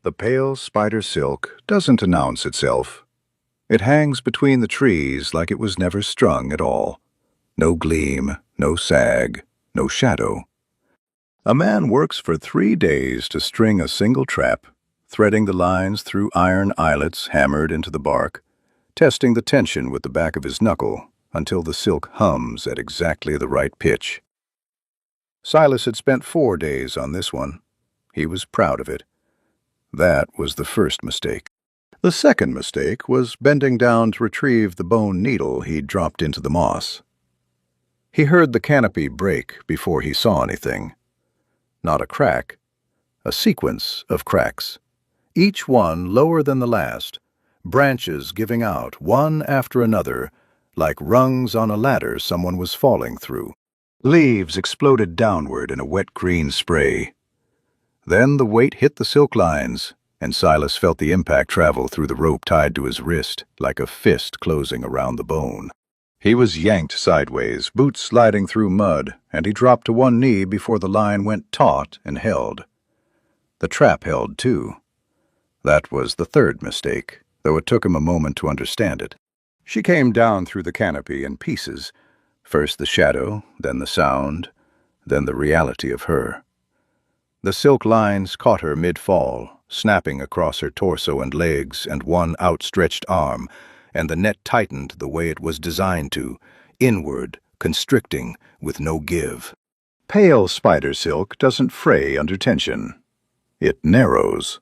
The pale spider silk doesn't announce itself. It hangs between the trees like it was never strung at all. No gleam, no sag, no shadow. A man works for 3 days to string a single trap, threading the lines through iron eyelets hammered into the bark, testing the tension with the back of his knuckle until the silk hums at exactly the right pitch. Silas had spent 4 days on this one. He was proud of it. That was the first mistake. The second mistake was bending down to retrieve the bone needle he'd dropped into the moss. He heard the canopy break before he saw anything. Not a crack, a sequence of cracks, each one lower than the last, branches giving out one after another, like rungs on a ladder someone was falling through. Leaves exploded downward in a wet green spray. Then the weight hit the silk lines, and Silas felt the impact travel through the rope tied to his wrist, like a fist closing around the bone. He was yanked sideways, boots sliding through mud, and he dropped to one knee before the line went taut and held. The trap held, too. That was the third mistake, though it took him a moment to understand it. She came down through the canopy in pieces, first the shadow, then the sound, then the reality of her. The silk lines caught her mid-fall, snapping across her torso and legs and one outstretched arm, and the net tightened the way it was designed to, inward, constricting, with no give. Pale spider silk doesn't fray under tension. It narrows.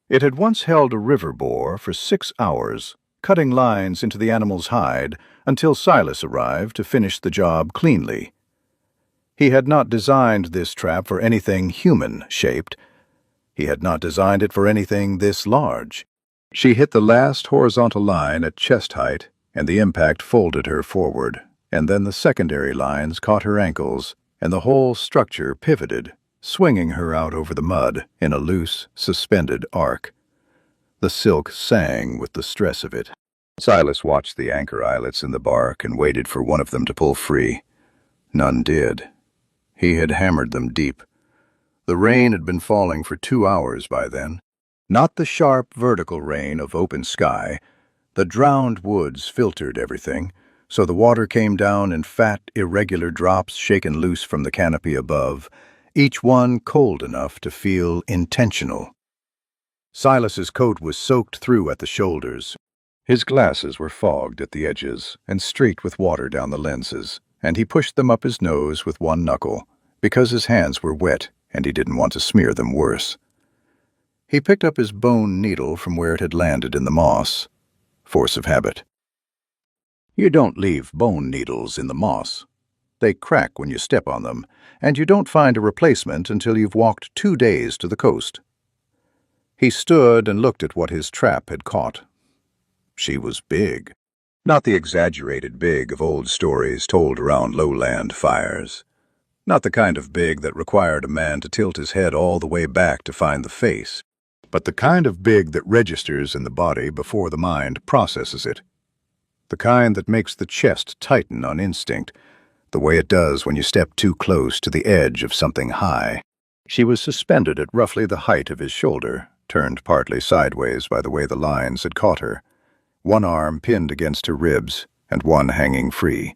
It had once held a river boar for 6 hours, cutting lines into the animal's hide until Silas arrived to finish the job cleanly. He had not designed this trap for anything human-shaped. He had not designed it for anything this large. She hit the last horizontal line at chest height, and the impact folded her forward, and then the secondary lines caught her ankles, and the whole structure pivoted, swinging her out over the mud in a loose, suspended arc. The silk sang with the stress of it. Silas watched the anchor eyelets in the bark and waited for one of them to pull free. None did. He had hammered them deep. The rain had been falling for 2 hours by then. Not the sharp vertical rain of open sky. The drowned woods filtered everything, so the water came down in fat, irregular drops shaken loose from the canopy above, each one cold enough to feel intentional. Silas's coat was soaked through at the shoulders. His glasses were fogged at the edges and streaked with water down the lenses, and he pushed them up his nose with one knuckle, because his hands were wet and he didn't want to smear them worse. He picked up his bone needle from where it had landed in the moss. Force of habit. You don't leave bone needles in the moss. They crack when you step on them, and you don't find a replacement until you've walked 2 days to the coast. He stood and looked at what his trap had caught. She was big. Not the exaggerated big of old stories told around lowland fires. Not the kind of big that required a man to tilt his head all the way back to find the face, but the kind of big that registers in the body before the mind processes it. The kind that makes the chest tighten on instinct, the way it does when you step too close to the edge of something high. She was suspended at roughly the height of his shoulder, turned partly sideways by the way the lines had caught her, one arm pinned against her ribs and one hanging free.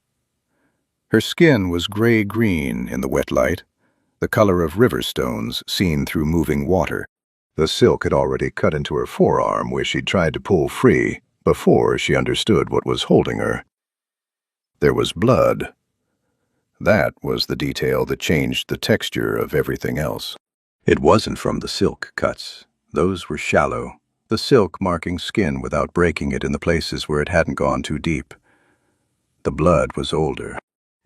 Her skin was gray-green in the wet light, the color of river stones seen through moving water. The silk had already cut into her forearm where she'd tried to pull free before she understood what was holding her. There was blood. That was the detail that changed the texture of everything else. It wasn't from the silk cuts. Those were shallow, the silk marking skin without breaking it in the places where it hadn't gone too deep. The blood was older.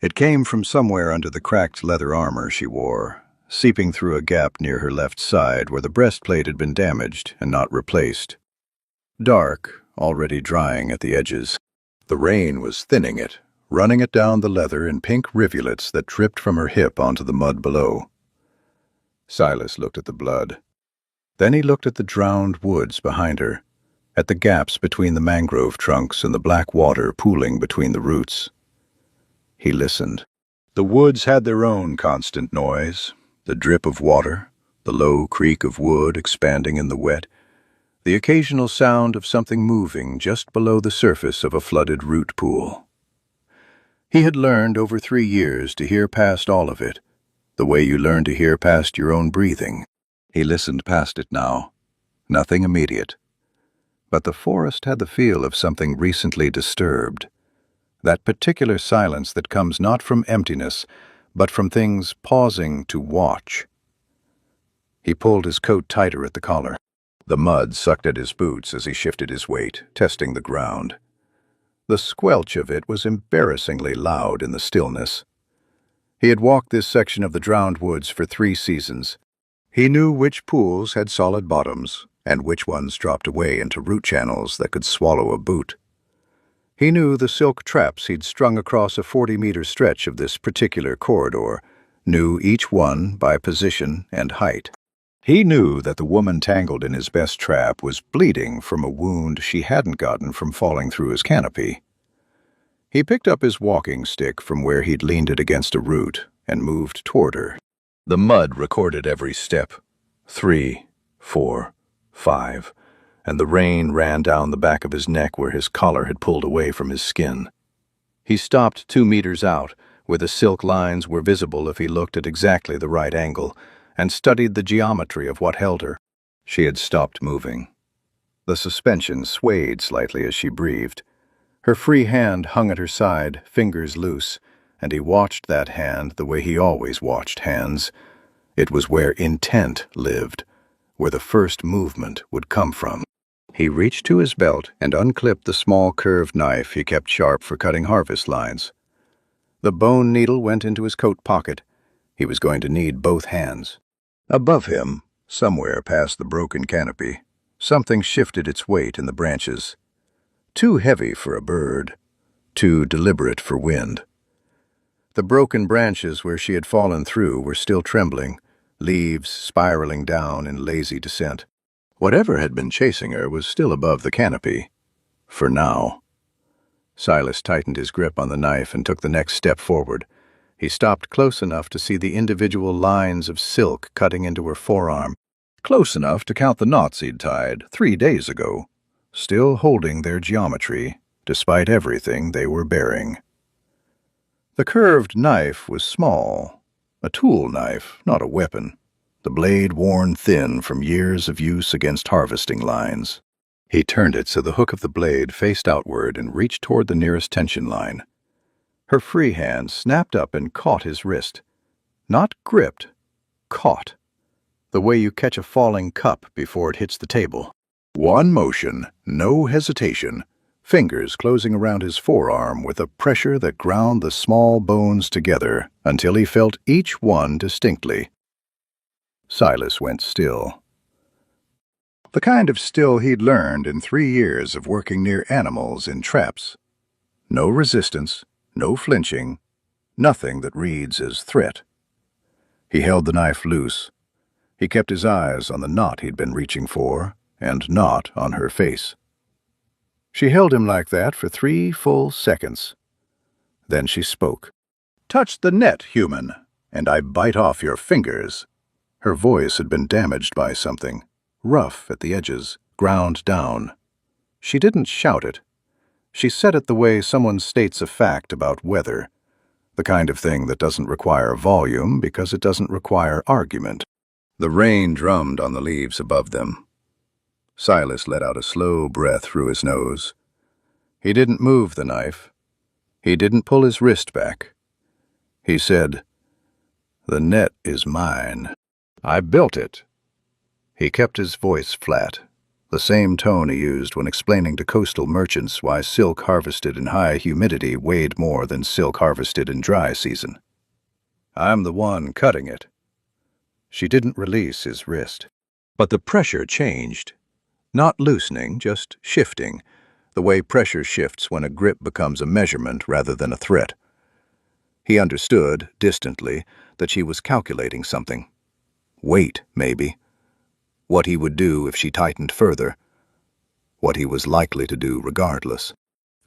It came from somewhere under the cracked leather armor she wore, seeping through a gap near her left side where the breastplate had been damaged and not replaced. Dark, already drying at the edges. The rain was thinning it, running it down the leather in pink rivulets that dripped from her hip onto the mud below. Silas looked at the blood. Then he looked at the drowned woods behind her, at the gaps between the mangrove trunks and the black water pooling between the roots. He listened. The woods had their own constant noise, the drip of water, The low creak of wood expanding in the wet, the occasional sound of something moving just below the surface of a flooded root pool. He had learned over 3 years to hear past all of it, the way you learn to hear past your own breathing. He listened past it now. Nothing immediate. But the forest had the feel of something recently disturbed. That particular silence that comes not from emptiness, but from things pausing to watch. He pulled his coat tighter at the collar. The mud sucked at his boots as he shifted his weight, testing the ground. The squelch of it was embarrassingly loud in the stillness. He had walked this section of the drowned woods for 3 seasons. He knew which pools had solid bottoms and which ones dropped away into root channels that could swallow a boot. He knew the silk traps he'd strung across a 40-meter stretch of this particular corridor, knew each one by position and height. He knew that the woman tangled in his best trap was bleeding from a wound she hadn't gotten from falling through his canopy. He picked up his walking stick from where he'd leaned it against a root and moved toward her. The mud recorded every step. 3, 4, 5, and the rain ran down the back of his neck where his collar had pulled away from his skin. He stopped 2 meters out, where the silk lines were visible if he looked at exactly the right angle, and studied the geometry of what held her. She had stopped moving. The suspension swayed slightly as she breathed. Her free hand hung at her side, fingers loose, and he watched that hand the way he always watched hands. It was where intent lived, where the first movement would come from. He reached to his belt and unclipped the small curved knife he kept sharp for cutting harvest lines. The bone needle went into his coat pocket. He was going to need both hands. Above him, somewhere past the broken canopy, something shifted its weight in the branches. Too heavy for a bird, too deliberate for wind. The broken branches where she had fallen through were still trembling, leaves spiraling down in lazy descent. Whatever had been chasing her was still above the canopy. For now. Silas tightened his grip on the knife and took the next step forward. He stopped close enough to see the individual lines of silk cutting into her forearm, close enough to count the knots he'd tied 3 days ago, still holding their geometry, despite everything they were bearing. The curved knife was small, a tool knife, not a weapon, the blade worn thin from years of use against harvesting lines. He turned it so the hook of the blade faced outward and reached toward the nearest tension line. Her free hand snapped up and caught his wrist. Not gripped, caught. The way you catch a falling cup before it hits the table. One motion, no hesitation, fingers closing around his forearm with a pressure that ground the small bones together until he felt each one distinctly. Silas went still. The kind of still he'd learned in 3 years of working near animals in traps. No resistance, no flinching, nothing that reads as threat. He held the knife loose. He kept his eyes on the knot he'd been reaching for, and not on her face. She held him like that for 3 full seconds. Then she spoke. "Touch the net, human, and I bite off your fingers." Her voice had been damaged by something, rough at the edges, ground down. She didn't shout it. She said it the way someone states a fact about weather, the kind of thing that doesn't require volume because it doesn't require argument. The rain drummed on the leaves above them. Silas let out a slow breath through his nose. He didn't move the knife. He didn't pull his wrist back. He said, "The net is mine. I built it." He kept his voice flat, the same tone he used when explaining to coastal merchants why silk harvested in high humidity weighed more than silk harvested in dry season. "I'm the one cutting it." She didn't release his wrist. But the pressure changed. Not loosening, just shifting, the way pressure shifts when a grip becomes a measurement rather than a threat. He understood, distantly, that she was calculating something. Weight, maybe. What he would do if she tightened further. What he was likely to do regardless.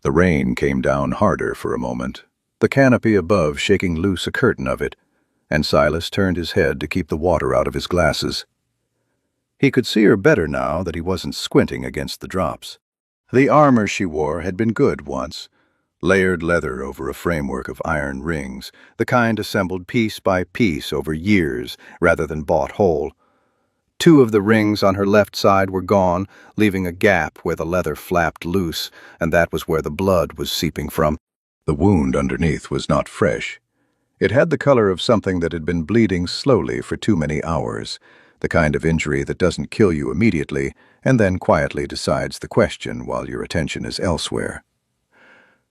The rain came down harder for a moment, the canopy above shaking loose a curtain of it, and Silas turned his head to keep the water out of his glasses. He could see her better now that he wasn't squinting against the drops. The armor she wore had been good once, layered leather over a framework of iron rings, the kind assembled piece by piece over years rather than bought whole. 2 of the rings on her left side were gone, leaving a gap where the leather flapped loose, and that was where the blood was seeping from. The wound underneath was not fresh. It had the color of something that had been bleeding slowly for too many hours, the kind of injury that doesn't kill you immediately and then quietly decides the question while your attention is elsewhere.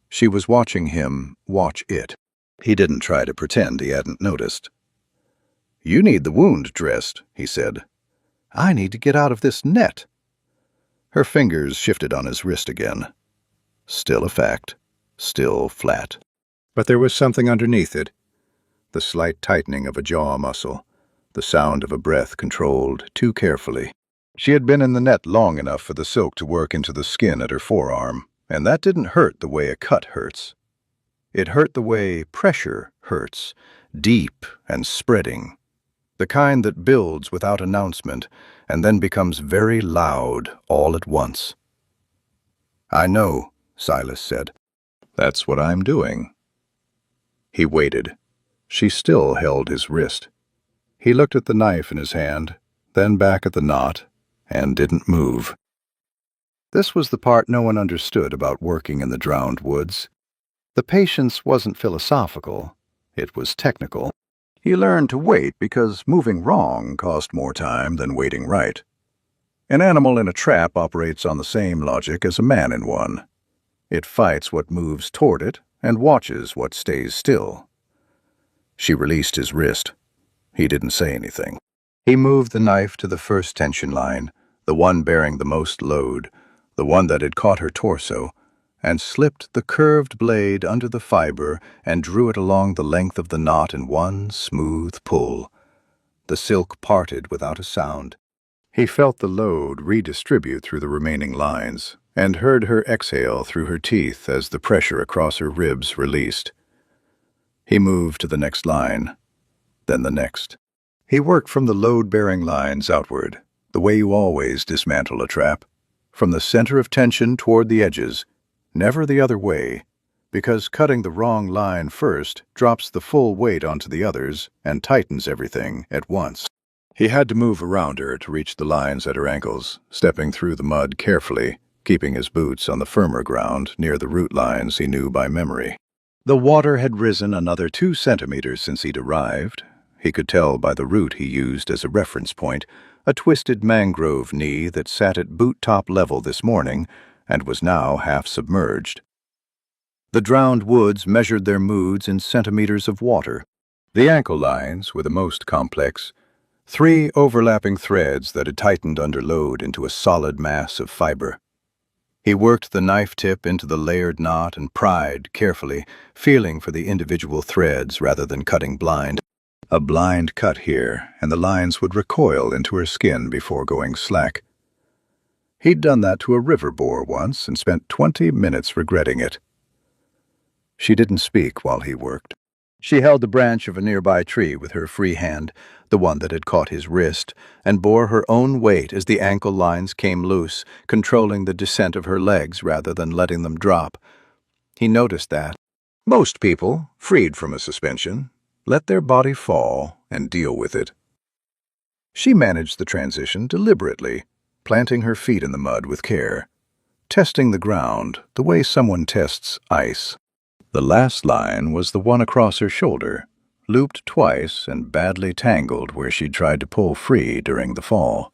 She was watching him watch it. He didn't try to pretend he hadn't noticed. "You need the wound dressed," he said. "I need to get out of this net." Her fingers shifted on his wrist again. Still a fact, still flat. But there was something underneath it, the slight tightening of a jaw muscle, the sound of a breath controlled too carefully. She had been in the net long enough for the silk to work into the skin at her forearm, and that didn't hurt the way a cut hurts. It hurt the way pressure hurts, deep and spreading, the kind that builds without announcement and then becomes very loud all at once. "I know," Silas said. "That's what I'm doing." He waited. She still held his wrist. He looked at the knife in his hand, then back at the knot, and didn't move. This was the part no one understood about working in the drowned woods. The patience wasn't philosophical, it was technical. He learned to wait because moving wrong cost more time than waiting right. An animal in a trap operates on the same logic as a man in one. It fights what moves toward it and watches what stays still. She released his wrist. He didn't say anything. He moved the knife to the first tension line, the one bearing the most load, the one that had caught her torso, and slipped the curved blade under the fiber and drew it along the length of the knot in one smooth pull. The silk parted without a sound. He felt the load redistribute through the remaining lines and heard her exhale through her teeth as the pressure across her ribs released. He moved to the next line, then the next. He worked from the load-bearing lines outward, the way you always dismantle a trap, from the center of tension toward the edges, never the other way, because cutting the wrong line first drops the full weight onto the others and tightens everything at once. He had to move around her to reach the lines at her ankles, stepping through the mud carefully, keeping his boots on the firmer ground near the root lines he knew by memory. The water had risen another 2 centimeters since he'd arrived. He could tell by the root he used as a reference point, a twisted mangrove knee that sat at boot-top level this morning and was now half submerged. The drowned woods measured their moods in centimeters of water. The ankle lines were the most complex, 3 overlapping threads that had tightened under load into a solid mass of fiber. He worked the knife tip into the layered knot and pried carefully, feeling for the individual threads rather than cutting blind. A blind cut here, and the lines would recoil into her skin before going slack. He'd done that to a river boar once and spent 20 minutes regretting it. She didn't speak while he worked. She held the branch of a nearby tree with her free hand, the one that had caught his wrist, and bore her own weight as the ankle lines came loose, controlling the descent of her legs rather than letting them drop. He noticed that. Most people, freed from a suspension, let their body fall and deal with it. She managed the transition deliberately, planting her feet in the mud with care, testing the ground the way someone tests ice. The last line was the one across her shoulder, looped twice and badly tangled where she'd tried to pull free during the fall.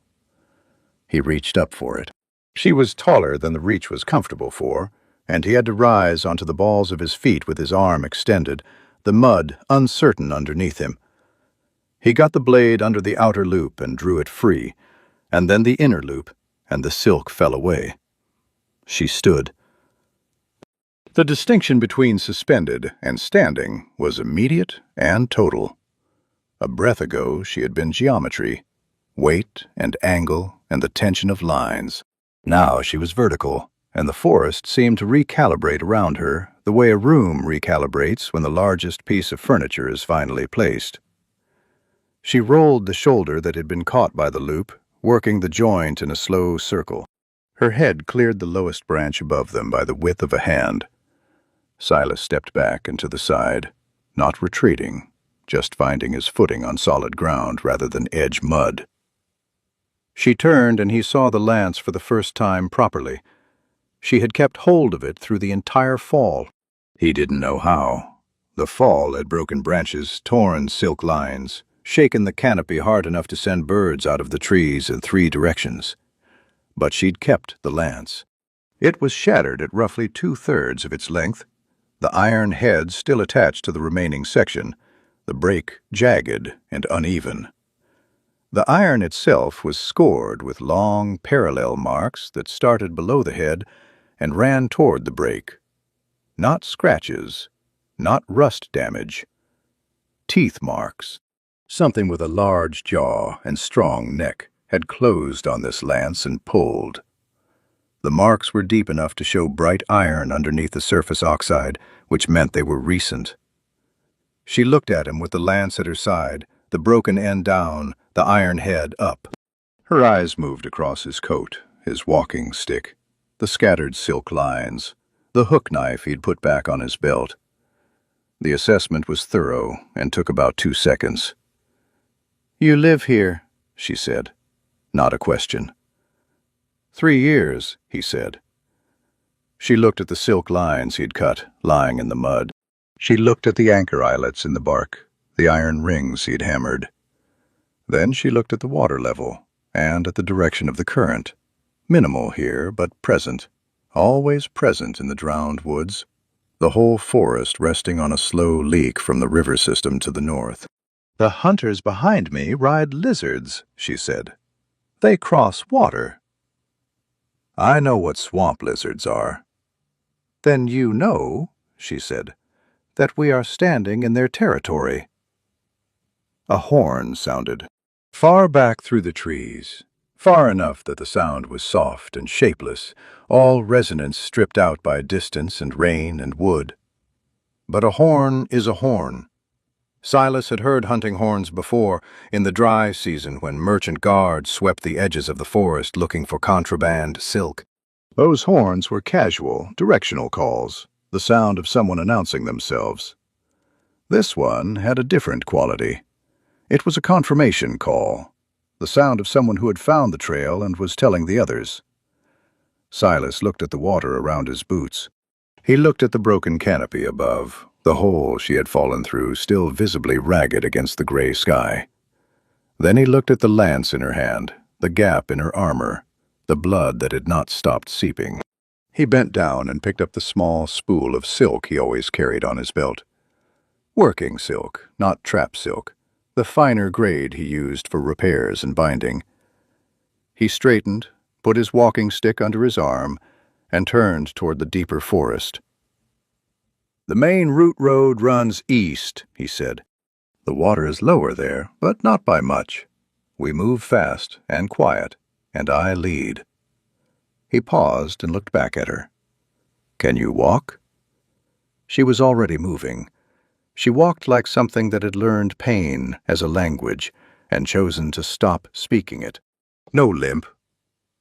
He reached up for it. She was taller than the reach was comfortable for, and he had to rise onto the balls of his feet with his arm extended, the mud uncertain underneath him. He got the blade under the outer loop and drew it free, and then the inner loop, and the silk fell away. She stood. The distinction between suspended and standing was immediate and total. A breath ago she had been geometry, weight and angle and the tension of lines. Now she was vertical, and the forest seemed to recalibrate around her the way a room recalibrates when the largest piece of furniture is finally placed. She rolled the shoulder that had been caught by the loop, working the joint in a slow circle. Her head cleared the lowest branch above them by the width of a hand. Silas stepped back and to the side, not retreating, just finding his footing on solid ground rather than edge mud. She turned and he saw the lance for the first time properly. She had kept hold of it through the entire fall. He didn't know how. The fall had broken branches, torn silk lines, shaken the canopy hard enough to send birds out of the trees in 3 directions. But she'd kept the lance. It was shattered at roughly 2/3 of its length, the iron head still attached to the remaining section, the break jagged and uneven. The iron itself was scored with long parallel marks that started below the head and ran toward the break. Not scratches, not rust damage. Teeth marks. Something with a large jaw and strong neck had closed on this lance and pulled. The marks were deep enough to show bright iron underneath the surface oxide, which meant they were recent. She looked at him with the lance at her side, the broken end down, the iron head up. Her eyes moved across his coat, his walking stick, the scattered silk lines, the hook knife he'd put back on his belt. The assessment was thorough and took about 2 seconds. "You live here," she said. Not a question. 3 years, he said. She looked at the silk lines he'd cut, lying in the mud. She looked at the anchor eyelets in the bark, the iron rings he'd hammered. Then she looked at the water level, and at the direction of the current. Minimal here, but present. Always present in the drowned woods. The whole forest resting on a slow leak from the river system to the north. "The hunters behind me ride lizards," she said. "They cross water." "I know what swamp lizards are." "Then you know," she said, "that we are standing in their territory." A horn sounded, far back through the trees, far enough that the sound was soft and shapeless, all resonance stripped out by distance and rain and wood. But a horn is a horn. Silas had heard hunting horns before, in the dry season when merchant guards swept the edges of the forest looking for contraband silk. Those horns were casual, directional calls, the sound of someone announcing themselves. This one had a different quality. It was a confirmation call, the sound of someone who had found the trail and was telling the others. Silas looked at the water around his boots. He looked at the broken canopy above, the hole she had fallen through still visibly ragged against the gray sky. Then he looked at the lance in her hand, the gap in her armor, the blood that had not stopped seeping. He bent down and picked up the small spool of silk he always carried on his belt. Working silk, not trap silk, the finer grade he used for repairs and binding. He straightened, put his walking stick under his arm, and turned toward the deeper forest. "The main route road runs east," he said. "The water is lower there, but not by much. We move fast and quiet, and I lead." He paused and looked back at her. "Can you walk?" She was already moving. She walked like something that had learned pain as a language and chosen to stop speaking it. No limp.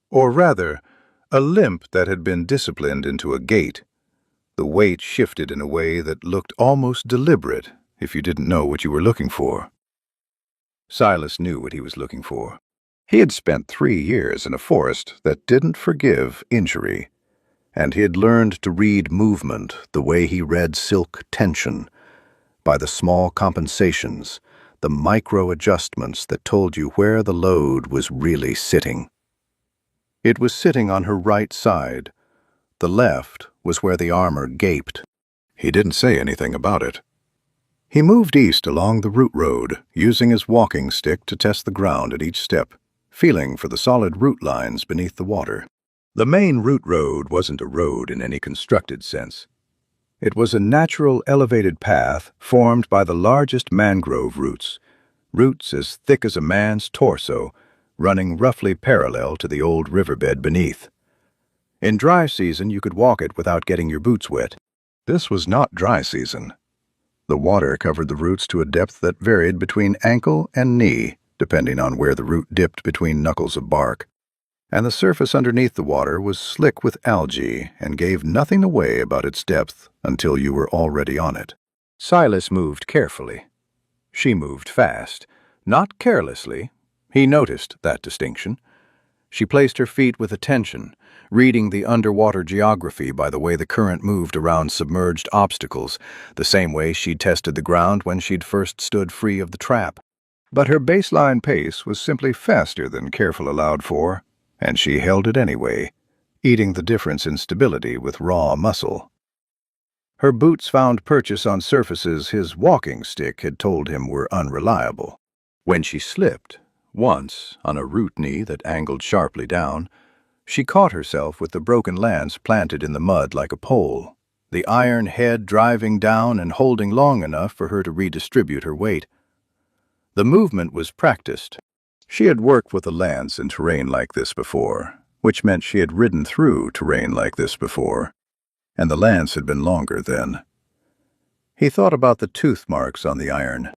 Or rather, a limp that had been disciplined into a gait. The weight shifted in a way that looked almost deliberate if you didn't know what you were looking for. Silas knew what he was looking for. He had spent 3 years in a forest that didn't forgive injury, and he had learned to read movement the way he read silk tension, by the small compensations, the micro-adjustments that told you where the load was really sitting. It was sitting on her right side. The left was where the armor gaped. He didn't say anything about it. He moved east along the route road, using his walking stick to test the ground at each step, feeling for the solid root lines beneath the water. The main route road wasn't a road in any constructed sense. It was a natural elevated path formed by the largest mangrove roots as thick as a man's torso, running roughly parallel to the old riverbed beneath. In dry season you could walk it without getting your boots wet. This was not dry season. The water covered the roots to a depth that varied between ankle and knee, depending on where the root dipped between knuckles of bark. And the surface underneath the water was slick with algae and gave nothing away about its depth until you were already on it. Silas moved carefully. She moved fast, not carelessly. He noticed that distinction. She placed her feet with attention, reading the underwater geography by the way the current moved around submerged obstacles, the same way she'd tested the ground when she'd first stood free of the trap. But her baseline pace was simply faster than careful allowed for, and she held it anyway, eating the difference in stability with raw muscle. Her boots found purchase on surfaces his walking stick had told him were unreliable. When she slipped, once, on a root knee that angled sharply down, she caught herself with the broken lance planted in the mud like a pole, the iron head driving down and holding long enough for her to redistribute her weight. The movement was practiced. She had worked with a lance in terrain like this before, which meant she had ridden through terrain like this before, and the lance had been longer then. He thought about the tooth marks on the iron.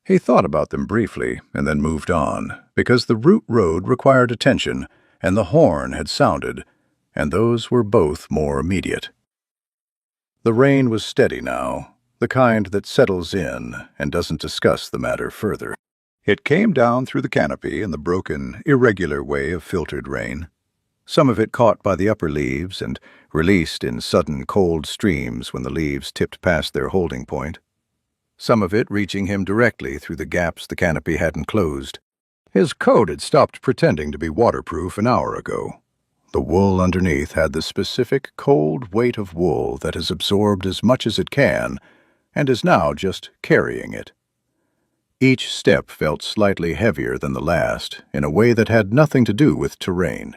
He thought about them briefly and then moved on, because the root road required attention, and the horn had sounded, and those were both more immediate. The rain was steady now, the kind that settles in and doesn't discuss the matter further. It came down through the canopy in the broken, irregular way of filtered rain, some of it caught by the upper leaves and released in sudden cold streams when the leaves tipped past their holding point, some of it reaching him directly through the gaps the canopy hadn't closed. His coat had stopped pretending to be waterproof an hour ago. The wool underneath had the specific cold weight of wool that has absorbed as much as it can and is now just carrying it. Each step felt slightly heavier than the last, in a way that had nothing to do with terrain.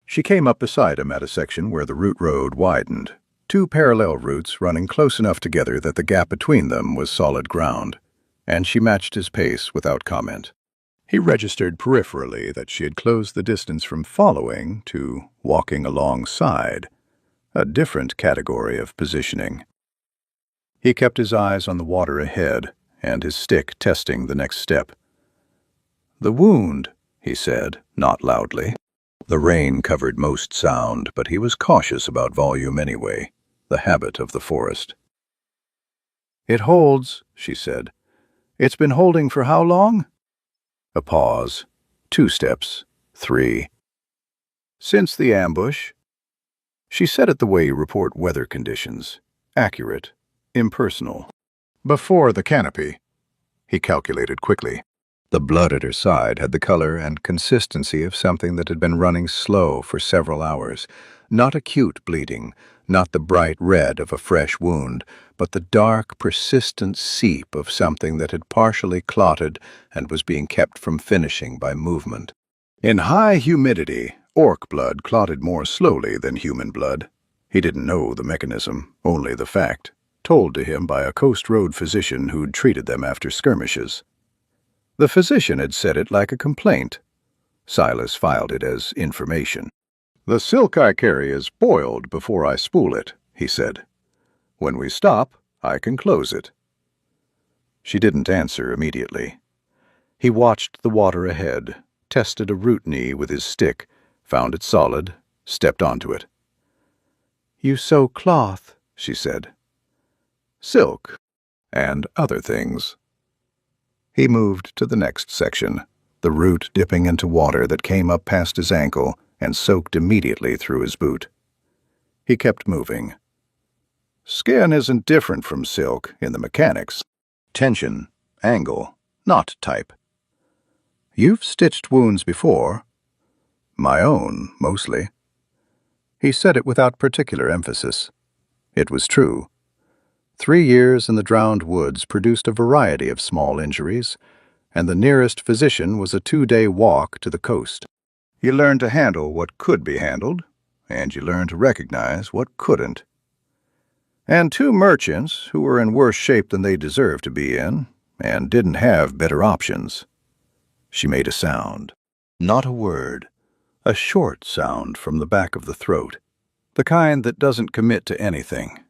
She came up beside him at a section where the root road widened, two parallel routes running close enough together that the gap between them was solid ground, and she matched his pace without comment. He registered peripherally that she had closed the distance from following to walking alongside, a different category of positioning. He kept his eyes on the water ahead, and his stick testing the next step. "The wound," he said, not loudly. The rain covered most sound, but he was cautious about volume anyway, the habit of the forest. "It holds," she said. "It's been holding for how long?" A pause. 2 steps. 3. "Since the ambush." She said it the way you report weather conditions. Accurate. Impersonal. "Before the canopy," he calculated quickly. The blood at her side had the color and consistency of something that had been running slow for several hours. Not acute bleeding, not the bright red of a fresh wound, but the dark, persistent seep of something that had partially clotted and was being kept from finishing by movement. In high humidity, orc blood clotted more slowly than human blood. He didn't know the mechanism, only the fact, told to him by a Coast Road physician who'd treated them after skirmishes. The physician had said it like a complaint. Silas filed it as information. "The silk I carry is boiled before I spool it," he said. "When we stop, I can close it." She didn't answer immediately. He watched the water ahead, tested a root knee with his stick, found it solid, stepped onto it. "You sew cloth," she said. "Silk, and other things." He moved to the next section, the root dipping into water that came up past his ankle and soaked immediately through his boot. He kept moving. Skin isn't different from silk in the mechanics. Tension, angle, not type. "You've stitched wounds before." "My own, mostly." He said it without particular emphasis. It was true. 3 years in the drowned woods produced a variety of small injuries, and the nearest physician was a 2-day walk to the coast. You learn to handle what could be handled, and you learn to recognize what couldn't. And 2 merchants who were in worse shape than they deserved to be in, and didn't have better options. She made a sound. Not a word. A short sound from the back of the throat. The kind that doesn't commit to anything.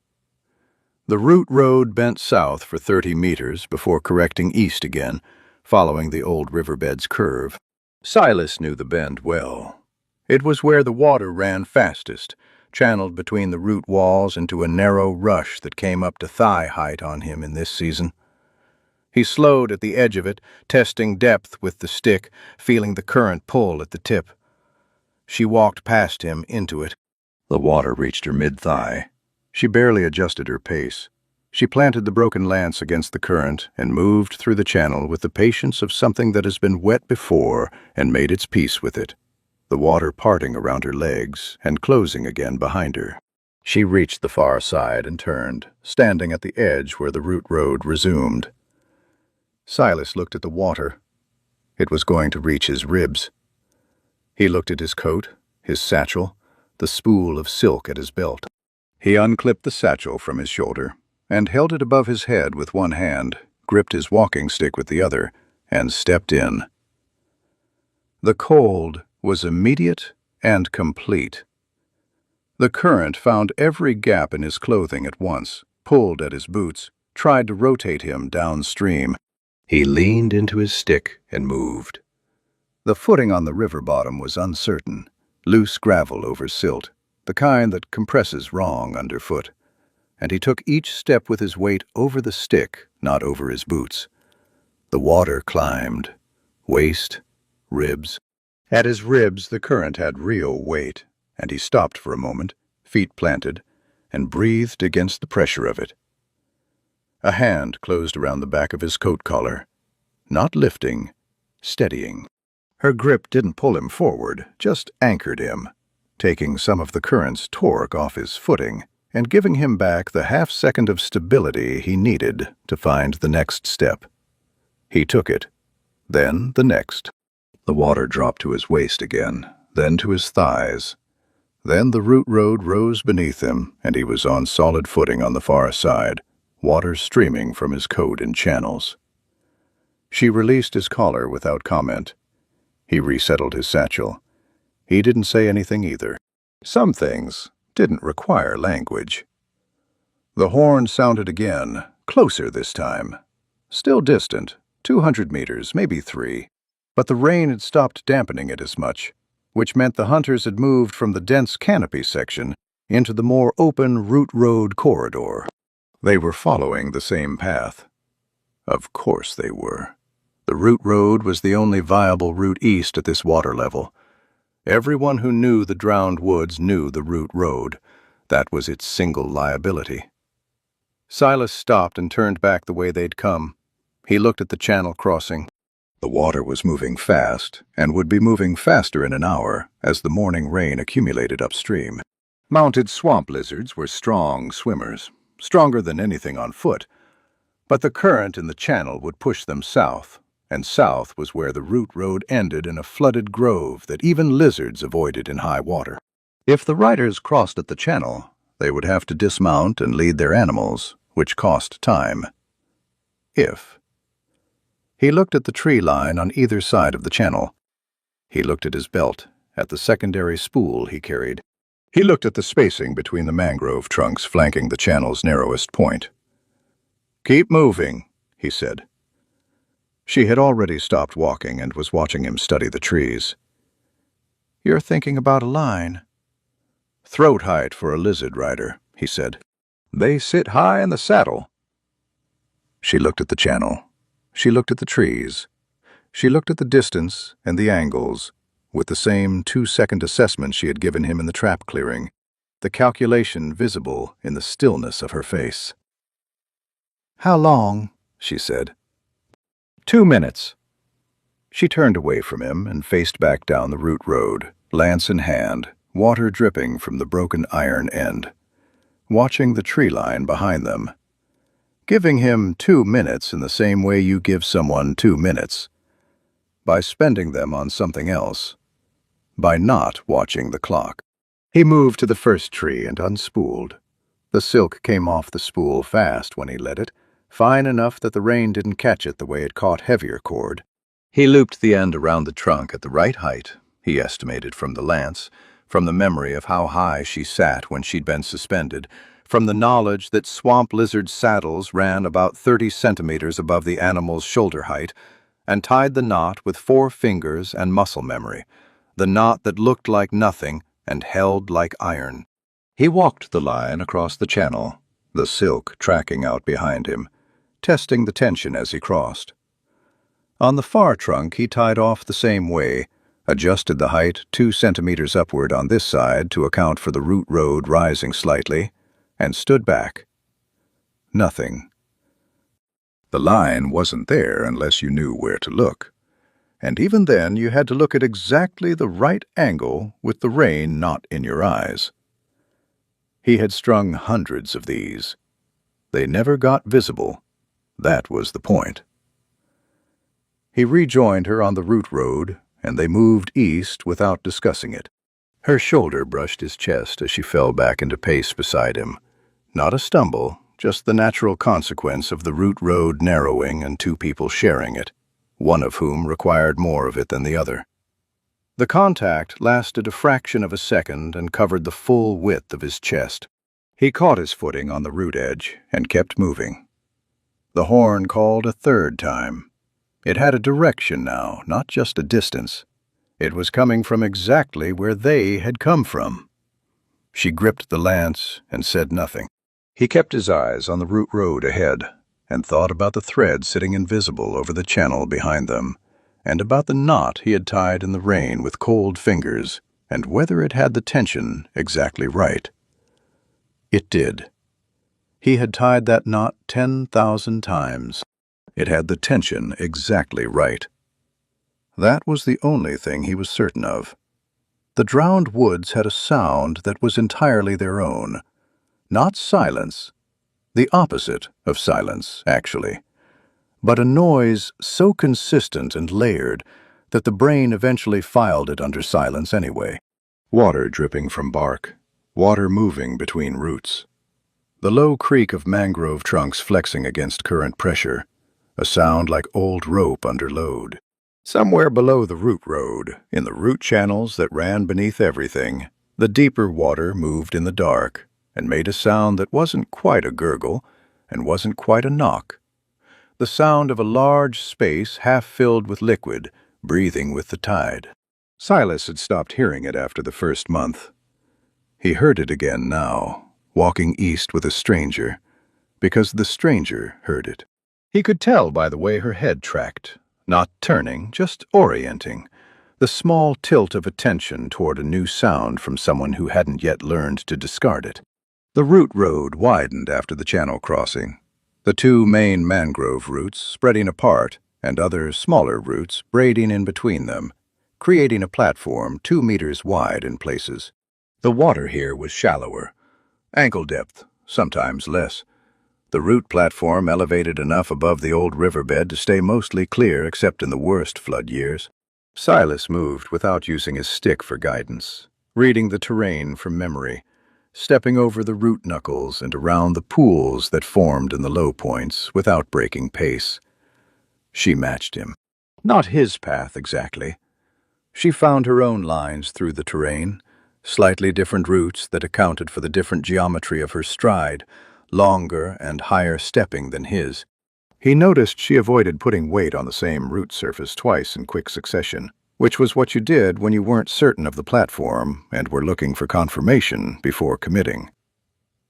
The route road bent south for 30 meters before correcting east again, following the old riverbed's curve. Silas knew the bend well. It was where the water ran fastest, channeled between the root walls into a narrow rush that came up to thigh height on him in this season. He slowed at the edge of it, testing depth with the stick, feeling the current pull at the tip. She walked past him into it. The water reached her mid-thigh. She barely adjusted her pace. She planted the broken lance against the current and moved through the channel with the patience of something that has been wet before and made its peace with it, the water parting around her legs and closing again behind her. She reached the far side and turned, standing at the edge where the route road resumed. Silas looked at the water. It was going to reach his ribs. He looked at his coat, his satchel, the spool of silk at his belt. He unclipped the satchel from his shoulder and held it above his head with one hand, gripped his walking stick with the other, and stepped in. The cold was immediate and complete. The current found every gap in his clothing at once, pulled at his boots, tried to rotate him downstream. He leaned into his stick and moved. The footing on the river bottom was uncertain, loose gravel over silt, the kind that compresses wrong underfoot, and he took each step with his weight over the stick, not over his boots. The water climbed, waist, ribs. At his ribs the current had real weight, and he stopped for a moment, feet planted, and breathed against the pressure of it. A hand closed around the back of his coat collar, not lifting, steadying. Her grip didn't pull him forward, just anchored him, taking some of the current's torque off his footing and giving him back the half-second of stability he needed to find the next step. He took it, then the next. The water dropped to his waist again, then to his thighs. Then the route road rose beneath him, and he was on solid footing on the far side, water streaming from his coat in channels. She released his collar without comment. He resettled his satchel. He didn't say anything either. Some things didn't require language. The horn sounded again, closer this time. Still distant, 200 meters, maybe 3. But the rain had stopped dampening it as much, which meant the hunters had moved from the dense canopy section into the more open route road corridor. They were following the same path. Of course they were. The route road was the only viable route east at this water level. Everyone who knew the drowned woods knew the route road. That was its single liability. Silas stopped and turned back the way they'd come. He looked at the channel crossing. The water was moving fast, and would be moving faster in an hour as the morning rain accumulated upstream. Mounted swamp lizards were strong swimmers, stronger than anything on foot, but the current in the channel would push them south, and south was where the route road ended in a flooded grove that even lizards avoided in high water. If the riders crossed at the channel, they would have to dismount and lead their animals, which cost time. He looked at the tree line on either side of the channel. He looked at his belt, at the secondary spool he carried. He looked at the spacing between the mangrove trunks flanking the channel's narrowest point. "Keep moving," he said. She had already stopped walking and was watching him study the trees. "You're thinking about a line." "Throat height for a lizard rider," he said. "They sit high in the saddle." She looked at the channel. She looked at the trees. She looked at the distance and the angles, with the same 2-second assessment she had given him in the trap clearing, the calculation visible in the stillness of her face. "How long?" she said. 2 minutes. She turned away from him and faced back down the route road, lance in hand, water dripping from the broken iron end, watching the tree line behind them. Giving him 2 minutes in the same way you give someone 2 minutes, by spending them on something else, by not watching the clock. He moved to the first tree and unspooled. The silk came off the spool fast when he let it, fine enough that the rain didn't catch it the way it caught heavier cord. He looped the end around the trunk at the right height, he estimated from the lance, from the memory of how high she sat when she'd been suspended, from the knowledge that swamp lizard saddles ran about 30 centimeters above the animal's shoulder height, and tied the knot with 4 fingers and muscle memory, the knot that looked like nothing and held like iron. He walked the line across the channel, the silk tracking out behind him, testing the tension as he crossed. On the far trunk he tied off the same way, adjusted the height 2 centimeters upward on this side to account for the root road rising slightly, and stood back. Nothing. The line wasn't there unless you knew where to look, and even then you had to look at exactly the right angle with the rain not in your eyes. He had strung hundreds of these. They never got visible. That was the point. He rejoined her on the root road, and they moved east without discussing it. Her shoulder brushed his chest as she fell back into pace beside him. Not a stumble, just the natural consequence of the root road narrowing and 2 people sharing it, one of whom required more of it than the other. The contact lasted a fraction of a second and covered the full width of his chest. He caught his footing on the root edge and kept moving. The horn called a 3rd time. It had a direction now, not just a distance. It was coming from exactly where they had come from. She gripped the lance and said nothing. He kept his eyes on the root road ahead and thought about the thread sitting invisible over the channel behind them, and about the knot he had tied in the rain with cold fingers, and whether it had the tension exactly right. It did. He had tied that knot 10,000 times. It had the tension exactly right. That was the only thing he was certain of. The drowned woods had a sound that was entirely their own. Not silence, the opposite of silence, actually, but a noise so consistent and layered that the brain eventually filed it under silence anyway. Water dripping from bark, water moving between roots. The low creak of mangrove trunks flexing against current pressure, a sound like old rope under load. Somewhere below the root road, in the root channels that ran beneath everything, the deeper water moved in the dark and made a sound that wasn't quite a gurgle and wasn't quite a knock. The sound of a large space half filled with liquid, breathing with the tide. Silas had stopped hearing it after the first month. He heard it again now, walking east with a stranger, because the stranger heard it. He could tell by the way her head tracked, not turning, just orienting, the small tilt of attention toward a new sound from someone who hadn't yet learned to discard it. The root road widened after the channel crossing, the 2 main mangrove roots spreading apart and other smaller roots braiding in between them, creating a platform 2 meters wide in places. The water here was shallower, ankle depth, sometimes less. The root platform elevated enough above the old riverbed to stay mostly clear except in the worst flood years. Silas moved without using his stick for guidance, reading the terrain from memory, stepping over the root knuckles and around the pools that formed in the low points without breaking pace. She matched him. Not his path exactly. She found her own lines through the terrain, slightly different routes that accounted for the different geometry of her stride, longer and higher stepping than his. He noticed she avoided putting weight on the same root surface twice in quick succession, which was what you did when you weren't certain of the platform and were looking for confirmation before committing.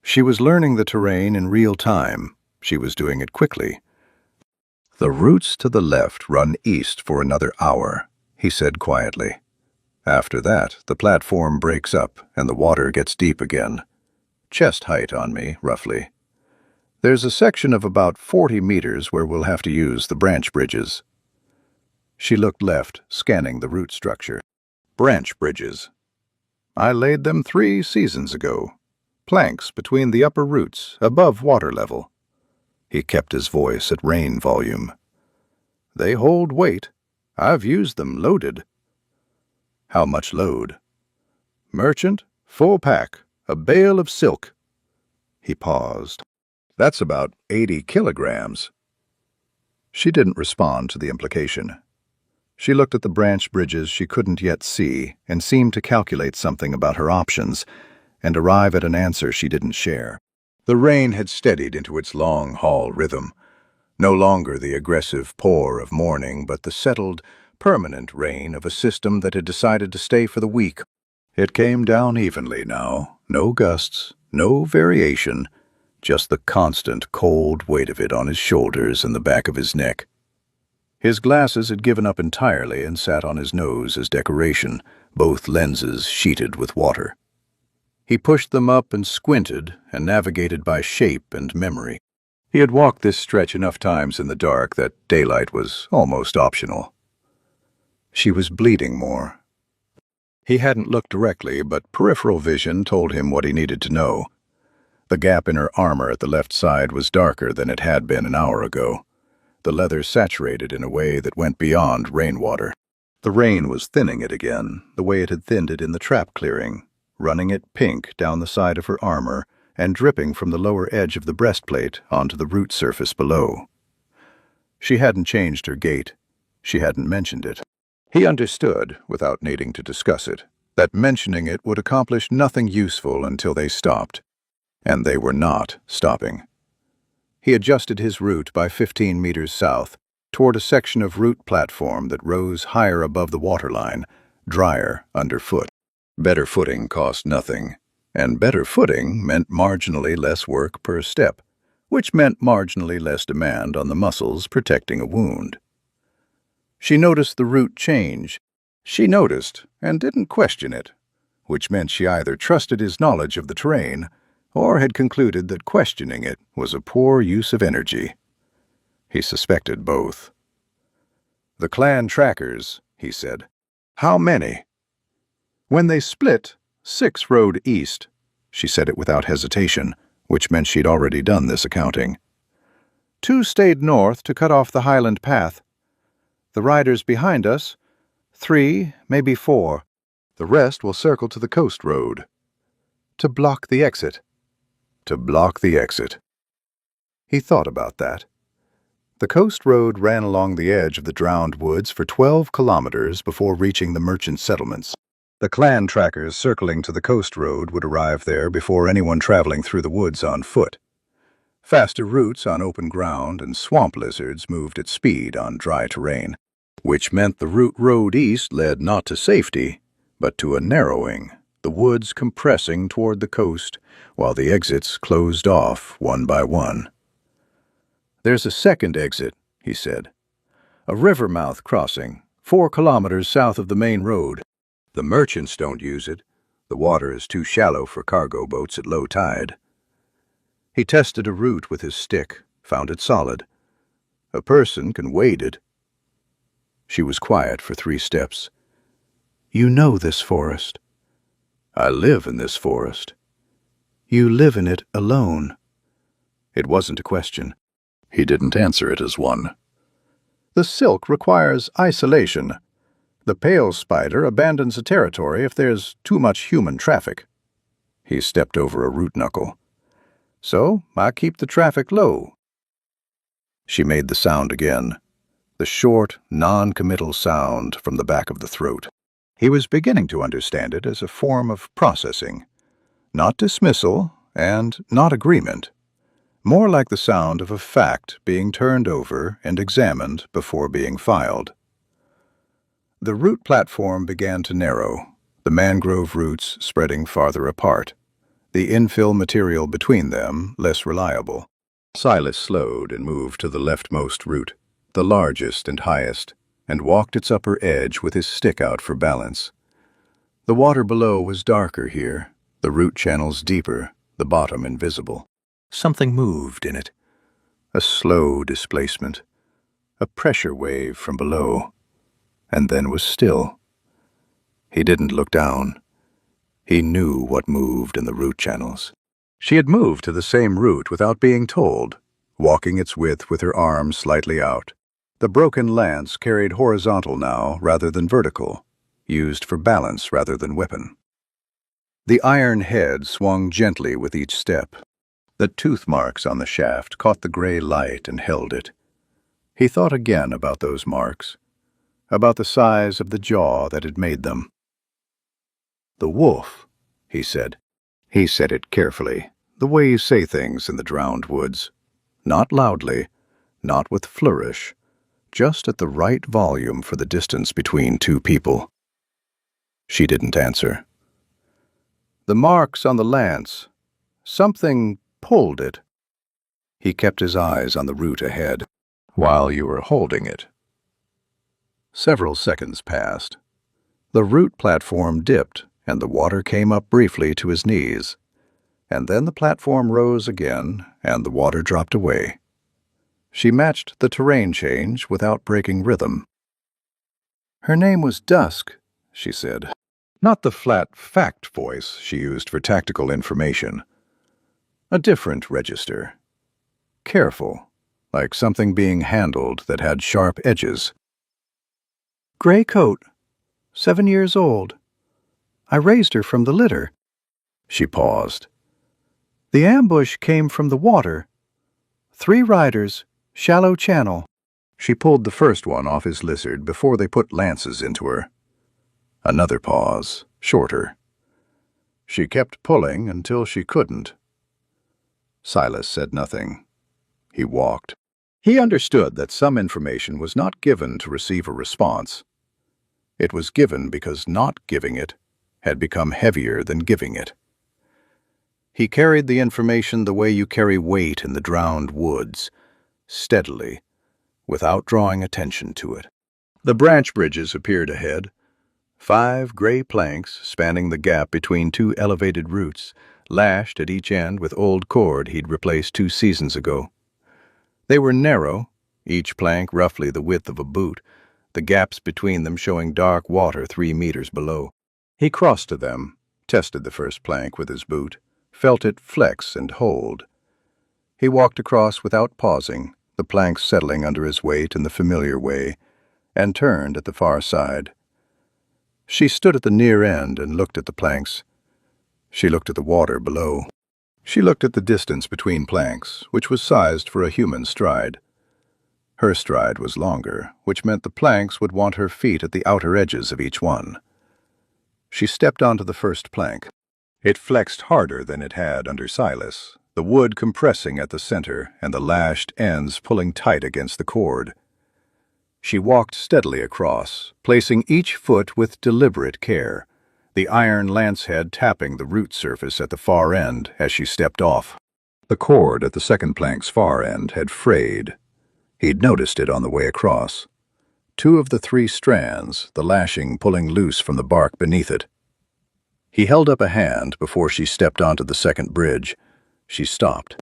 She was learning the terrain in real time. She was doing it quickly. "The roots to the left run east for another hour," he said quietly. "After that, the platform breaks up and the water gets deep again. Chest height on me, roughly. There's a section of about 40 meters where we'll have to use the branch bridges." She looked left, scanning the root structure. "Branch bridges. I laid them 3 seasons ago. Planks between the upper roots, above water level." He kept his voice at rain volume. "They hold weight. I've used them loaded." "How much load?" "Merchant, full pack, a bale of silk." He paused. "That's about 80 kilograms. She didn't respond to the implication. She looked at the branch bridges she couldn't yet see and seemed to calculate something about her options and arrive at an answer she didn't share. The rain had steadied into its long-haul rhythm, no longer the aggressive pour of morning, but the settled, permanent rain of a system that had decided to stay for the week. It came down evenly now, no gusts, no variation, just the constant, cold weight of it on his shoulders and the back of his neck. His glasses had given up entirely and sat on his nose as decoration, both lenses sheeted with water. He pushed them up and squinted and navigated by shape and memory. He had walked this stretch enough times in the dark that daylight was almost optional. She was bleeding more. He hadn't looked directly, but peripheral vision told him what he needed to know. The gap in her armor at the left side was darker than it had been an hour ago, the leather saturated in a way that went beyond rainwater. The rain was thinning it again, the way it had thinned it in the trap clearing, running it pink down the side of her armor and dripping from the lower edge of the breastplate onto the root surface below. She hadn't changed her gait. She hadn't mentioned it. He understood, without needing to discuss it, that mentioning it would accomplish nothing useful until they stopped. And they were not stopping. He adjusted his route by 15 meters south, toward a section of route platform that rose higher above the waterline, drier underfoot. Better footing cost nothing, and better footing meant marginally less work per step, which meant marginally less demand on the muscles protecting a wound. She noticed the route change. She noticed and didn't question it, which meant she either trusted his knowledge of the terrain or had concluded that questioning it was a poor use of energy. He suspected both. "The clan trackers," he said. "How many?" "When they split, 6 rode east." She said it without hesitation, which meant she'd already done this accounting. 2 stayed north to cut off the Highland path. The riders behind us, 3, maybe 4. The rest will circle to the coast road. To block the exit. To block the exit. He thought about that. The coast road ran along the edge of the drowned woods for 12 kilometers before reaching the merchant settlements. The clan trackers circling to the coast road would arrive there before anyone traveling through the woods on foot. Faster routes on open ground and swamp lizards moved at speed on dry terrain, which meant the route road east led not to safety, but to a narrowing, the woods compressing toward the coast, while the exits closed off one by one. "There's a second exit," he said. "A river mouth crossing, 4 kilometers south of the main road. The merchants don't use it. The water is too shallow for cargo boats at low tide." He tested a route with his stick, found it solid. A person can wade it. She was quiet for 3 steps. "You know this forest." "I live in this forest." "You live in it alone." It wasn't a question. He didn't answer it as one. "The silk requires isolation. The pale spider abandons a territory if there's too much human traffic." He stepped over a root knuckle. "So I keep the traffic low." She made the sound again, the short, non-committal sound from the back of the throat. He was beginning to understand it as a form of processing, not dismissal and not agreement, more like the sound of a fact being turned over and examined before being filed. The route platform began to narrow, the mangrove roots spreading farther apart, the infill material between them less reliable. Silas slowed and moved to the leftmost root, the largest and highest, and walked its upper edge with his stick out for balance. The water below was darker here, the root channels deeper, the bottom invisible. Something moved in it. A slow displacement, a pressure wave from below, and then was still. He didn't look down. He knew what moved in the root channels. She had moved to the same route without being told, walking its width with her arms slightly out. The broken lance carried horizontal now rather than vertical, used for balance rather than weapon. The iron head swung gently with each step. The tooth marks on the shaft caught the gray light and held it. He thought again about those marks, about the size of the jaw that had made them. "The wolf," he said. He said it carefully, the way you say things in the drowned woods. Not loudly, not with flourish, just at the right volume for the distance between two people. She didn't answer. The marks on the lance. Something pulled it. He kept his eyes on the route ahead while you were holding it. Several seconds passed. The route platform dipped, and the water came up briefly to his knees. And then the platform rose again, and the water dropped away. She matched the terrain change without breaking rhythm. Her name was Dusk, she said. Not the flat fact voice she used for tactical information. A different register. Careful, like something being handled that had sharp edges. Gray coat, 7 years old. I raised her from the litter. She paused. The ambush came from the water. 3 riders, shallow channel. She pulled the first one off his lizard before they put lances into her. Another pause, shorter. She kept pulling until she couldn't. Silas said nothing. He walked. He understood that some information was not given to receive a response. It was given because not giving it had become heavier than giving it. He carried the information the way you carry weight in the drowned woods, steadily, without drawing attention to it. The branch bridges appeared ahead. 5 gray planks spanning the gap between 2 elevated roots, lashed at each end with old cord he'd replaced 2 seasons ago. They were narrow, each plank roughly the width of a boot, the gaps between them showing dark water 3 meters below. He crossed to them, tested the first plank with his boot, felt it flex and hold. He walked across without pausing, the planks settling under his weight in the familiar way, and turned at the far side. She stood at the near end and looked at the planks. She looked at the water below. She looked at the distance between planks, which was sized for a human stride. Her stride was longer, which meant the planks would want her feet at the outer edges of each one. She stepped onto the first plank. It flexed harder than it had under Silas, the wood compressing at the center and the lashed ends pulling tight against the cord. She walked steadily across, placing each foot with deliberate care, the iron lance head tapping the root surface at the far end as she stepped off. The cord at the second plank's far end had frayed. He'd noticed it on the way across. 2 of the 3 strands, the lashing pulling loose from the bark beneath it. He held up a hand before she stepped onto the second bridge. She stopped.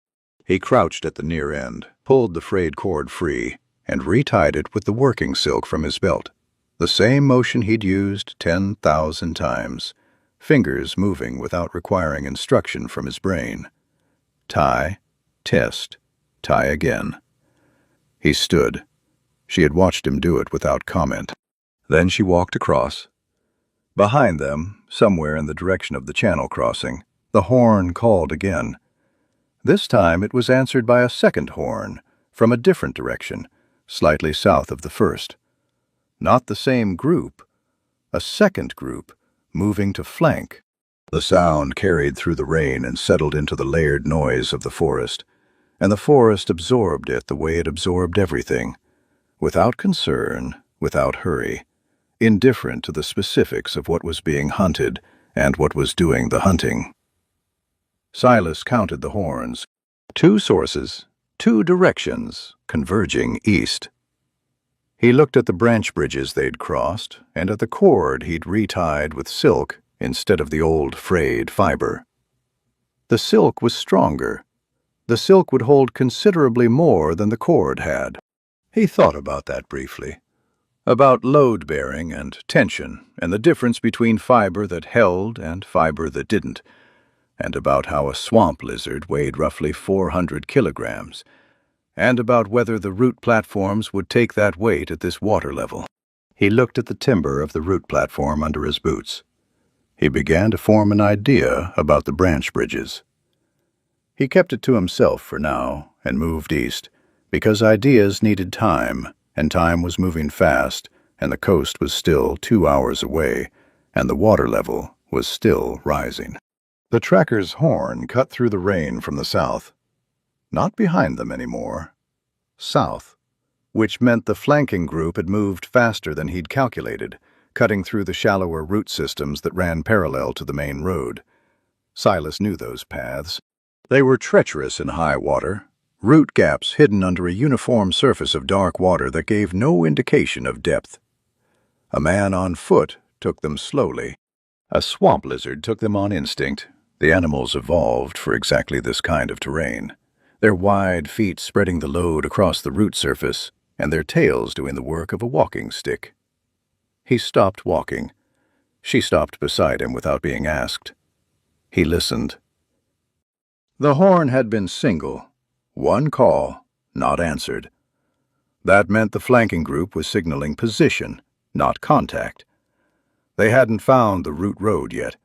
He crouched at the near end, pulled the frayed cord free, and retied it with the working silk from his belt. The same motion he'd used 10,000 times, fingers moving without requiring instruction from his brain. Tie, test, tie again. He stood. She had watched him do it without comment. Then she walked across. Behind them, somewhere in the direction of the channel crossing, the horn called again. This time it was answered by a second horn, from a different direction, slightly south of the first. Not the same group, a second group, moving to flank. The sound carried through the rain and settled into the layered noise of the forest, and the forest absorbed it the way it absorbed everything, without concern, without hurry, indifferent to the specifics of what was being hunted and what was doing the hunting. Silas counted the horns. 2 sources, 2 directions, converging east. He looked at the branch bridges they'd crossed, and at the cord he'd retied with silk instead of the old frayed fiber. The silk was stronger. The silk would hold considerably more than the cord had. He thought about that briefly. About load-bearing and tension, and the difference between fiber that held and fiber that didn't, and about how a swamp lizard weighed roughly 400 kilograms, and about whether the root platforms would take that weight at this water level. He looked at the timber of the root platform under his boots. He began to form an idea about the branch bridges. He kept it to himself for now and moved east, because ideas needed time, and time was moving fast, and the coast was still 2 hours away, and the water level was still rising. The tracker's horn cut through the rain from the south. Not behind them anymore. South, which meant the flanking group had moved faster than he'd calculated, cutting through the shallower root systems that ran parallel to the main road. Silas knew those paths. They were treacherous in high water, root gaps hidden under a uniform surface of dark water that gave no indication of depth. A man on foot took them slowly. A swamp lizard took them on instinct. The animals evolved for exactly this kind of terrain, their wide feet spreading the load across the root surface, and their tails doing the work of a walking stick. He stopped walking. She stopped beside him without being asked. He listened. The horn had been single. One call, not answered. That meant the flanking group was signaling position, not contact. They hadn't found the root road yet.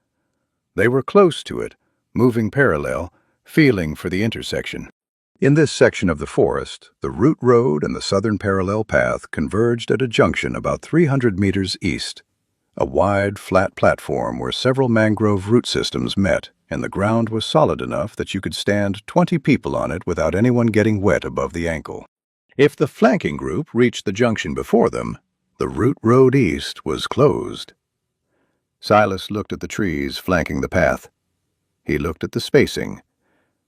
They were close to it, moving parallel, feeling for the intersection. In this section of the forest, the root road and the southern parallel path converged at a junction about 300 meters east, a wide, flat platform where several mangrove root systems met, and the ground was solid enough that you could stand 20 people on it without anyone getting wet above the ankle. If the flanking group reached the junction before them, the root road east was closed. Silas looked at the trees flanking the path. He looked at the spacing.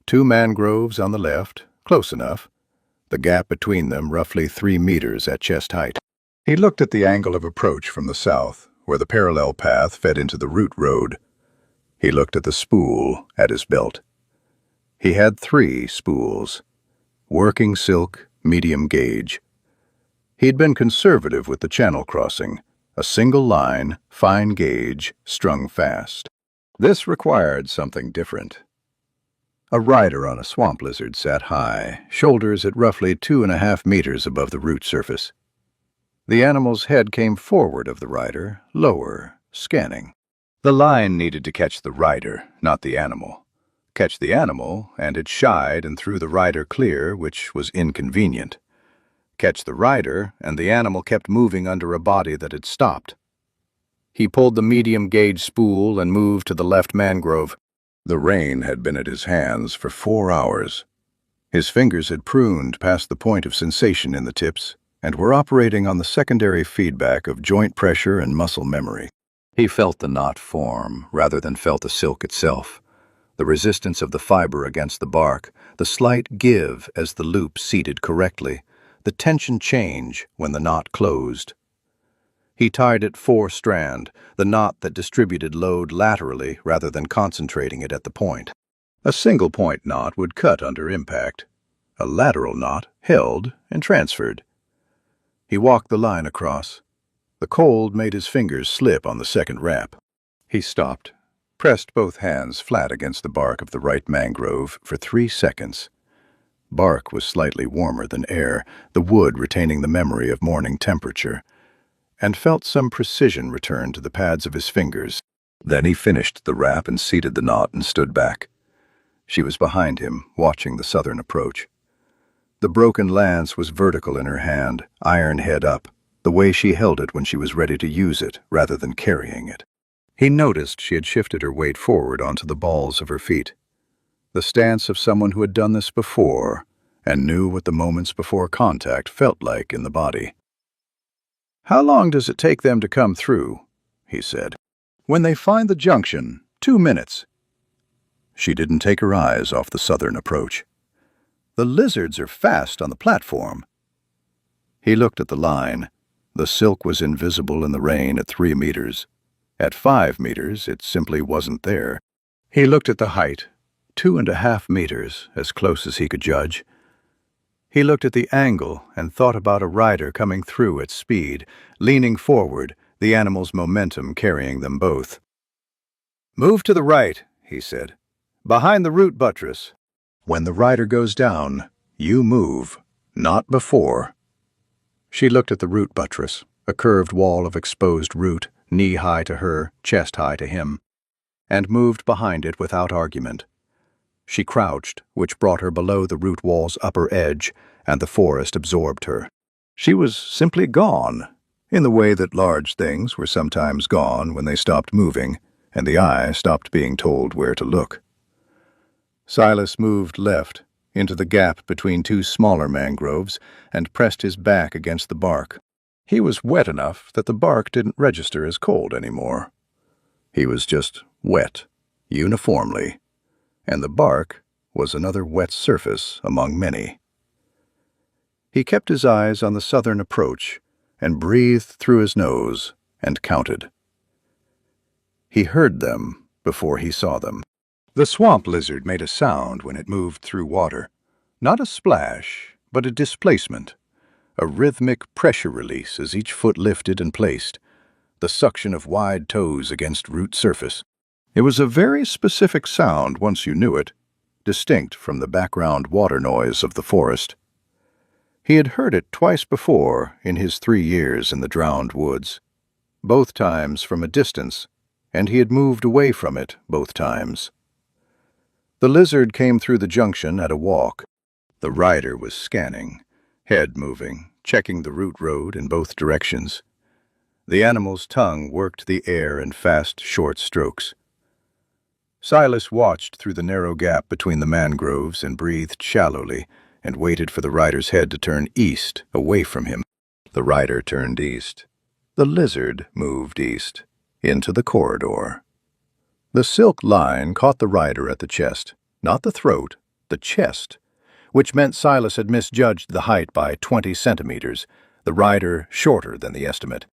2 mangroves on the left, close enough, the gap between them roughly 3 meters at chest height. He looked at the angle of approach from the south, where the parallel path fed into the root road. He looked at the spool at his belt. He had 3 spools. Working silk, medium gauge. He'd been conservative with the channel crossing, a single line, fine gauge, strung fast. This required something different. A rider on a swamp lizard sat high, shoulders at roughly 2.5 meters above the root surface. The animal's head came forward of the rider, lower, scanning. The line needed to catch the rider, not the animal. Catch the animal, and it shied and threw the rider clear, which was inconvenient. Catch the rider, and the animal kept moving under a body that had stopped. He pulled the medium-gauge spool and moved to the left mangrove. The rein had been at his hands for 4 hours. His fingers had pruned past the point of sensation in the tips and were operating on the secondary feedback of joint pressure and muscle memory. He felt the knot form rather than felt the silk itself, the resistance of the fiber against the bark, the slight give as the loop seated correctly, the tension change when the knot closed. He tied it 4-strand, the knot that distributed load laterally rather than concentrating it at the point. A single-point knot would cut under impact. A lateral knot held and transferred. He walked the line across. The cold made his fingers slip on the second wrap. He stopped, pressed both hands flat against the bark of the right mangrove for 3 seconds. Bark was slightly warmer than air, the wood retaining the memory of morning temperature, and felt some precision return to the pads of his fingers. Then he finished the wrap and seated the knot and stood back. She was behind him, watching the southern approach. The broken lance was vertical in her hand, iron head up, the way she held it when she was ready to use it rather than carrying it. He noticed she had shifted her weight forward onto the balls of her feet, the stance of someone who had done this before and knew what the moments before contact felt like in the body. "How long does it take them to come through?" he said. "When they find the junction, 2 minutes." She didn't take her eyes off the southern approach. "The lizards are fast on the platform." He looked at the line. The silk was invisible in the rain at 3 meters. At 5 meters, it simply wasn't there. He looked at the height, 2.5 meters, as close as he could judge. He looked at the angle and thought about a rider coming through at speed, leaning forward, the animal's momentum carrying them both. "Move to the right," he said. "Behind the root buttress. When the rider goes down, you move, not before." She looked at the root buttress, a curved wall of exposed root, knee-high to her, chest-high to him, and moved behind it without argument. She crouched, which brought her below the root wall's upper edge, and the forest absorbed her. She was simply gone, in the way that large things were sometimes gone when they stopped moving, and the eye stopped being told where to look. Silas moved left, into the gap between two smaller mangroves, and pressed his back against the bark. He was wet enough that the bark didn't register as cold anymore. He was just wet, uniformly, and the bark was another wet surface among many. He kept his eyes on the southern approach and breathed through his nose and counted. He heard them before he saw them. The swamp lizard made a sound when it moved through water. Not a splash, but a displacement. A rhythmic pressure release as each foot lifted and placed. The suction of wide toes against root surface. It was a very specific sound once you knew it, distinct from the background water noise of the forest. He had heard it twice before in his 3 years in the drowned woods, both times from a distance, and he had moved away from it both times. The lizard came through the junction at a walk. The rider was scanning, head moving, checking the route road in both directions. The animal's tongue worked the air in fast, short strokes. Silas watched through the narrow gap between the mangroves and breathed shallowly and waited for the rider's head to turn east, away from him. The rider turned east. The lizard moved east, into the corridor. The silk line caught the rider at the chest, not the throat, the chest, which meant Silas had misjudged the height by 20 centimeters, the rider shorter than the estimate.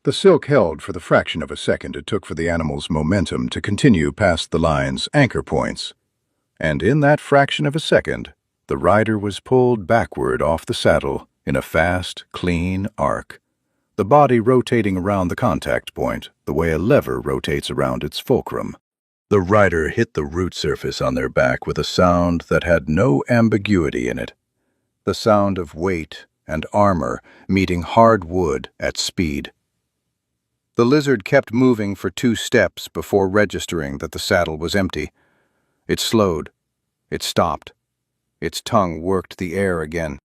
The silk held for the fraction of a second it took for the animal's momentum to continue past the line's anchor points. And in that fraction of a second, the rider was pulled backward off the saddle in a fast, clean arc, the body rotating around the contact point the way a lever rotates around its fulcrum. The rider hit the root surface on their back with a sound that had no ambiguity in it, the sound of weight and armor meeting hard wood at speed. The lizard kept moving for 2 steps before registering that the saddle was empty. It slowed. It stopped. Its tongue worked the air again.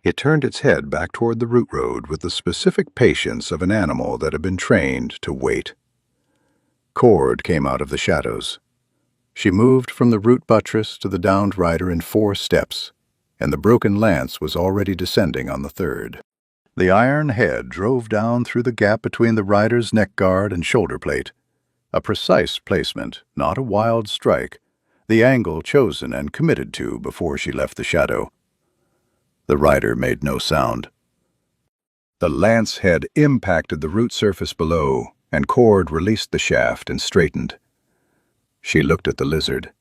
It turned its head back toward the root road with the specific patience of an animal that had been trained to wait. Cord came out of the shadows. She moved from the root buttress to the downed rider in 4 steps, and the broken lance was already descending on the 3rd. The iron head drove down through the gap between the rider's neck guard and shoulder plate. A precise placement, not a wild strike, the angle chosen and committed to before she left the shadow. The rider made no sound. The lance head impacted the root surface below, and Cord released the shaft and straightened. She looked at the lizard.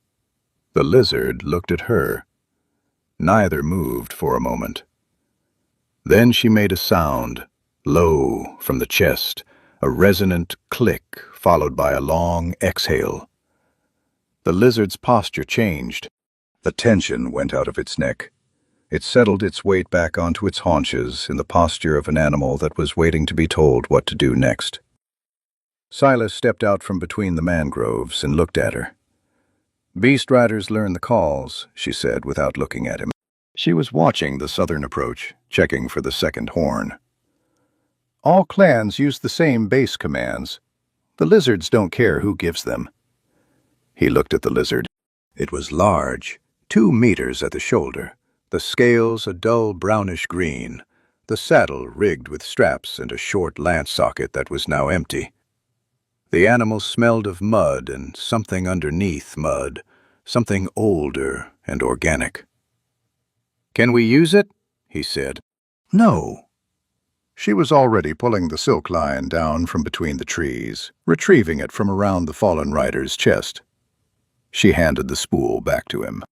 The lizard looked at her. Neither moved for a moment. Then she made a sound, low from the chest, a resonant click followed by a long exhale. The lizard's posture changed. The tension went out of its neck. It settled its weight back onto its haunches in the posture of an animal that was waiting to be told what to do next. Silas stepped out from between the mangroves and looked at her. "Beast riders learn the calls," she said without looking at him. She was watching the southern approach, checking for the 2nd horn. "All clans use the same base commands. The lizards don't care who gives them." He looked at the lizard. It was large, 2 meters at the shoulder, the scales a dull brownish green, the saddle rigged with straps and a short lance socket that was now empty. The animal smelled of mud and something underneath mud, something older and organic. "Can we use it?" he said. "No." She was already pulling the silk line down from between the trees, retrieving it from around the fallen rider's chest. She handed the spool back to him.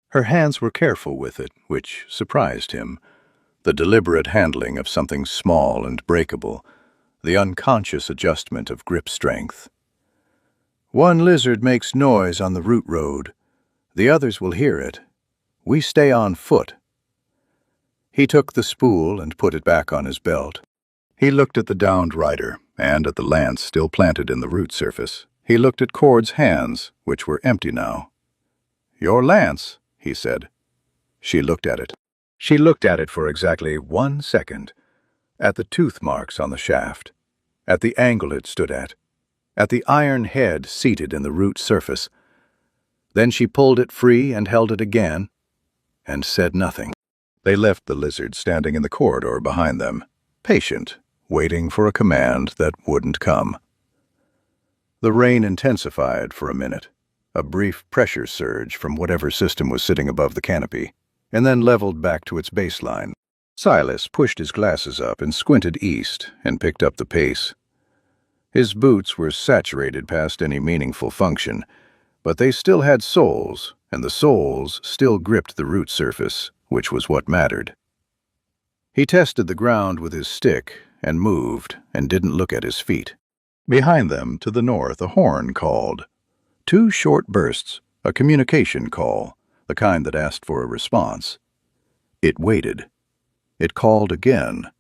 Her hands were careful with it, which surprised him. The deliberate handling of something small and breakable, the unconscious adjustment of grip strength. "One lizard makes noise on the root road. The others will hear it. We stay on foot." He took the spool and put it back on his belt. He looked at the downed rider and at the lance still planted in the root surface. He looked at Cord's hands, which were empty now. "Your lance," he said. She looked at it. She looked at it for exactly 1 second, at the tooth marks on the shaft, at the angle it stood at. at the iron head seated in the root surface. Then she pulled it free and held it again, and said nothing. They left the lizard standing in the corridor behind them, patient, waiting for a command that wouldn't come. The rain intensified for a minute, a brief pressure surge from whatever system was sitting above the canopy, and then leveled back to its baseline. Silas pushed his glasses up and squinted east and picked up the pace. His boots were saturated past any meaningful function, but they still had soles, and the soles still gripped the root surface, which was what mattered. He tested the ground with his stick and moved and didn't look at his feet. Behind them, to the north, a horn called. 2 short bursts, a communication call, the kind that asked for a response. It waited. It called again.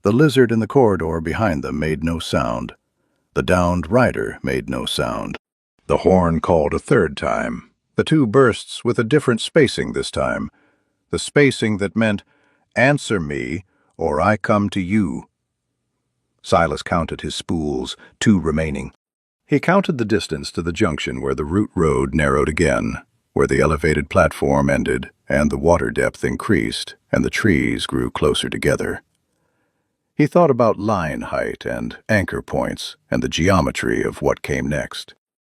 The lizard in the corridor behind them made no sound. The downed rider made no sound. The horn called a third time, the 2 bursts with a different spacing this time, the spacing that meant, "Answer me, or I come to you." Silas counted his spools, 2 remaining. He counted the distance to the junction where the root road narrowed again, where the elevated platform ended, and the water depth increased, and the trees grew closer together. He thought about line height and anchor points and the geometry of what came next.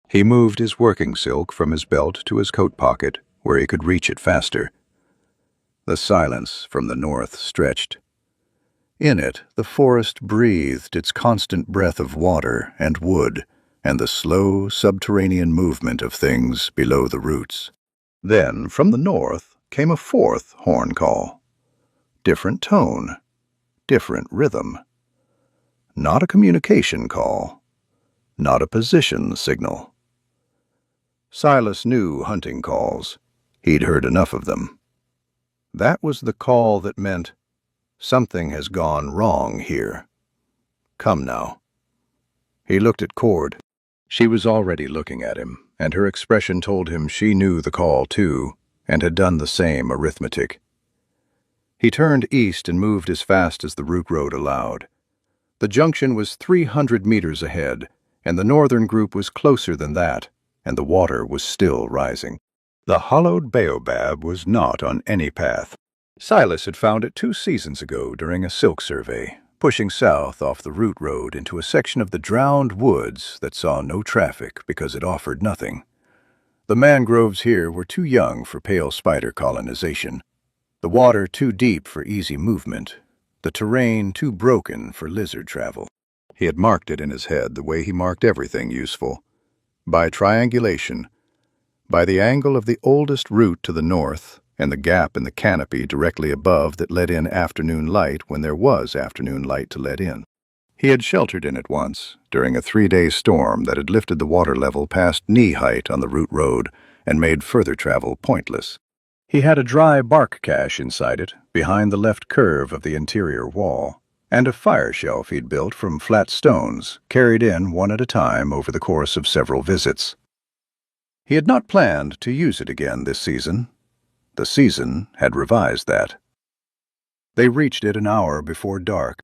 He moved his working silk from his belt to his coat pocket, where he could reach it faster. The silence from the north stretched. In it, the forest breathed its constant breath of water and wood, and the slow subterranean movement of things below the roots. Then, from the north, came a 4th horn call. Different tone, different rhythm. Not a communication call, not a position signal. Silas knew hunting calls. He'd heard enough of them. That was the call that meant, "Something has gone wrong here. Come now." He looked at Cord. She was already looking at him, and her expression told him she knew the call too, and had done the same arithmetic. He turned east and moved as fast as the root road allowed. The junction was 300 meters ahead, and the northern group was closer than that, and the water was still rising. The hollowed baobab was not on any path. Silas had found it 2 seasons ago during a silk survey, pushing south off the root road into a section of the drowned woods that saw no traffic because it offered nothing. The mangroves here were too young for pale spider colonization, the water too deep for easy movement, the terrain too broken for lizard travel. He had marked it in his head the way he marked everything useful, by triangulation, by the angle of the oldest root to the north, and the gap in the canopy directly above that let in afternoon light when there was afternoon light to let in. He had sheltered in it once, during a 3-day storm that had lifted the water level past knee height on the root road and made further travel pointless. He had a dry bark cache inside it, behind the left curve of the interior wall, and a fire shelf he'd built from flat stones, carried in one at a time over the course of several visits. He had not planned to use it again this season. The season had revised that. They reached it an hour before dark.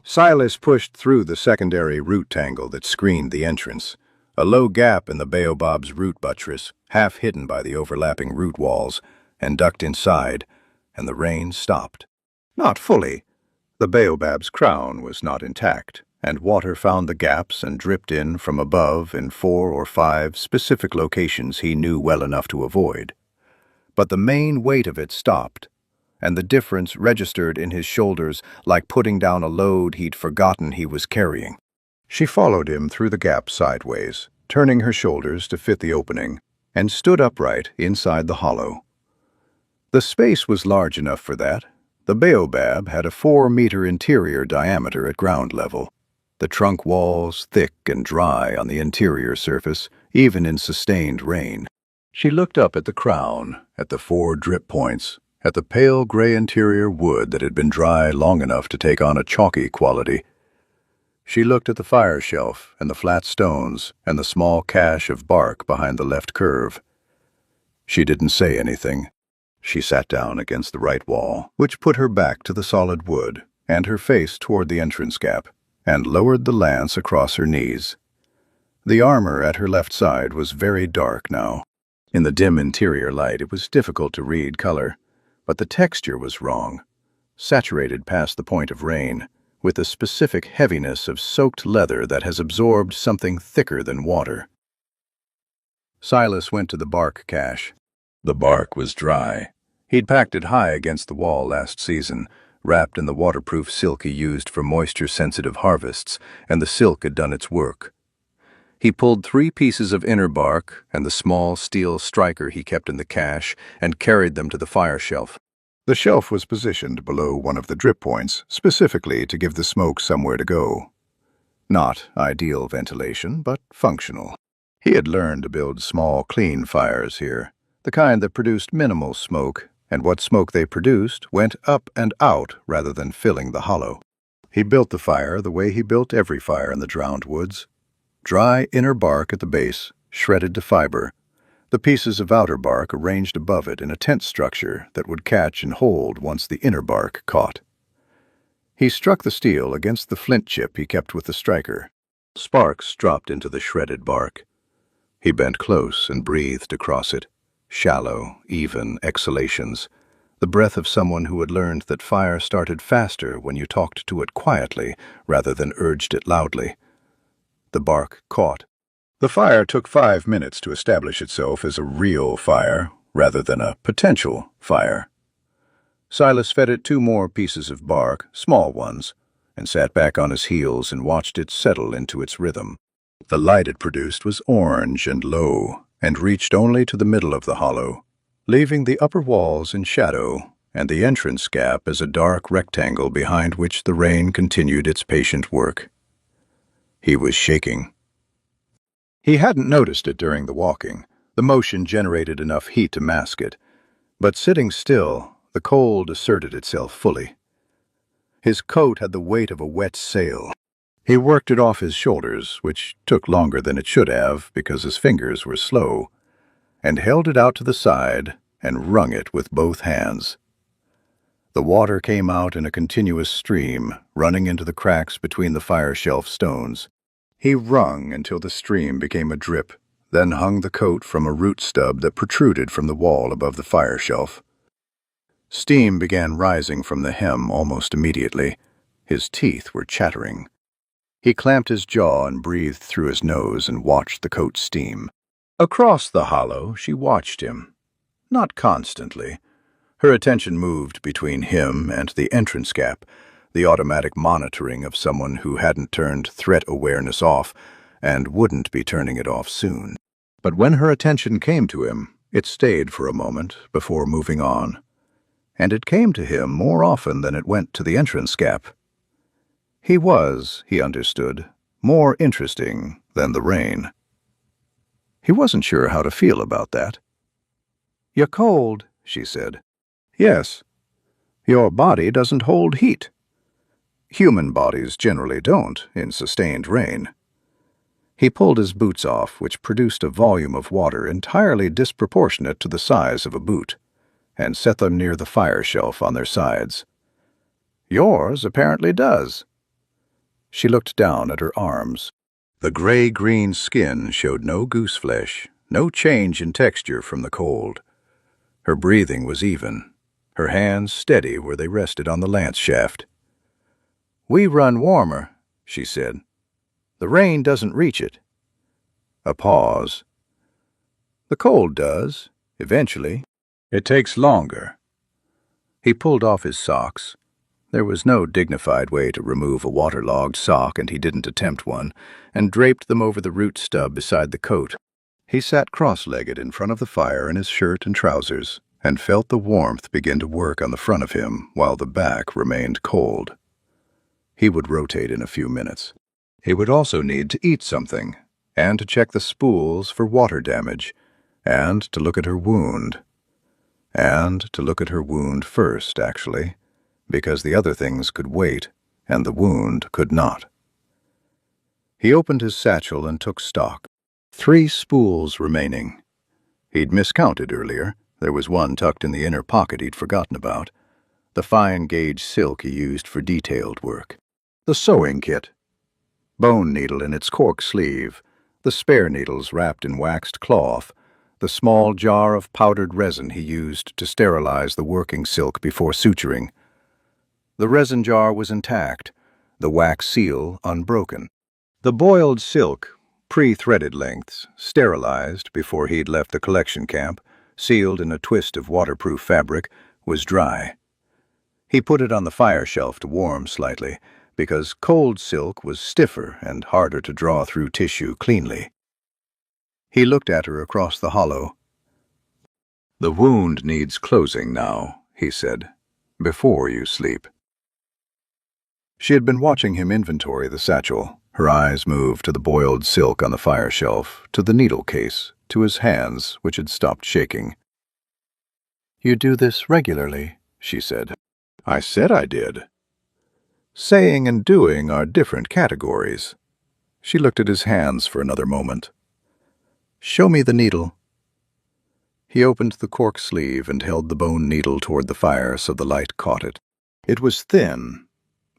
Silas pushed through the secondary root tangle that screened the entrance, a low gap in the baobab's root buttress, half hidden by the overlapping root walls, and ducked inside, and the rain stopped. Not fully. The baobab's crown was not intact, and water found the gaps and dripped in from above in 4 or 5 specific locations he knew well enough to avoid. But the main weight of it stopped, and the difference registered in his shoulders like putting down a load he'd forgotten he was carrying. She followed him through the gap sideways, turning her shoulders to fit the opening, and stood upright inside the hollow. The space was large enough for that. The baobab had a 4-meter interior diameter at ground level, the trunk walls thick and dry on the interior surface, even in sustained rain. She looked up at the crown, at the 4 drip points, at the pale gray interior wood that had been dry long enough to take on a chalky quality. She looked at the fire shelf and the flat stones and the small cache of bark behind the left curve. She didn't say anything. She sat down against the right wall, which put her back to the solid wood, and her face toward the entrance gap, and lowered the lance across her knees. The armor at her left side was very dark now. In the dim interior light, it was difficult to read color, but the texture was wrong, saturated past the point of rain, with the specific heaviness of soaked leather that has absorbed something thicker than water. Silas went to the bark cache. The bark was dry. He'd packed it high against the wall last season, wrapped in the waterproof silk he used for moisture-sensitive harvests, and the silk had done its work. He pulled 3 pieces of inner bark and the small steel striker he kept in the cache and carried them to the fire shelf. The shelf was positioned below one of the drip points, specifically to give the smoke somewhere to go. Not ideal ventilation, but functional. He had learned to build small, clean fires here, the kind that produced minimal smoke, and what smoke they produced went up and out rather than filling the hollow. He built the fire the way he built every fire in the Drowned Woods. Dry inner bark at the base, shredded to fiber, the pieces of outer bark arranged above it in a tent structure that would catch and hold once the inner bark caught. He struck the steel against the flint chip he kept with the striker. Sparks dropped into the shredded bark. He bent close and breathed across it, shallow, even exhalations, the breath of someone who had learned that fire started faster when you talked to it quietly rather than urged it loudly. The bark caught. The fire took 5 minutes to establish itself as a real fire rather than a potential fire. Silas fed it 2 more pieces of bark, small ones, and sat back on his heels and watched it settle into its rhythm. The light it produced was orange and low, and reached only to the middle of the hollow, leaving the upper walls in shadow and the entrance gap as a dark rectangle behind which the rain continued its patient work. He was shaking. He hadn't noticed it during the walking. The motion generated enough heat to mask it. But sitting still, the cold asserted itself fully. His coat had the weight of a wet sail. He worked it off his shoulders, which took longer than it should have because his fingers were slow, and held it out to the side and wrung it with both hands. The water came out in a continuous stream, running into the cracks between the fire shelf stones. He wrung until the stream became a drip, then hung the coat from a root stub that protruded from the wall above the fire shelf. Steam began rising from the hem almost immediately. His teeth were chattering. He clamped his jaw and breathed through his nose and watched the coat steam. Across the hollow, she watched him. Not constantly. Her attention moved between him and the entrance gap, the automatic monitoring of someone who hadn't turned threat awareness off and wouldn't be turning it off soon. But when her attention came to him, it stayed for a moment before moving on. And it came to him more often than it went to the entrance gap. He was, he understood, more interesting than the rain. He wasn't sure how to feel about that. "You're cold," she said. "Yes. Your body doesn't hold heat." Human bodies generally don't in sustained rain. He pulled his boots off, which produced a volume of water entirely disproportionate to the size of a boot, and set them near the fire shelf on their sides. "Yours apparently does." She looked down at her arms. The gray-green skin showed no goose flesh, no change in texture from the cold. Her breathing was even, her hands steady where they rested on the lance shaft. "We run warmer," she said. "The rain doesn't reach it." A pause. "The cold does, eventually. It takes longer." He pulled off his socks. There was no dignified way to remove a waterlogged sock, and he didn't attempt one, and draped them over the root stub beside the coat. He sat cross-legged in front of the fire in his shirt and trousers, and felt the warmth begin to work on the front of him while the back remained cold. He would rotate in a few minutes. He would also need to eat something, and to check the spools for water damage, and to look at her wound. And to look at her wound first, actually, because the other things could wait, and the wound could not. He opened his satchel and took stock. 3 spools remaining. He'd miscounted earlier. There was one tucked in the inner pocket he'd forgotten about. The fine-gauge silk he used for detailed work. The sewing kit. Bone needle in its cork sleeve. the spare needles wrapped in waxed cloth, the small jar of powdered resin he used to sterilize the working silk before suturing. The resin jar was intact, the wax seal unbroken. The boiled silk, pre-threaded lengths, sterilized before he'd left the collection camp, sealed in a twist of waterproof fabric, was dry. He put it on the fire shelf to warm slightly, because cold silk was stiffer and harder to draw through tissue cleanly. He looked at her across the hollow. "The wound needs closing now," he said, "before you sleep." She had been watching him inventory the satchel. Her eyes moved to the boiled silk on the fire shelf, to the needle case, to his hands, which had stopped shaking. "You do this regularly," she said. "I said I did." Saying and doing are different categories. She looked at his hands for another moment. "Show me the needle." He opened the cork sleeve and held the bone needle toward the fire so the light caught it. It was thin,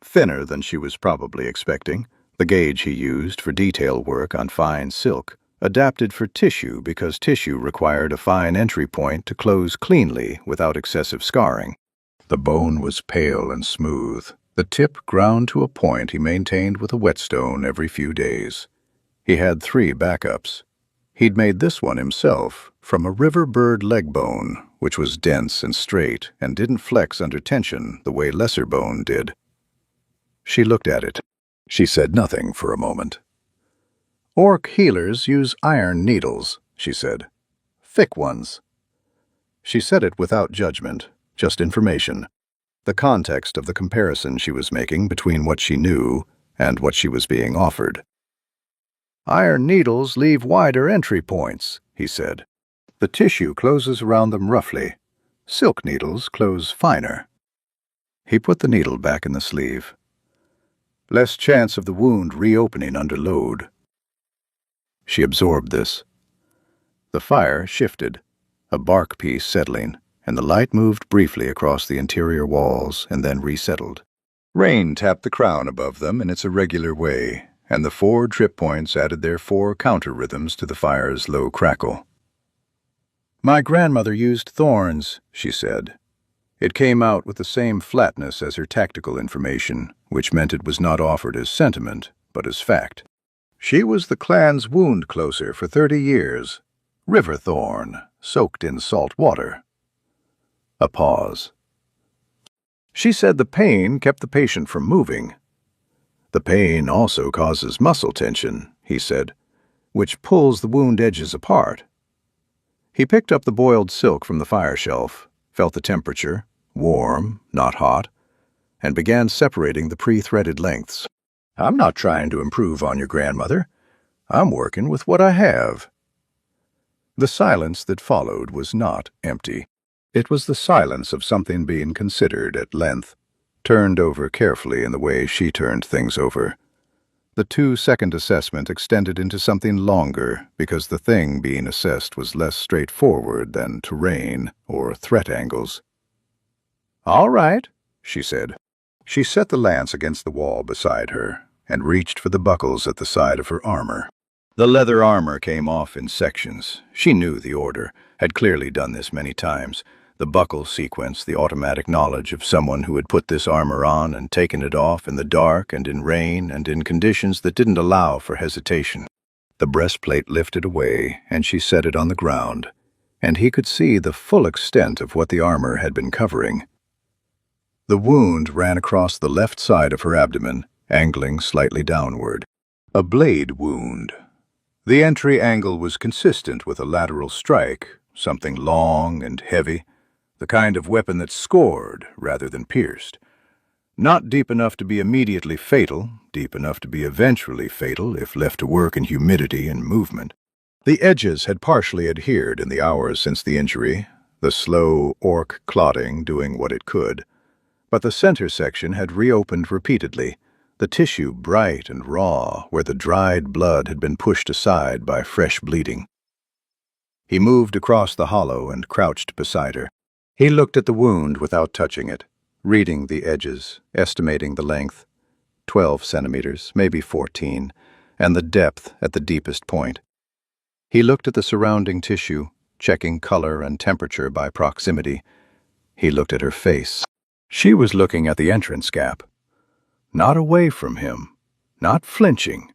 thinner than she was probably expecting, the gauge he used for detail work on fine silk, adapted for tissue because tissue required a fine entry point to close cleanly without excessive scarring. The bone was pale and smooth, the tip ground to a point he maintained with a whetstone every few days. He had 3 backups. He'd made this one himself from a river bird leg bone, which was dense and straight and didn't flex under tension the way lesser bone did. She looked at it. She said nothing for a moment. "Orc healers use iron needles," she said. "Thick ones." She said it without judgment, just information. The context of the comparison she was making between what she knew and what she was being offered. "Iron needles leave wider entry points," he said. "The tissue closes around them roughly. Silk needles close finer." He put the needle back in the sleeve. "Less chance of the wound reopening under load." She absorbed this. The fire shifted, a bark piece settling, and the light moved briefly across the interior walls and then resettled. Rain tapped the crown above them in its irregular way, and the 4 trip points added their 4 counter-rhythms to the fire's low crackle. "My grandmother used thorns," she said. It came out with the same flatness as her tactical information, which meant it was not offered as sentiment, but as fact. "She was the clan's wound closer for 30 years. River thorn, soaked in salt water." A pause. "She said the pain kept the patient from moving." "The pain also causes muscle tension," he said, "which pulls the wound edges apart." He picked up the boiled silk from the fire shelf, felt the temperature, warm, not hot, and began separating the pre-threaded lengths. "I'm not trying to improve on your grandmother. I'm working with what I have." The silence that followed was not empty. It was the silence of something being considered at length, turned over carefully in the way she turned things over. The 2-second assessment extended into something longer because the thing being assessed was less straightforward than terrain or threat angles. "All right," she said. She set the lance against the wall beside her and reached for the buckles at the side of her armor. The leather armor came off in sections. She knew the order, had clearly done this many times. The buckle sequence, the automatic knowledge of someone who had put this armor on and taken it off in the dark and in rain and in conditions that didn't allow for hesitation. The breastplate lifted away, and she set it on the ground, and he could see the full extent of what the armor had been covering. The wound ran across the left side of her abdomen, angling slightly downward. A blade wound. The entry angle was consistent with a lateral strike, something long and heavy, the kind of weapon that scored rather than pierced. Not deep enough to be immediately fatal, deep enough to be eventually fatal if left to work in humidity and movement. The edges had partially adhered in the hours since the injury, the slow orc clotting doing what it could, but the center section had reopened repeatedly, the tissue bright and raw where the dried blood had been pushed aside by fresh bleeding. He moved across the hollow and crouched beside her. He looked at the wound without touching it, reading the edges, estimating the length, 12 centimeters, maybe 14, and the depth at the deepest point. He looked at the surrounding tissue, checking color and temperature by proximity. He looked at her face. She was looking at the entrance gap. Not away from him, not flinching,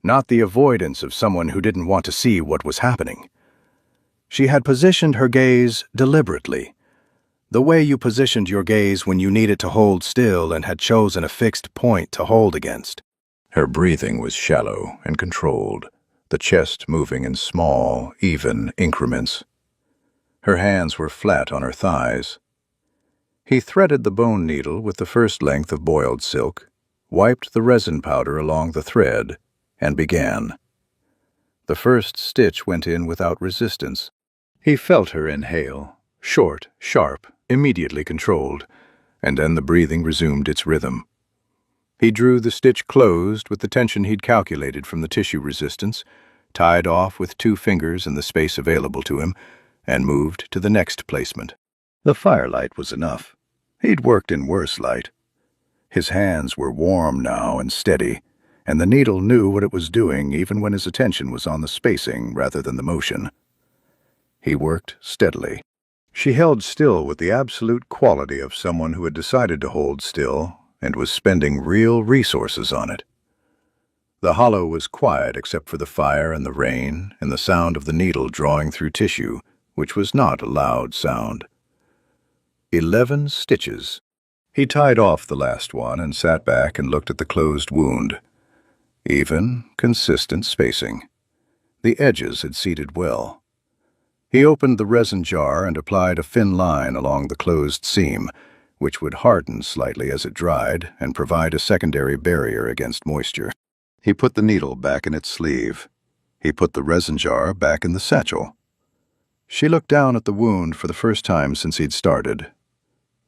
not the avoidance of someone who didn't want to see what was happening. She had positioned her gaze deliberately, the way you positioned your gaze when you needed to hold still and had chosen a fixed point to hold against. Her breathing was shallow and controlled, the chest moving in small, even increments. Her hands were flat on her thighs. He threaded the bone needle with the first length of boiled silk, wiped the resin powder along the thread, and began. The first stitch went in without resistance. He felt her inhale, short, sharp, immediately controlled, and then the breathing resumed its rhythm. He drew the stitch closed with the tension he'd calculated from the tissue resistance, tied off with 2 fingers in the space available to him, and moved to the next placement. The firelight was enough. He'd worked in worse light. His hands were warm now and steady, and the needle knew what it was doing even when his attention was on the spacing rather than the motion. He worked steadily. She held still with the absolute quality of someone who had decided to hold still and was spending real resources on it. The hollow was quiet except for the fire and the rain and the sound of the needle drawing through tissue, which was not a loud sound. 11 stitches. He tied off the last one and sat back and looked at the closed wound. Even, consistent spacing. The edges had seated well. He opened the resin jar and applied a thin line along the closed seam, which would harden slightly as it dried and provide a secondary barrier against moisture. He put the needle back in its sleeve. He put the resin jar back in the satchel. She looked down at the wound for the first time since he'd started.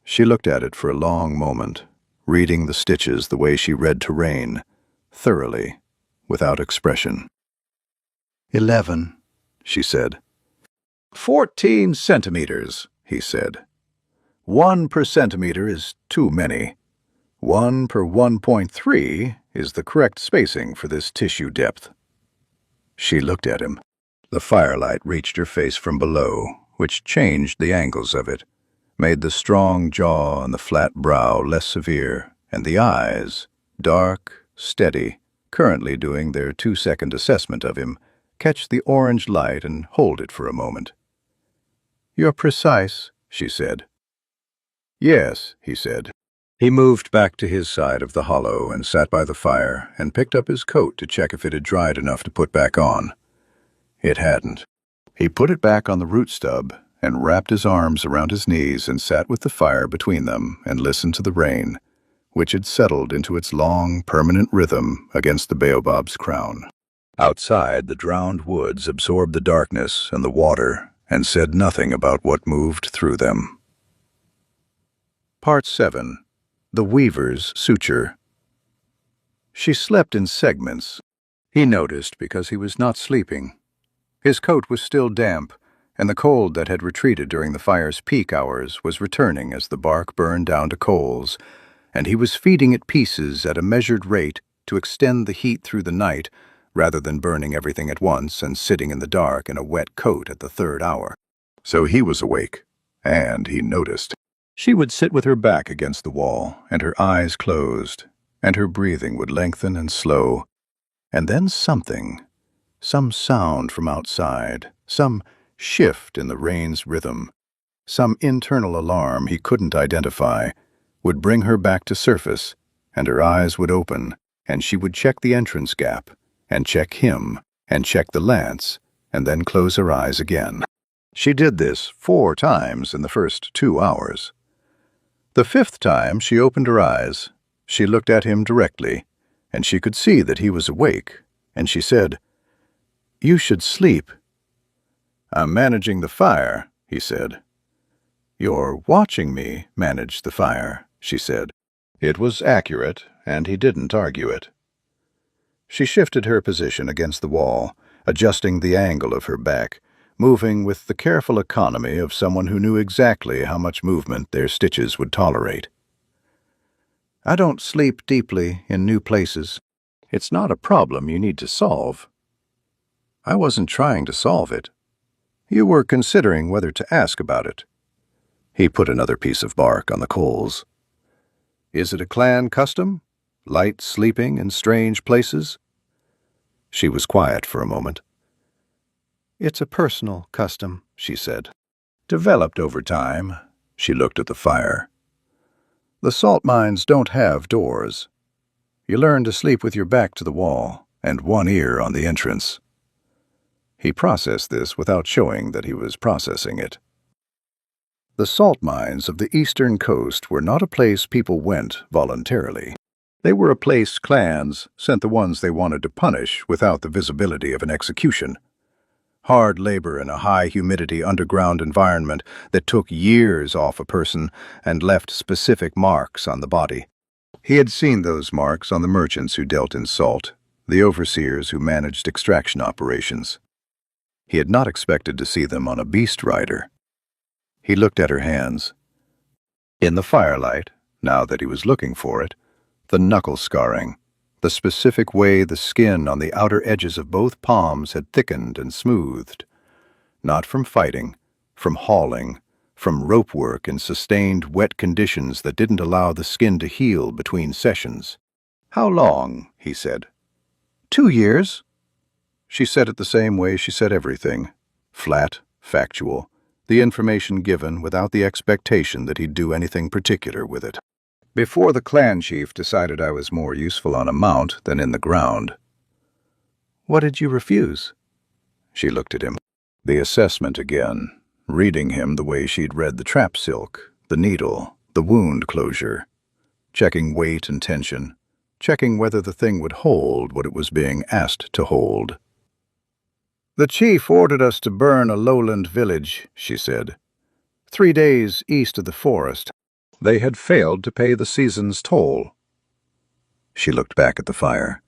She looked at it for a long moment, reading the stitches the way she read terrain, thoroughly, without expression. 11, she said. 14 centimeters, he said. 1 per centimeter is too many. 1 per 1.3 is the correct spacing for this tissue depth. She looked at him. The firelight reached her face from below, which changed the angles of it, made the strong jaw and the flat brow less severe, and the eyes, dark, steady, currently doing their 2-second assessment of him, catch the orange light and hold it for a moment. "You're precise," she said. "Yes," he said. He moved back to his side of the hollow and sat by the fire and picked up his coat to check if it had dried enough to put back on. It hadn't. He put it back on the root stub and wrapped his arms around his knees and sat with the fire between them and listened to the rain, which had settled into its long, permanent rhythm against the baobab's crown. Outside, the drowned woods absorbed the darkness and the water and said nothing about what moved through them. Part 7. The Weaver's Suture. She slept in segments. He noticed because he was not sleeping. His coat was still damp, and the cold that had retreated during the fire's peak hours was returning as the bark burned down to coals, and he was feeding it pieces at a measured rate to extend the heat through the night rather than burning everything at once and sitting in the dark in a wet coat at the 3rd hour. So he was awake, and he noticed. She would sit with her back against the wall and her eyes closed, and her breathing would lengthen and slow, and then some sound from outside, some shift in the rain's rhythm, some internal alarm he couldn't identify, would bring her back to surface, and her eyes would open, and she would check the entrance gap, and check him, and check the lance, and then close her eyes again. She did this 4 times in the first 2 hours. The 5th time she opened her eyes, she looked at him directly, and she could see that he was awake, and she said, "You should sleep." "I'm managing the fire," he said. "You're watching me manage the fire," she said. It was accurate, and he didn't argue it. She shifted her position against the wall, adjusting the angle of her back, moving with the careful economy of someone who knew exactly how much movement their stitches would tolerate. "I don't sleep deeply in new places." It's not a problem you need to solve. I wasn't trying to solve it. You were considering whether to ask about it. He put another piece of bark on the coals. Is it a clan custom? Light sleeping in strange places? She was quiet for a moment. It's a personal custom, she said. Developed over time. She looked at the fire. The salt mines don't have doors. You learn to sleep with your back to the wall and one ear on the entrance. He processed this without showing that he was processing it. The salt mines of the eastern coast were not a place people went voluntarily. They were a place clans sent the ones they wanted to punish without the visibility of an execution. Hard labor in a high-humidity underground environment that took years off a person and left specific marks on the body. He had seen those marks on the merchants who dealt in salt, the overseers who managed extraction operations. He had not expected to see them on a beast rider. He looked at her hands. In the firelight, now that he was looking for it, the knuckle scarring, the specific way the skin on the outer edges of both palms had thickened and smoothed. Not from fighting, from hauling, from rope work in sustained wet conditions that didn't allow the skin to heal between sessions. How long? He said. 2 years. She said it the same way she said everything. Flat, factual, the information given without the expectation that he'd do anything particular with it. Before the clan chief decided I was more useful on a mount than in the ground. What did you refuse? She looked at him. The assessment again, reading him the way she'd read the trap silk, the needle, the wound closure, checking weight and tension, checking whether the thing would hold what it was being asked to hold. The chief ordered us to burn a lowland village, she said, 3 days east of the forest. They had failed to pay the season's toll. She looked back at the fire.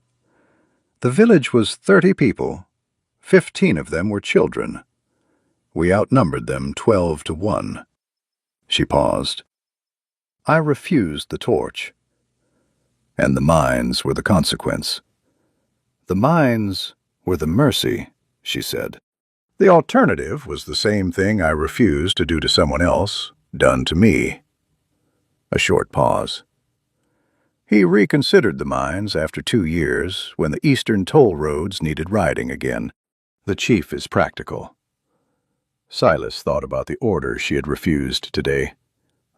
The village was 30 people. 15 of them were children. We outnumbered them 12 to 1. She paused. I refused the torch. And the mines were the consequence. The mines were the mercy, she said. The alternative was the same thing I refused to do to someone else, done to me. A short pause. He reconsidered the mines after 2 years, when the eastern toll roads needed riding again. The chief is practical. Silas thought about the order she had refused today,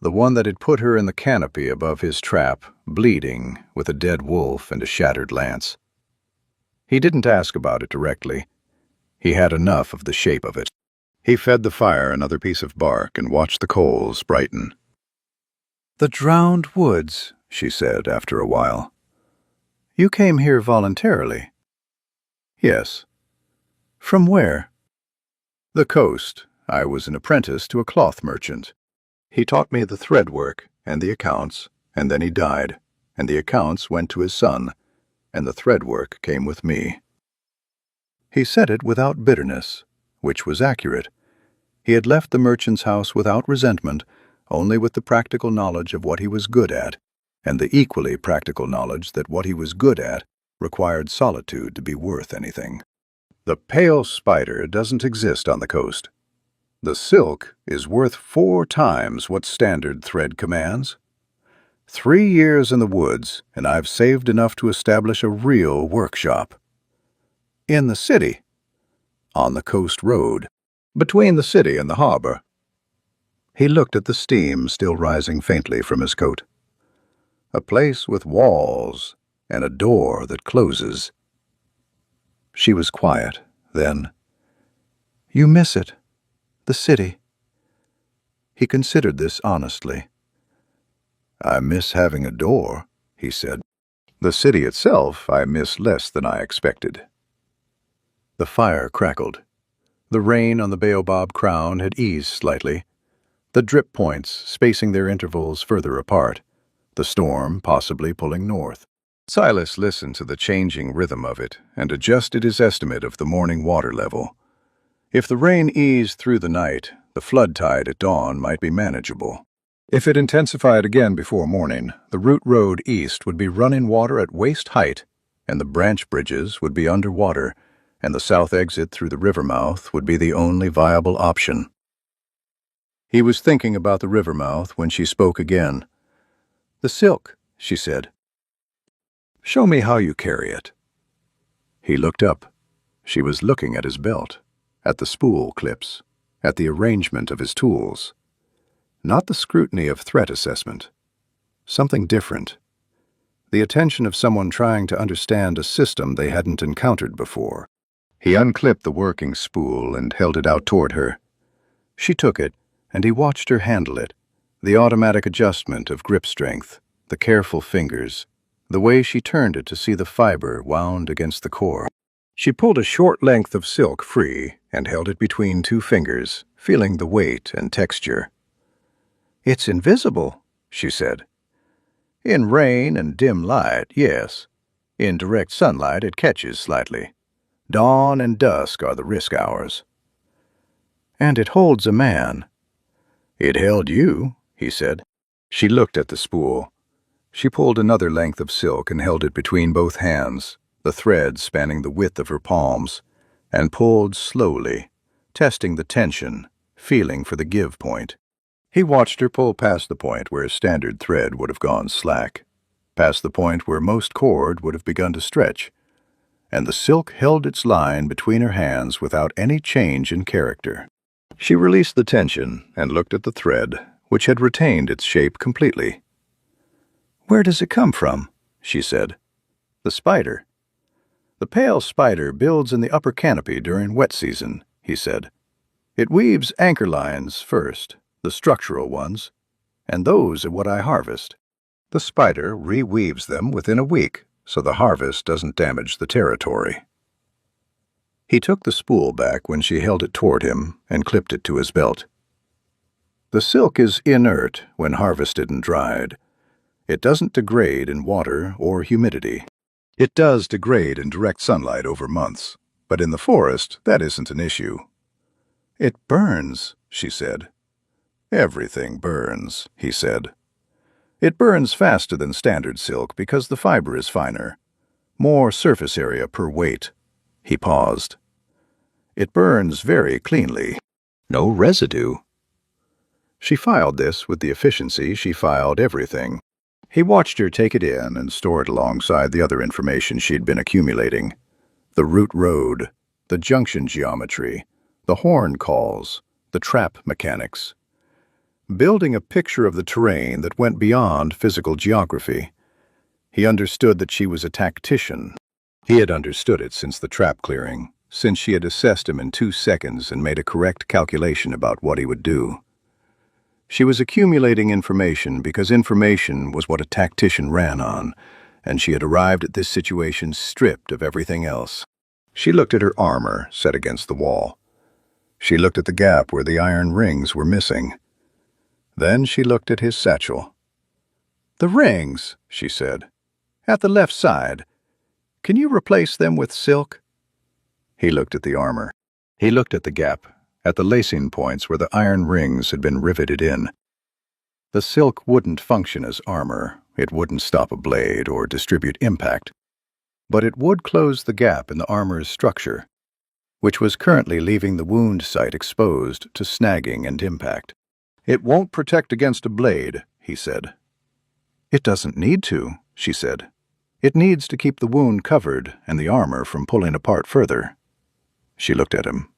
the one that had put her in the canopy above his trap, bleeding, with a dead wolf and a shattered lance. He didn't ask about it directly. He had enough of the shape of it. He fed the fire another piece of bark and watched the coals brighten. The drowned woods, she said after a while. You came here voluntarily? Yes. From where? The coast. I was an apprentice to a cloth merchant. He taught me the thread work and the accounts, and then he died, and the accounts went to his son, and the thread work came with me. He said it without bitterness, which was accurate. He had left the merchant's house without resentment, only with the practical knowledge of what he was good at, and the equally practical knowledge that what he was good at required solitude to be worth anything. The pale spider doesn't exist on the coast. The silk is worth 4 times what standard thread commands. 3 years in the woods, and I've saved enough to establish a real workshop. In the city. On the coast road. Between the city and the harbor. He looked at the steam still rising faintly from his coat. A place with walls and a door that closes. She was quiet, then. You miss it. The city. He considered this honestly. I miss having a door, he said. The city itself I miss less than I expected. The fire crackled. The rain on the baobab crown had eased slightly, the drip points spacing their intervals further apart, the storm possibly pulling north. Silas listened to the changing rhythm of it and adjusted his estimate of the morning water level. If the rain eased through the night, the flood tide at dawn might be manageable. If it intensified again before morning, the route road east would be run in water at waist height, and the branch bridges would be underwater, and the south exit through the river mouth would be the only viable option. He was thinking about the river mouth when she spoke again. "The silk," she said. "Show me how you carry it." He looked up. She was looking at his belt, at the spool clips, at the arrangement of his tools. Not the scrutiny of threat assessment. Something different. The attention of someone trying to understand a system they hadn't encountered before. He unclipped the working spool and held it out toward her. She took it, and he watched her handle it, the automatic adjustment of grip strength, the careful fingers, the way she turned it to see the fiber wound against the core. She pulled a short length of silk free and held it between two fingers, feeling the weight and texture. "It's invisible," she said. "In rain and dim light, yes. In direct sunlight it catches slightly. Dawn and dusk are the risk hours." "And it holds a man." "It held you," he said. She looked at the spool. She pulled another length of silk and held it between both hands, the thread spanning the width of her palms, and pulled slowly, testing the tension, feeling for the give point. He watched her pull past the point where standard thread would have gone slack, past the point where most cord would have begun to stretch, and the silk held its line between her hands without any change in character. She released the tension and looked at the thread, which had retained its shape completely. "Where does it come from?" she said. "The spider." "The pale spider builds in the upper canopy during wet season," he said. "It weaves anchor lines first, the structural ones, and those are what I harvest. The spider reweaves them within a week, so the harvest doesn't damage the territory." He took the spool back when she held it toward him and clipped it to his belt. "The silk is inert when harvested and dried. It doesn't degrade in water or humidity. It does degrade in direct sunlight over months, but in the forest that isn't an issue." "It burns," she said. "Everything burns," he said. "It burns faster than standard silk because the fiber is finer. More surface area per weight." He paused. "It burns very cleanly. No residue." She filed this with the efficiency she filed everything. He watched her take it in and store it alongside the other information she'd been accumulating. The route road, the junction geometry, the horn calls, the trap mechanics. Building a picture of the terrain that went beyond physical geography. He understood that she was a tactician. He had understood it since the trap clearing, since she had assessed him in 2 seconds and made a correct calculation about what he would do. She was accumulating information because information was what a tactician ran on, and she had arrived at this situation stripped of everything else. She looked at her armor set against the wall. She looked at the gap where the iron rings were missing. Then she looked at his satchel. "The rings," she said, "at the left side. Can you replace them with silk?" He looked at the armor. He looked at the gap, at the lacing points where the iron rings had been riveted in. The silk wouldn't function as armor, it wouldn't stop a blade or distribute impact, but it would close the gap in the armor's structure, which was currently leaving the wound site exposed to snagging and impact. "It won't protect against a blade," he said. "It doesn't need to," she said. "It needs to keep the wound covered and the armor from pulling apart further." She looked at him.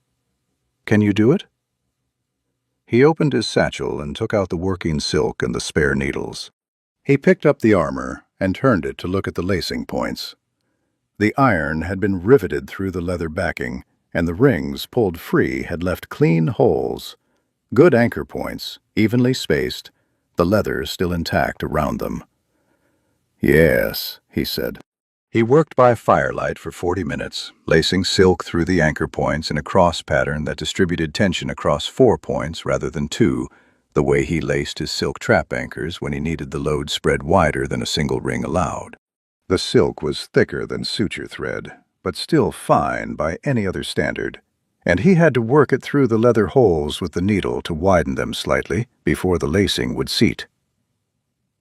"Can you do it?" He opened his satchel and took out the working silk and the spare needles. He picked up the armor and turned it to look at the lacing points. The iron had been riveted through the leather backing, and the rings pulled free had left clean holes. Good anchor points, evenly spaced, the leather still intact around them. "Yes," he said. He worked by firelight for 40 minutes, lacing silk through the anchor points in a cross pattern that distributed tension across 4 points rather than 2, the way he laced his silk trap anchors when he needed the load spread wider than a single ring allowed. The silk was thicker than suture thread, but still fine by any other standard, and he had to work it through the leather holes with the needle to widen them slightly before the lacing would seat.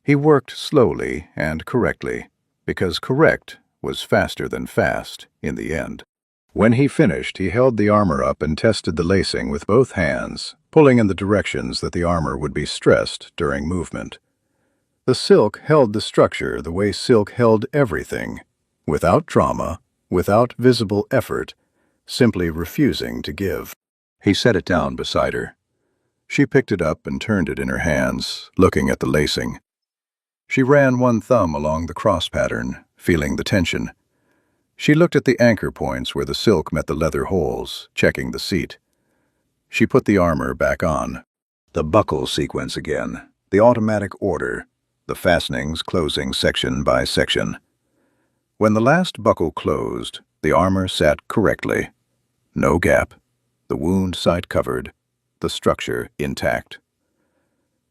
He worked slowly and correctly, because correct was faster than fast in the end. When he finished, he held the armor up and tested the lacing with both hands, pulling in the directions that the armor would be stressed during movement. The silk held the structure the way silk held everything, without drama, without visible effort, simply refusing to give. He set it down beside her. She picked it up and turned it in her hands, looking at the lacing. She ran one thumb along the cross pattern, feeling the tension. She looked at the anchor points where the silk met the leather holes, checking the seat. She put the armor back on. The buckle sequence again, the automatic order, the fastenings closing section by section. When the last buckle closed, the armor sat correctly. No gap, the wound site covered, the structure intact.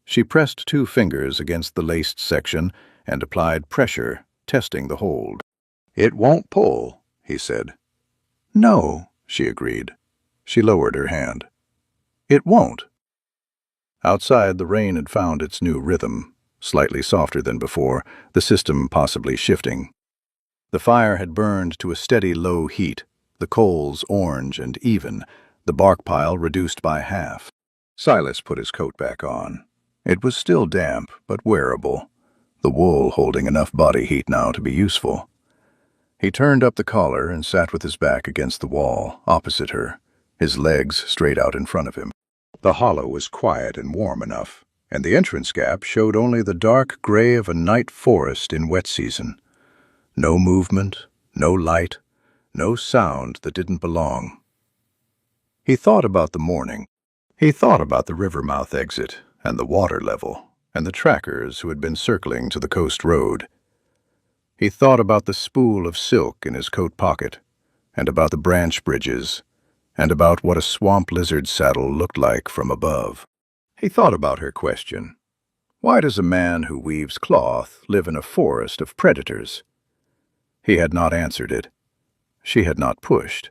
She pressed 2 fingers against the laced section and applied pressure, testing the hold. "It won't pull," he said. "No," she agreed. She lowered her hand. "It won't." Outside, the rain had found its new rhythm, slightly softer than before, the system possibly shifting. The fire had burned to a steady low heat, the coals orange and even, the bark pile reduced by half. Silas put his coat back on. It was still damp, but wearable, the wool holding enough body heat now to be useful. He turned up the collar and sat with his back against the wall, opposite her, his legs straight out in front of him. The hollow was quiet and warm enough, and the entrance gap showed only the dark gray of a night forest in wet season. No movement, no light, no sound that didn't belong. He thought about the morning. He thought about the river-mouth exit, and the water level, and the trackers who had been circling to the coast road. He thought about the spool of silk in his coat pocket, and about the branch bridges, and about what a swamp lizard saddle looked like from above. He thought about her question. Why does a man who weaves cloth live in a forest of predators? He had not answered it. She had not pushed.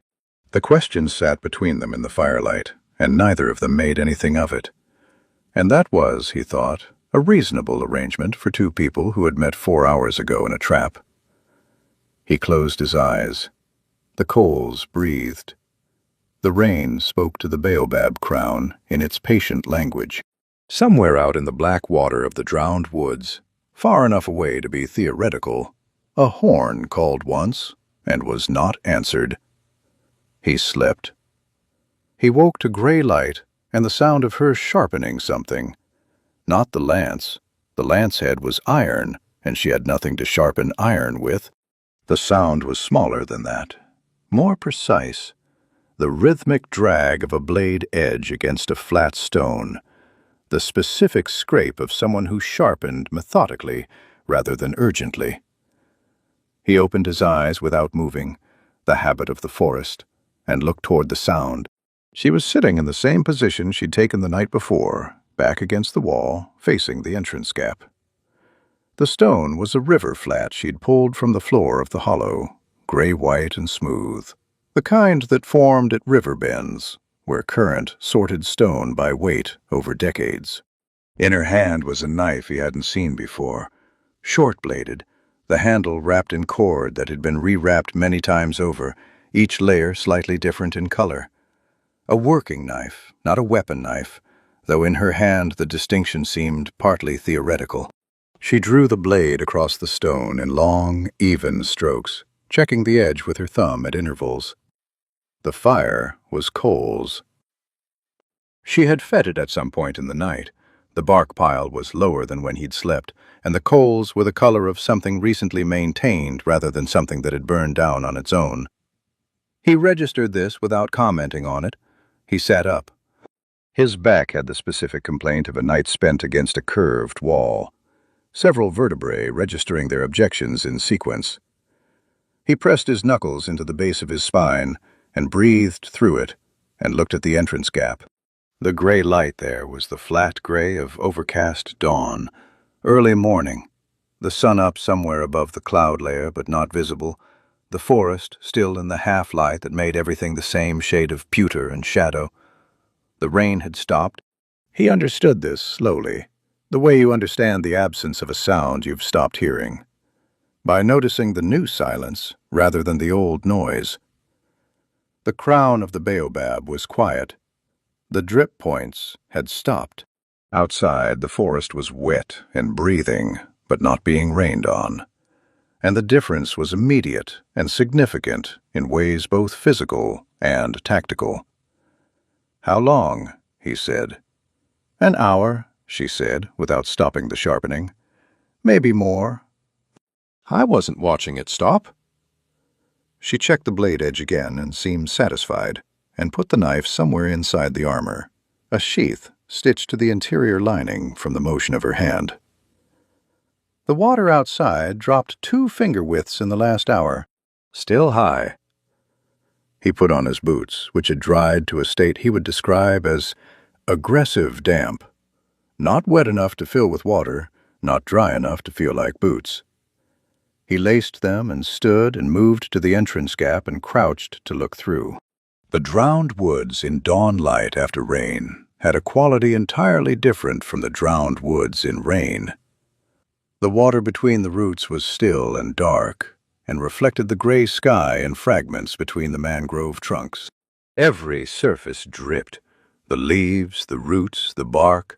The question sat between them in the firelight, and neither of them made anything of it. And that was, he thought, a reasonable arrangement for 2 people who had met 4 hours ago in a trap. He closed his eyes. The coals breathed. The rain spoke to the baobab crown in its patient language. Somewhere out in the black water of the drowned woods, far enough away to be theoretical, a horn called once and was not answered. He slept. He woke to gray light and the sound of her sharpening something. Not the lance. The lance head was iron, and she had nothing to sharpen iron with. The sound was smaller than that, more precise. The rhythmic drag of a blade edge against a flat stone. The specific scrape of someone who sharpened methodically rather than urgently. He opened his eyes without moving, the habit of the forest, and looked toward the sound. She was sitting in the same position she'd taken the night before, back against the wall, facing the entrance gap. The stone was a river flat she'd pulled from the floor of the hollow, gray-white and smooth, the kind that formed at river bends, where current sorted stone by weight over decades. In her hand was a knife he hadn't seen before, short-bladed, the handle wrapped in cord that had been rewrapped many times over, each layer slightly different in color. A working knife, not a weapon knife, though in her hand the distinction seemed partly theoretical. She drew the blade across the stone in long, even strokes, checking the edge with her thumb at intervals. The fire was coals. She had fed it at some point in the night. The bark pile was lower than when he'd slept, and the coals were the color of something recently maintained rather than something that had burned down on its own. He registered this without commenting on it. He sat up. His back had the specific complaint of a night spent against a curved wall, several vertebrae registering their objections in sequence. He pressed his knuckles into the base of his spine and breathed through it and looked at the entrance gap. The gray light there was the flat gray of overcast dawn, early morning, the sun up somewhere above the cloud layer but not visible, the forest still in the half-light that made everything the same shade of pewter and shadow. The rain had stopped. He understood this slowly, the way you understand the absence of a sound you've stopped hearing. by noticing the new silence rather than the old noise. The crown of the baobab was quiet. The drip points had stopped. Outside, the forest was wet and breathing, but not being rained on. And the difference was immediate and significant in ways both physical and tactical. "How long?" he said. "An hour," she said, without stopping the sharpening. "Maybe more." "I wasn't watching it stop." She checked the blade edge again and seemed satisfied, and put the knife somewhere inside the armor, a sheath stitched to the interior lining from the motion of her hand. The water outside dropped 2 finger widths in the last hour, still high. He put on his boots, which had dried to a state he would describe as aggressive damp, not wet enough to fill with water, not dry enough to feel like boots. He laced them and stood and moved to the entrance gap and crouched to look through. The drowned woods in dawn light after rain had a quality entirely different from the drowned woods in rain. The water between the roots was still and dark, and reflected the gray sky in fragments between the mangrove trunks. Every surface dripped, the leaves, the roots, the bark,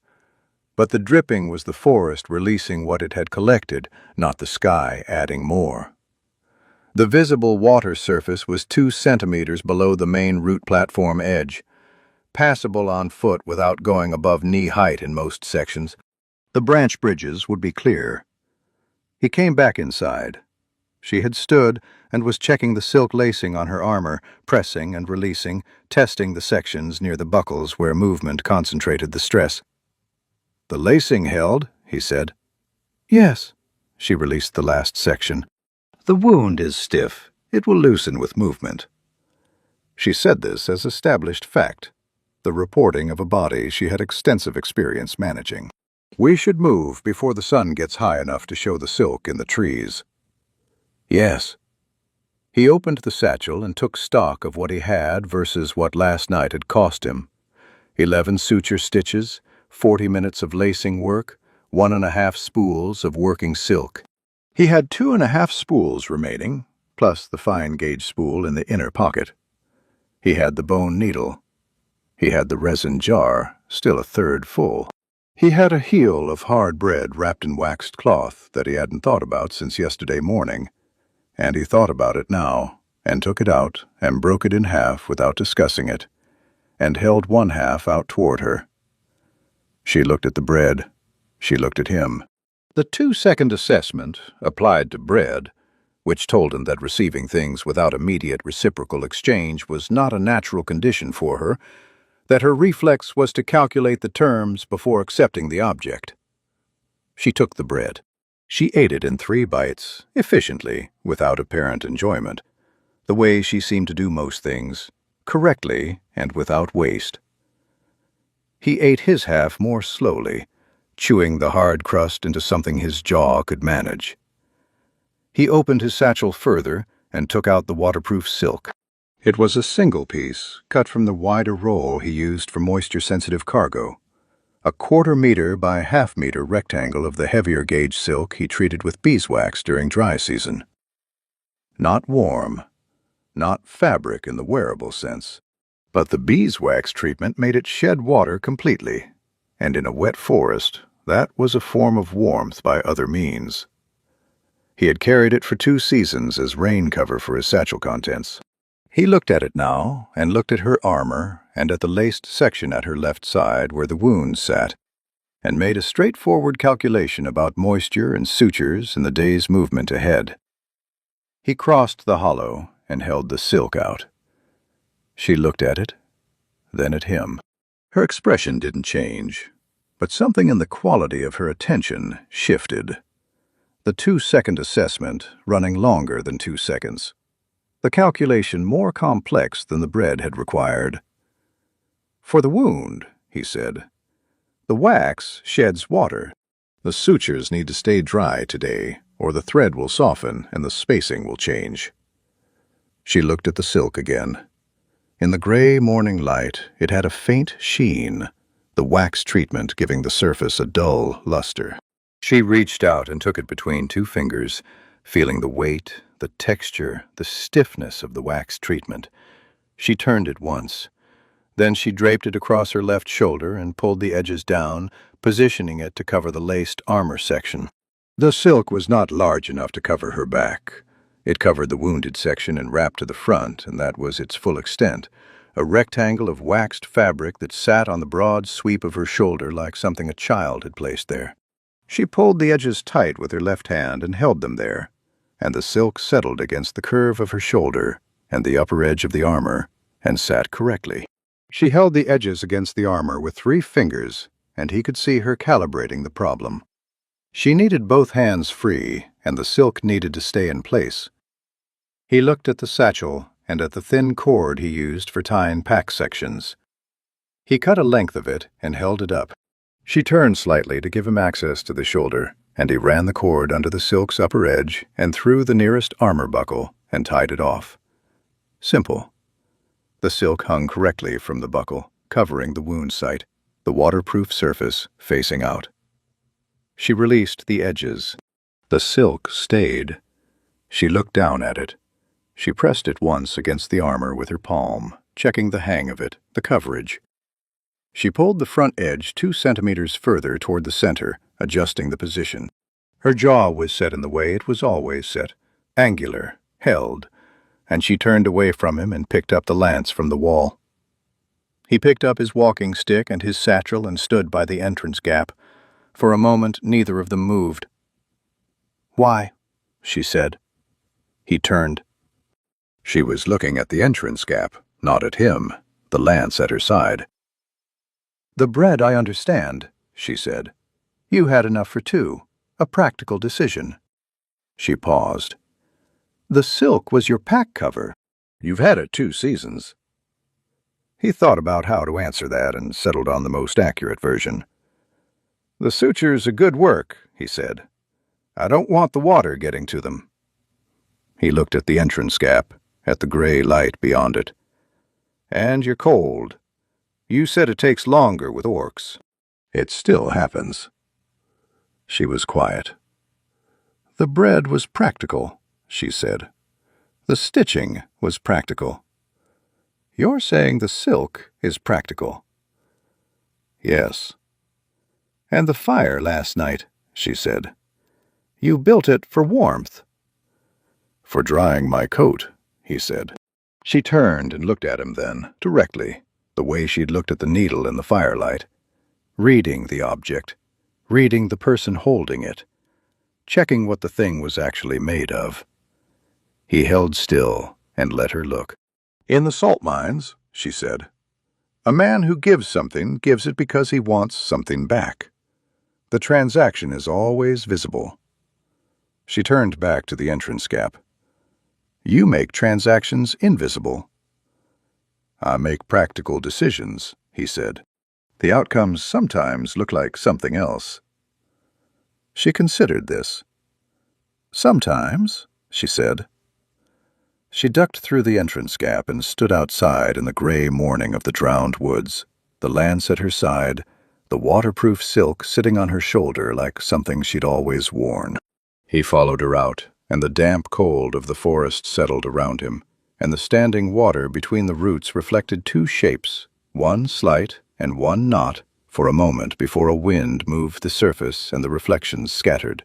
but the dripping was the forest releasing what it had collected, not the sky adding more. The visible water surface was 2 centimeters below the main root platform edge, passable on foot without going above knee height in most sections. The branch bridges would be clear. He came back inside. She had stood and was checking the silk lacing on her armor, pressing and releasing, testing the sections near the buckles where movement concentrated the stress. "The lacing held," he said. "Yes." She released the last section. "The wound is stiff. It will loosen with movement." She said this as established fact, the reporting of a body she had extensive experience managing. "We should move before the sun gets high enough to show the silk in the trees." "Yes." He opened the satchel and took stock of what he had versus what last night had cost him. 11 suture stitches, 40 minutes of lacing work, 1½ spools of working silk. He had 2½ spools remaining, plus the fine gauge spool in the inner pocket. He had the bone needle. He had the resin jar, still a third full. He had a heel of hard bread wrapped in waxed cloth that he hadn't thought about since yesterday morning, and he thought about it now, and took it out and broke it in half without discussing it, and held one half out toward her. She looked at the bread. She looked at him. The 2-second assessment, applied to bread, which told him that receiving things without immediate reciprocal exchange was not a natural condition for her, that her reflex was to calculate the terms before accepting the object. She took the bread. She ate it in 3 bites, efficiently, without apparent enjoyment, the way she seemed to do most things, correctly and without waste. He ate his half more slowly, chewing the hard crust into something his jaw could manage. He opened his satchel further and took out the waterproof silk. It was a single piece, cut from the wider roll he used for moisture-sensitive cargo, a 1/4 meter by 1/2 meter rectangle of the heavier gauge silk he treated with beeswax during dry season. Not warm, not fabric in the wearable sense, but the beeswax treatment made it shed water completely, and in a wet forest, that was a form of warmth by other means. He had carried it for 2 seasons as rain cover for his satchel contents. He looked at it now, and looked at her armor, and at the laced section at her left side where the wounds sat, and made a straightforward calculation about moisture and sutures and the day's movement ahead. He crossed the hollow and held the silk out. She looked at it, then at him. Her expression didn't change, but something in the quality of her attention shifted. The 2-second assessment running longer than 2 seconds. The calculation more complex than the bread had required. "For the wound," he said, "the wax sheds water. The sutures need to stay dry today, or the thread will soften and the spacing will change." She looked at the silk again. In the gray morning light, it had a faint sheen, the wax treatment giving the surface a dull luster. She reached out and took it between 2 fingers, feeling the weight, the texture, the stiffness of the wax treatment. She turned it once. Then she draped it across her left shoulder and pulled the edges down, positioning it to cover the laced armor section. The silk was not large enough to cover her back. It covered the wounded section and wrapped to the front, and that was its full extent, a rectangle of waxed fabric that sat on the broad sweep of her shoulder like something a child had placed there. She pulled the edges tight with her left hand and held them there, and the silk settled against the curve of her shoulder and the upper edge of the armor and sat correctly. She held the edges against the armor with 3 fingers, and he could see her calibrating the problem. She needed both hands free, and the silk needed to stay in place. He looked at the satchel and at the thin cord he used for tying pack sections. He cut a length of it and held it up. She turned slightly to give him access to the shoulder, and he ran the cord under the silk's upper edge and through the nearest armor buckle and tied it off. Simple. The silk hung correctly from the buckle, covering the wound site, the waterproof surface facing out. She released the edges. The silk stayed. She looked down at it. She pressed it once against the armor with her palm, checking the hang of it, the coverage. She pulled the front edge 2 centimeters further toward the center, adjusting the position. Her jaw was set in the way it was always set, angular, held, and she turned away from him and picked up the lance from the wall. He picked up his walking stick and his satchel and stood by the entrance gap. For a moment, neither of them moved. "Why?" she said. He turned. She was looking at the entrance gap, not at him, the lance at her side. "The bread I understand," she said. "You had enough for 2. A practical decision." She paused. "The silk was your pack cover. You've had it 2 seasons." He thought about how to answer that and settled on the most accurate version. "The sutures are good work," he said. "I don't want the water getting to them." He looked at the entrance gap, at the gray light beyond it. "And you're cold. You said it takes longer with orcs." "It still happens." She was quiet. "The bread was practical," she said. "The stitching was practical. You're saying the silk is practical." "Yes." "And the fire last night," she said. "You built it for warmth." "For drying my coat," he said. She turned and looked at him then, directly, the way she'd looked at the needle in the firelight, reading the object, reading the person holding it, checking what the thing was actually made of. He held still and let her look. "In the salt mines," she said, "a man who gives something gives it because he wants something back. The transaction is always visible." She turned back to the entrance gap. "You make transactions invisible." "I make practical decisions," he said. "The outcomes sometimes look like something else." She considered this. "Sometimes," she said. She ducked through the entrance gap and stood outside in the gray morning of the drowned woods, the lance at her side, the waterproof silk sitting on her shoulder like something she'd always worn. He followed her out, and the damp cold of the forest settled around him, and the standing water between the roots reflected 2 shapes, one slight and one not, for a moment before a wind moved the surface and the reflections scattered.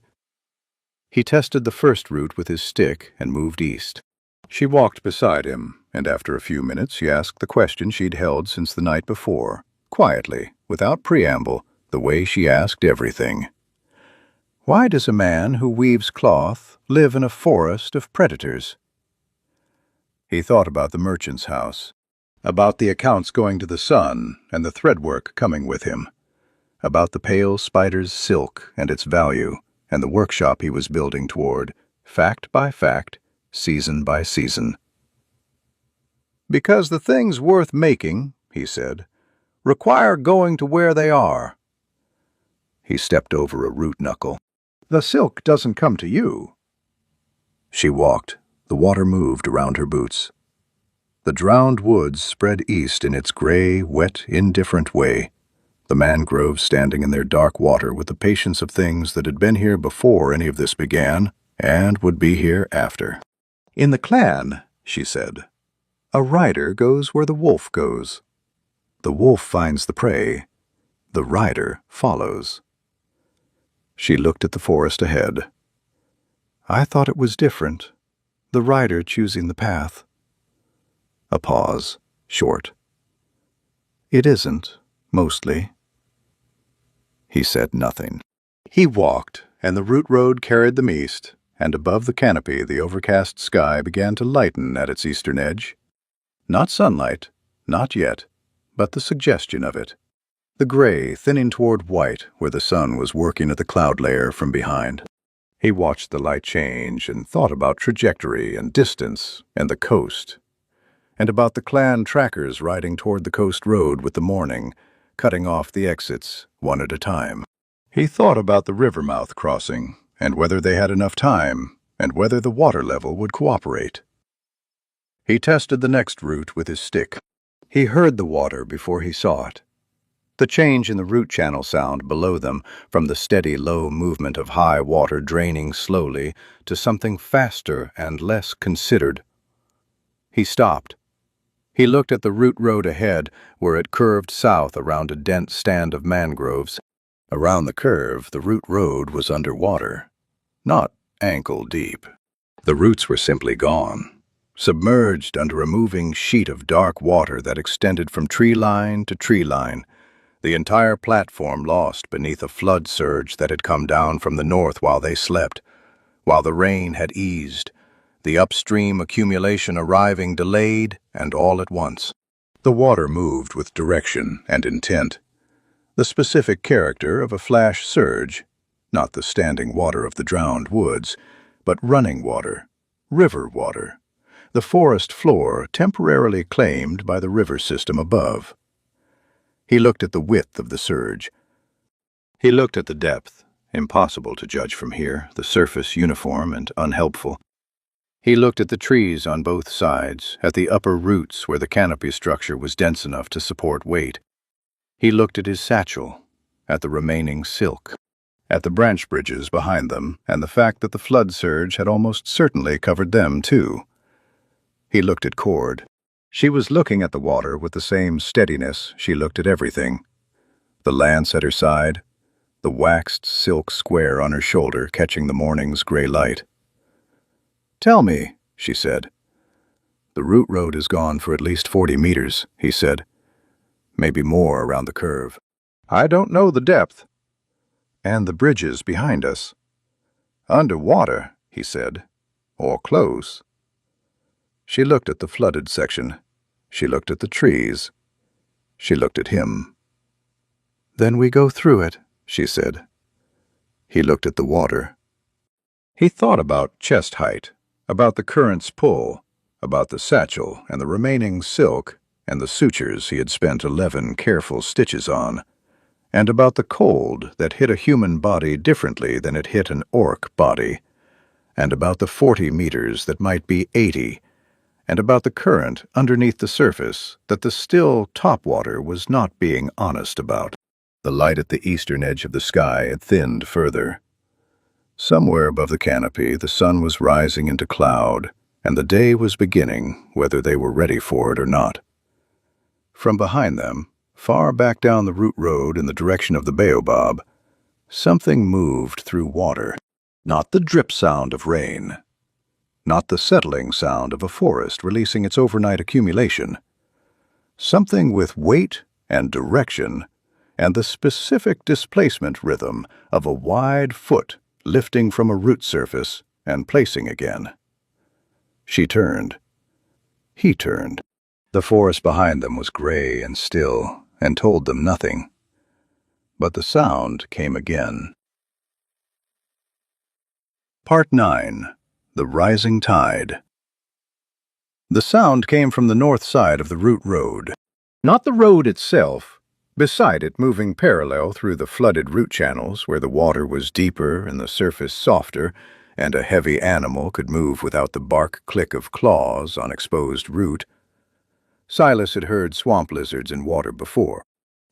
He tested the first root with his stick and moved east. She walked beside him, and after a few minutes he asked the question she'd held since the night before, quietly, without preamble, the way she asked everything. "Why does a man who weaves cloth live in a forest of predators?" He thought about the merchant's house, about the accounts going to the sun and the threadwork coming with him, about the pale spider's silk and its value, and the workshop he was building toward, fact by fact, season by season. "Because the things worth making," he said, "require going to where they are." He stepped over a root knuckle. "The silk doesn't come to you." She walked. The water moved around her boots. The drowned woods spread east in its gray, wet, indifferent way, the mangroves standing in their dark water with the patience of things that had been here before any of this began, and would be here after. In the clan, she said, a rider goes where the wolf goes. The wolf finds the prey. The rider follows. She looked at the forest ahead. I thought it was different, the rider choosing the path. A pause, short. It isn't, mostly. He said nothing. He walked, and the route road carried them east, and above the canopy the overcast sky began to lighten at its eastern edge. Not sunlight, not yet, but the suggestion of it. The gray thinning toward white where the sun was working at the cloud layer from behind. He watched the light change and thought about trajectory and distance and the coast, and about the clan trackers riding toward the coast road with the morning, cutting off the exits one at a time. He thought about the river mouth crossing and whether they had enough time and whether the water level would cooperate. He tested the next route with his stick. He heard the water before he saw it. The change in the root channel sound below them from the steady low movement of high water draining slowly to something faster and less considered. He stopped. He looked at the route road ahead where it curved south around a dense stand of mangroves. Around the curve, the route road was underwater, not ankle deep. The roots were simply gone, submerged under a moving sheet of dark water that extended from tree line to tree line, the entire platform lost beneath a flood surge that had come down from the north while they slept, while the rain had eased, the upstream accumulation arriving delayed and all at once. The water moved with direction and intent, the specific character of a flash surge, not the standing water of the drowned woods, but running water, river water, the forest floor temporarily claimed by the river system above. He looked at the width of the surge. He looked at the depth, impossible to judge from here, the surface uniform and unhelpful. He looked at the trees on both sides, at the upper roots where the canopy structure was dense enough to support weight. He looked at his satchel, at the remaining silk, at the branch bridges behind them, and the fact that the flood surge had almost certainly covered them too. He looked at Cord. She was looking at the water with the same steadiness she looked at everything. The lance at her side, the waxed silk square on her shoulder catching the morning's gray light. "Tell me," she said. "The route road is gone for at least 40 meters," he said. "Maybe more around the curve." "I don't know the depth." "And the bridges behind us." "Underwater," he said. "Or close." She looked at the flooded section. She looked at the trees. She looked at him. "Then we go through it," she said. He looked at the water. He thought about chest height, about the current's pull, about the satchel and the remaining silk and the sutures he had spent 11 careful stitches on, and about the cold that hit a human body differently than it hit an orc body, and about the 40 meters that might be 80, and about the current underneath the surface that the still topwater was not being honest about. The light at the eastern edge of the sky had thinned further. Somewhere above the canopy, the sun was rising into cloud, and the day was beginning, whether they were ready for it or not. From behind them, far back down the route road in the direction of the baobab, something moved through water. Not the drip sound of rain, not the settling sound of a forest releasing its overnight accumulation. Something with weight and direction and the specific displacement rhythm of a wide foot lifting from a root surface and placing again. She turned. He turned. The forest behind them was gray and still and told them nothing. But the sound came again. Part 9. The Rising Tide. The sound came from the north side of the route road. Not the road itself, beside it moving parallel through the flooded root channels where the water was deeper and the surface softer, and a heavy animal could move without the bark click of claws on exposed root. Silas had heard swamp lizards in water before.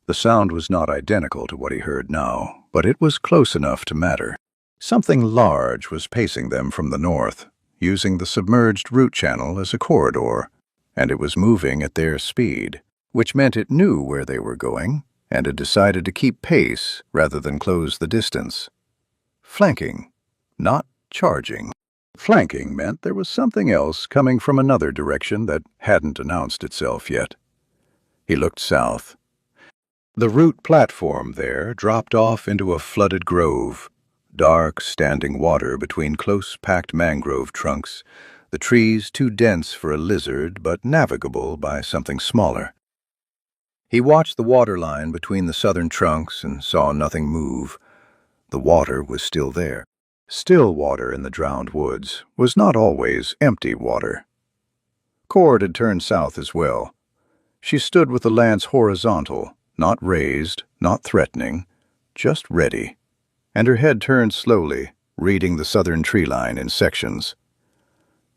The sound was not identical to what he heard now, but it was close enough to matter. Something large was pacing them from the north, using the submerged root channel as a corridor, and it was moving at their speed, which meant it knew where they were going and had decided to keep pace rather than close the distance. Flanking, not charging. Flanking meant there was something else coming from another direction that hadn't announced itself yet. He looked south. The route platform there dropped off into a flooded grove, dark standing water between close-packed mangrove trunks, the trees too dense for a lizard but navigable by something smaller. He watched the water line between the southern trunks and saw nothing move. The water was still there. Still water in the drowned woods was not always empty water. Cord had turned south as well. She stood with the lance horizontal, not raised, not threatening, just ready, and her head turned slowly, reading the southern tree line in sections.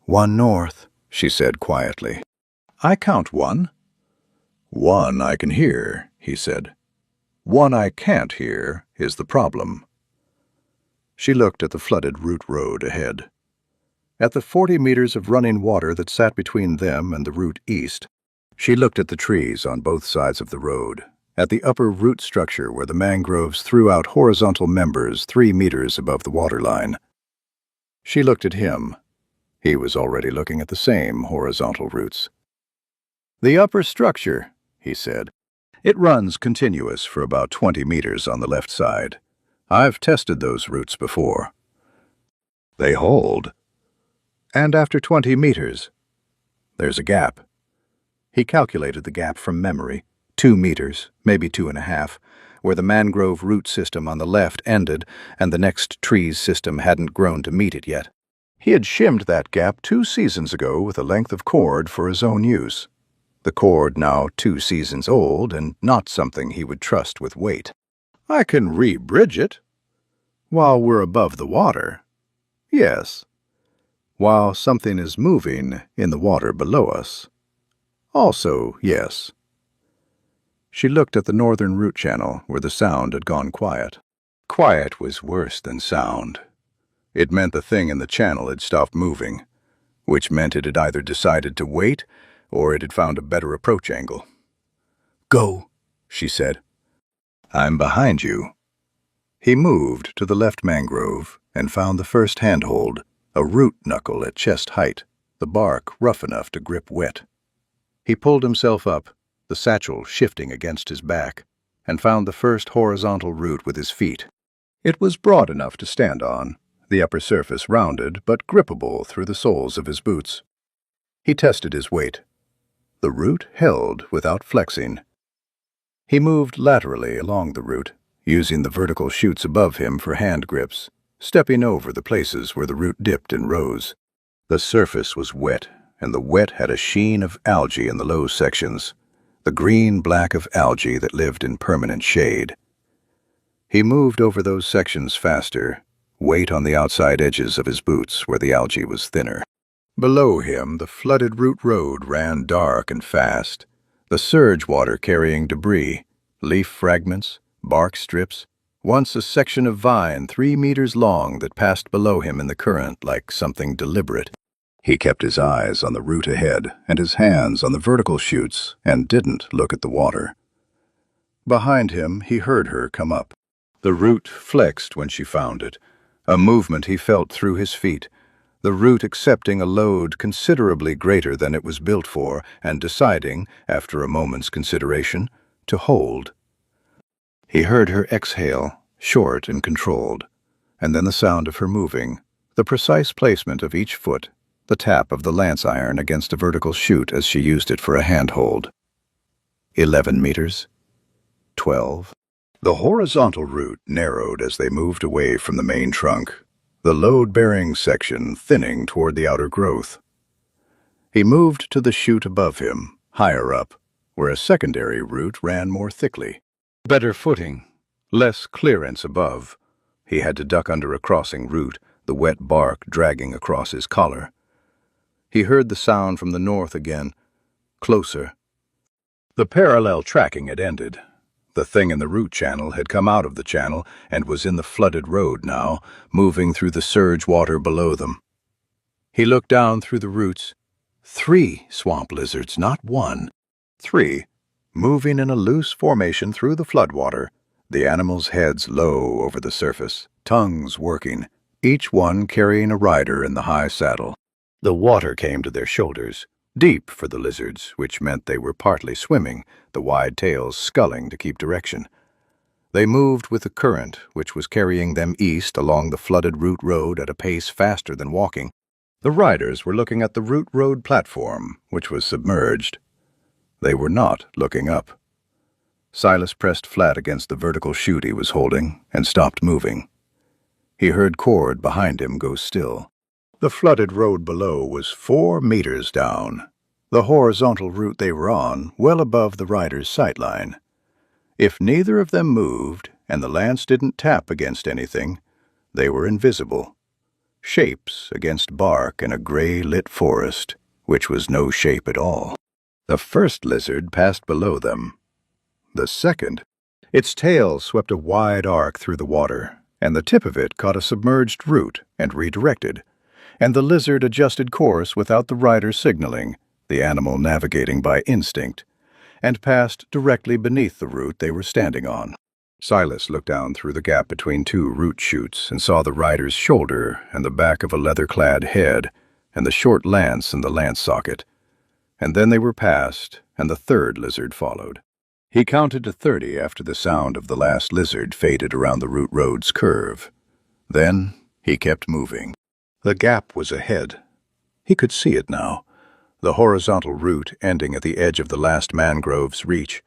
1 north, she said quietly. I count 1. 1 I can hear, he said. 1 I can't hear is the problem. She looked at the flooded root road ahead. At the 40 meters of running water that sat between them and the route east, she looked at the trees on both sides of the road, at the upper root structure where the mangroves threw out horizontal members 3 meters above the waterline. She looked at him. He was already looking at the same horizontal roots. The upper structure, he said. It runs continuous for about 20 meters on the left side. I've tested those roots before. They hold. And after 20 meters, there's a gap. He calculated the gap from memory, 2 meters, maybe 2.5, where the mangrove root system on the left ended and the next tree's system hadn't grown to meet it yet. He had shimmed that gap 2 seasons ago with a length of cord for his own use. The cord now 2 seasons old and not something he would trust with weight. I can re-bridge it. While we're above the water. Yes. While something is moving in the water below us. Also, yes. She looked at the northern root channel where the sound had gone quiet. Quiet was worse than sound. It meant the thing in the channel had stopped moving, which meant it had either decided to wait or it had found a better approach angle. Go, she said. I'm behind you. He moved to the left mangrove and found the first handhold, a root knuckle at chest height, the bark rough enough to grip wet. He pulled himself up, the satchel shifting against his back, and found the first horizontal root with his feet. It was broad enough to stand on, the upper surface rounded but grippable through the soles of his boots. He tested his weight. The root held without flexing. He moved laterally along the root, using the vertical shoots above him for hand grips, stepping over the places where the root dipped and rose. The surface was wet, and the wet had a sheen of algae in the low sections, the green-black of algae that lived in permanent shade. He moved over those sections faster, weight on the outside edges of his boots where the algae was thinner. Below him, the flooded root road ran dark and fast, the surge water carrying debris, leaf fragments, bark strips, once a section of vine 3 meters long that passed below him in the current like something deliberate. He kept his eyes on the root ahead and his hands on the vertical shoots and didn't look at the water. Behind him, he heard her come up. The root flexed when she found it, a movement he felt through his feet, the root accepting a load considerably greater than it was built for and deciding, after a moment's consideration, to hold. He heard her exhale, short and controlled, and then the sound of her moving, the precise placement of each foot, the tap of the lance iron against a vertical shoot as she used it for a handhold. 11 meters. 12. The horizontal route narrowed as they moved away from the main trunk, the load-bearing section thinning toward the outer growth. He moved to the chute above him, higher up, where a secondary route ran more thickly. Better footing, less clearance above. He had to duck under a crossing root, the wet bark dragging across his collar. He heard the sound from the north again, closer. The parallel tracking had ended, The thing in the root channel had come out of the channel and was in the flooded road now, moving through the surge water below them. He looked down through the roots. 3 swamp lizards, not 1. 3, moving in a loose formation through the floodwater, the animals' heads low over the surface, tongues working, each one carrying a rider in the high saddle. The water came to their shoulders, deep for the lizards, which meant they were partly swimming, the wide tails sculling to keep direction. They moved with the current, which was carrying them east along the flooded root road at a pace faster than walking. The riders were looking at the root road platform, which was submerged. They were not looking up. Silas pressed flat against the vertical chute he was holding and stopped moving. He heard Cord behind him go still. The flooded road below was 4 meters down, the horizontal route they were on well above the rider's sightline. If neither of them moved and the lance didn't tap against anything, they were invisible. Shapes against bark in a gray-lit forest, which was no shape at all. The first lizard passed below them. The second, its tail swept a wide arc through the water, and the tip of it caught a submerged root and redirected, and the lizard adjusted course without the rider signaling, the animal navigating by instinct, and passed directly beneath the root they were standing on. Silas looked down through the gap between 2 root shoots and saw the rider's shoulder and the back of a leather-clad head and the short lance in the lance socket. And then they were past, and the third lizard followed. He counted to 30 after the sound of the last lizard faded around the root road's curve. Then he kept moving. The gap was ahead. He could see it now, the horizontal root ending at the edge of the last mangrove's reach,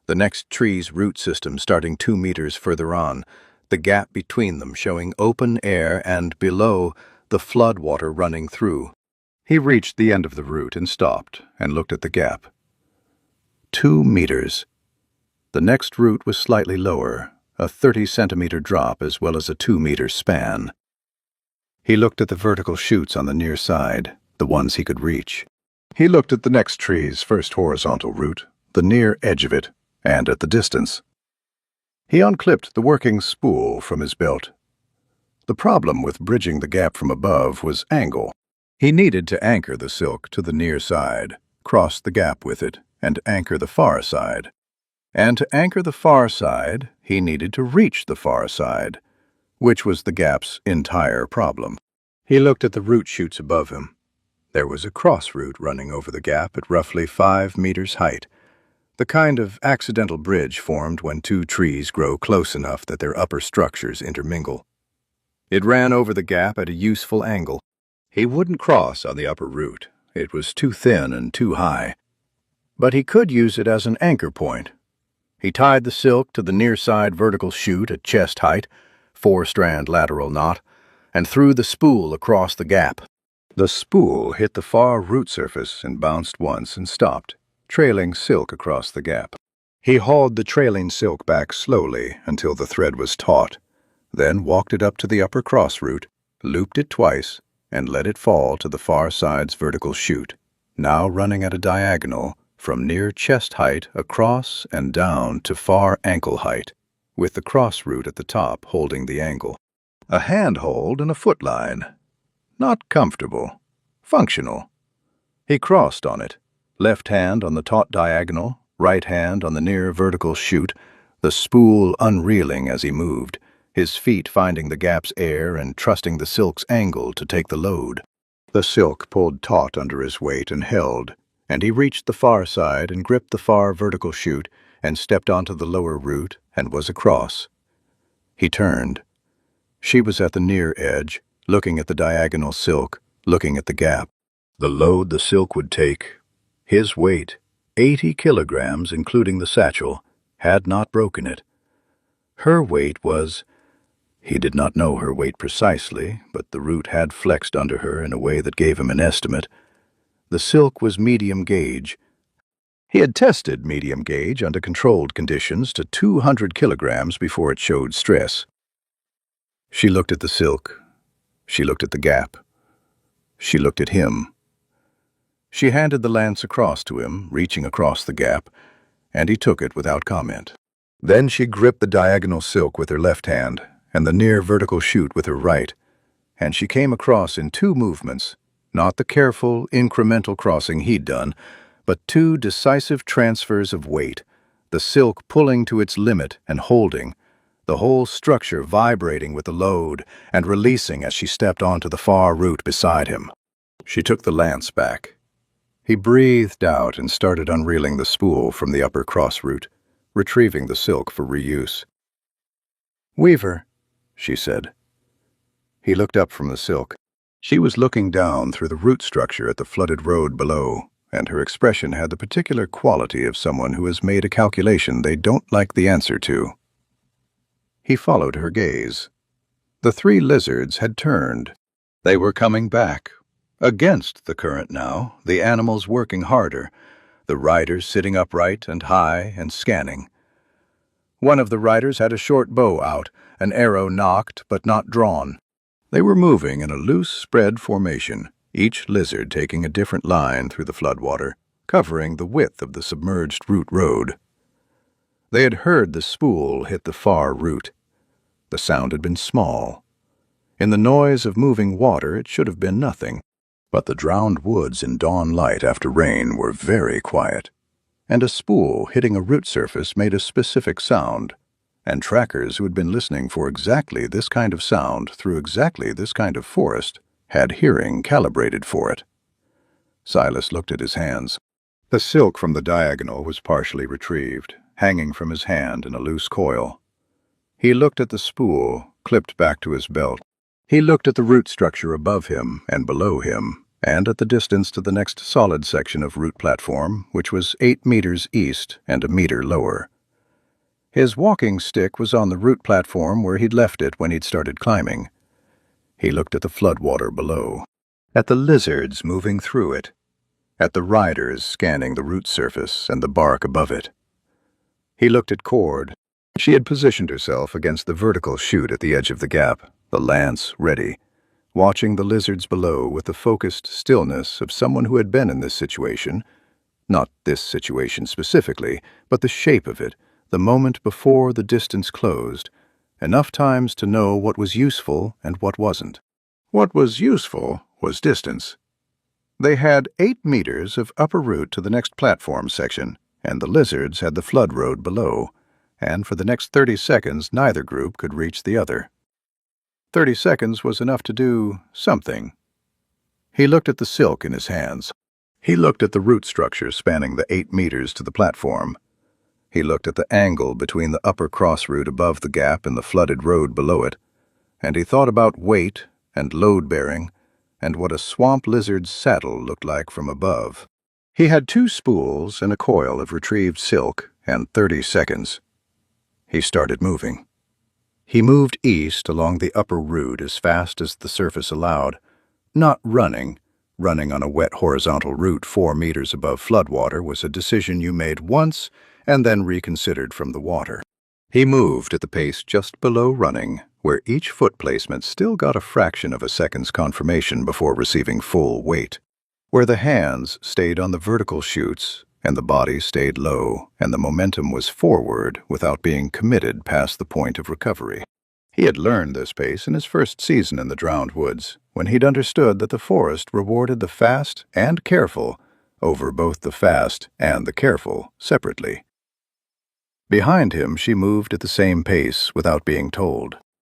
the next tree's root system starting 2 meters further on, the gap between them showing open air and, below, the flood water running through. He reached the end of the root and stopped and looked at the gap. 2 meters. The next root was slightly lower, a 30-centimeter drop as well as a 2-meter span. He looked at the vertical shoots on the near side, the ones he could reach. He looked at the next tree's first horizontal root, the near edge of it, and at the distance. He unclipped the working spool from his belt. The problem with bridging the gap from above was angle. He needed to anchor the silk to the near side, cross the gap with it, and anchor the far side. And to anchor the far side, he needed to reach the far side, which was the gap's entire problem. He looked at the root shoots above him. There was a cross root running over the gap at roughly 5 meters height, the kind of accidental bridge formed when 2 trees grow close enough that their upper structures intermingle. It ran over the gap at a useful angle. He wouldn't cross on the upper root. It was too thin and too high. But he could use it as an anchor point. He tied the silk to the near side vertical chute at chest height, 4-strand lateral knot, and threw the spool across the gap. The spool hit the far root surface and bounced once and stopped, trailing silk across the gap. He hauled the trailing silk back slowly until the thread was taut, then walked it up to the upper cross root, looped it twice, and let it fall to the far side's vertical chute, now running at a diagonal from near chest height across and down to far ankle height, with the cross root at the top holding the angle. A handhold and a foot line. Not comfortable. Functional. He crossed on it, left hand on the taut diagonal, right hand on the near vertical chute, the spool unreeling as he moved, his feet finding the gap's air and trusting the silk's angle to take the load. The silk pulled taut under his weight and held, and he reached the far side and gripped the far vertical chute and stepped onto the lower root and was across. He turned. She was at the near edge, looking at the diagonal silk, looking at the gap. The load the silk would take, his weight, 80 kilograms including the satchel, had not broken it. Her weight was... He did not know her weight precisely, but the root had flexed under her in a way that gave him an estimate. The silk was medium gauge. He had tested medium gauge under controlled conditions to 200 kilograms before it showed stress. She looked at the silk. She looked at the gap. She looked at him. She handed the lance across to him, reaching across the gap, and he took it without comment. Then she gripped the diagonal silk with her left hand and the near vertical chute with her right, and she came across in two movements, not the careful, incremental crossing he'd done, but two decisive transfers of weight, the silk pulling to its limit and holding, the whole structure vibrating with the load and releasing as she stepped onto the far root beside him. She took the lance back. He breathed out and started unreeling the spool from the upper cross root, retrieving the silk for reuse. "Weaver," she said. He looked up from the silk. She was looking down through the root structure at the flooded road below, and her expression had the particular quality of someone who has made a calculation they don't like the answer to. He followed her gaze. The three lizards had turned. They were coming back. Against the current now, the animals working harder, the riders sitting upright and high and scanning. One of the riders had a short bow out, an arrow nocked but not drawn. They were moving in a loose spread formation, each lizard taking a different line through the floodwater, covering the width of the submerged root road. They had heard the spool hit the far root. The sound had been small. In the noise of moving water it should have been nothing, but the drowned woods in dawn light after rain were very quiet, and a spool hitting a root surface made a specific sound, and trackers who had been listening for exactly this kind of sound through exactly this kind of forest had hearing calibrated for it. Silas looked at his hands. The silk from the diagonal was partially retrieved, hanging from his hand in a loose coil. He looked at the spool, clipped back to his belt. He looked at the root structure above him and below him, and at the distance to the next solid section of root platform, which was 8 meters east and a meter lower. His walking stick was on the root platform where he'd left it when he'd started climbing. He looked at the floodwater below, at the lizards moving through it, at the riders scanning the root surface and the bark above it. He looked at Cord. She had positioned herself against the vertical chute at the edge of the gap, the lance ready, watching the lizards below with the focused stillness of someone who had been in this situation, not this situation specifically, but the shape of it, the moment before the distance closed, enough times to know what was useful and what wasn't. What was useful was distance. They had 8 meters of upper route to the next platform section, and the lizards had the flood road below, and for the next 30 seconds neither group could reach the other. 30 seconds was enough to do something. He looked at the silk in his hands. He looked at the root structure spanning the 8 meters to the platform. He looked at the angle between the upper cross root above the gap and the flooded road below it, and he thought about weight and load-bearing and what a swamp lizard's saddle looked like from above. He had 2 spools and a coil of retrieved silk and 30 seconds. He started moving. He moved east along the upper root as fast as the surface allowed, not running. Running on a wet horizontal route 4 meters above floodwater was a decision you made once and then reconsidered from the water. He moved at the pace just below running, where each foot placement still got a fraction of a second's confirmation before receiving full weight, where the hands stayed on the vertical chutes and the body stayed low, and the momentum was forward without being committed past the point of recovery. He had learned this pace in his first season in the drowned woods, when he'd understood that the forest rewarded the fast and careful over both the fast and the careful separately. Behind him she moved at the same pace without being told.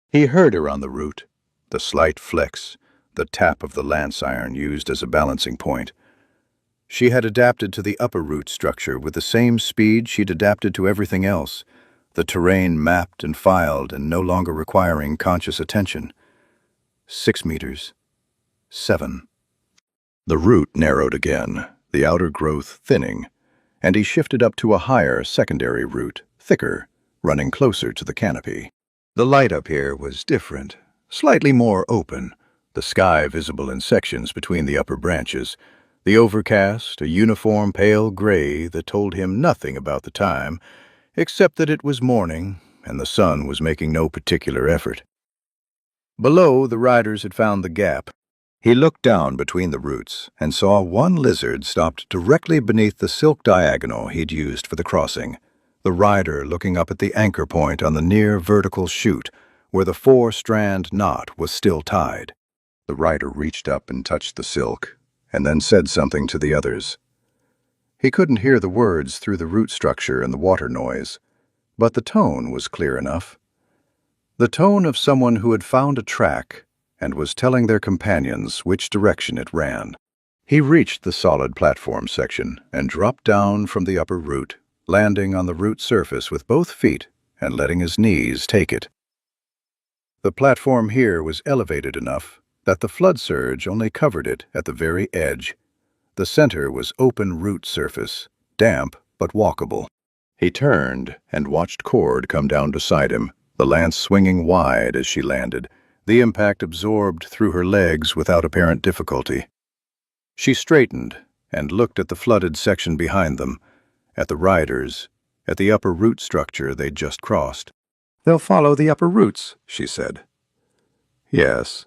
He heard her on the route, the slight flex, the tap of the lance iron used as a balancing point. She had adapted to the upper root structure with the same speed she'd adapted to everything else, the terrain mapped and filed and no longer requiring conscious attention. 6 meters. 7. The root narrowed again, the outer growth thinning, and he shifted up to a higher secondary root, thicker, running closer to the canopy. The light up here was different, slightly more open, the sky visible in sections between the upper branches, the overcast, a uniform pale gray that told him nothing about the time, except that it was morning and the sun was making no particular effort. Below, the riders had found the gap. He looked down between the roots and saw one lizard stopped directly beneath the silk diagonal he'd used for the crossing, the rider looking up at the anchor point on the near vertical chute where the four-strand knot was still tied. The rider reached up and touched the silk, and then said something to the others. He couldn't hear the words through the root structure and the water noise, but the tone was clear enough. The tone of someone who had found a track and was telling their companions which direction it ran. He reached the solid platform section and dropped down from the upper root, landing on the root surface with both feet and letting his knees take it. The platform here was elevated enough that the flood surge only covered it at the very edge. The center was open root surface, damp but walkable. He turned and watched Cord come down beside him, the lance swinging wide as she landed, the impact absorbed through her legs without apparent difficulty. She straightened and looked at the flooded section behind them, at the riders, at the upper root structure they'd just crossed. "They'll follow the upper roots," she said. "Yes."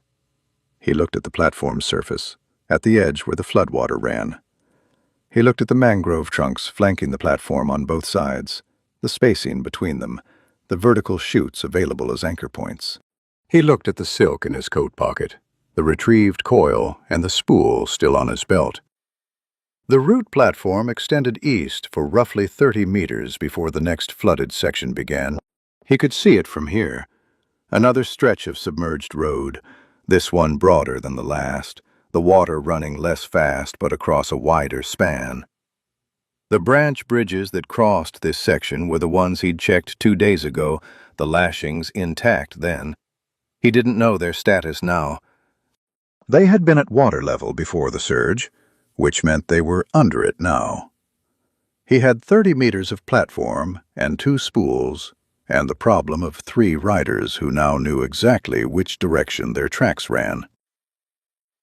He looked at the platform surface, at the edge where the floodwater ran. He looked at the mangrove trunks flanking the platform on both sides, the spacing between them, the vertical chutes available as anchor points. He looked at the silk in his coat pocket, the retrieved coil and the spool still on his belt. The root platform extended east for roughly 30 meters before the next flooded section began. He could see it from here, another stretch of submerged road, this one broader than the last, the water running less fast but across a wider span. The branch bridges that crossed this section were the ones he'd checked 2 days ago, the lashings intact then. He didn't know their status now. They had been at water level before the surge, which meant they were under it now. He had 30 meters of platform and 2 spools, and the problem of 3 riders who now knew exactly which direction their tracks ran.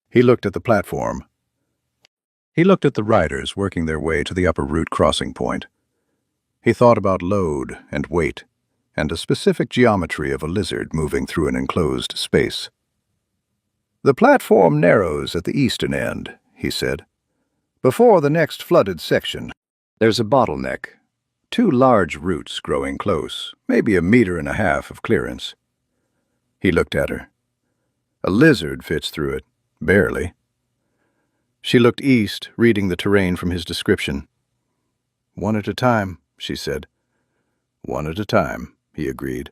He looked at the platform. He looked at the riders working their way to the upper root crossing point. He thought about load and weight, and a specific geometry of a lizard moving through an enclosed space. "The platform narrows at the eastern end," he said. "Before the next flooded section, there's a bottleneck. 2 large roots growing close, maybe 1.5 meters of clearance." He looked at her. "A lizard fits through it, barely." She looked east, reading the terrain from his description. "One at a time," she said. "One at a time," he agreed.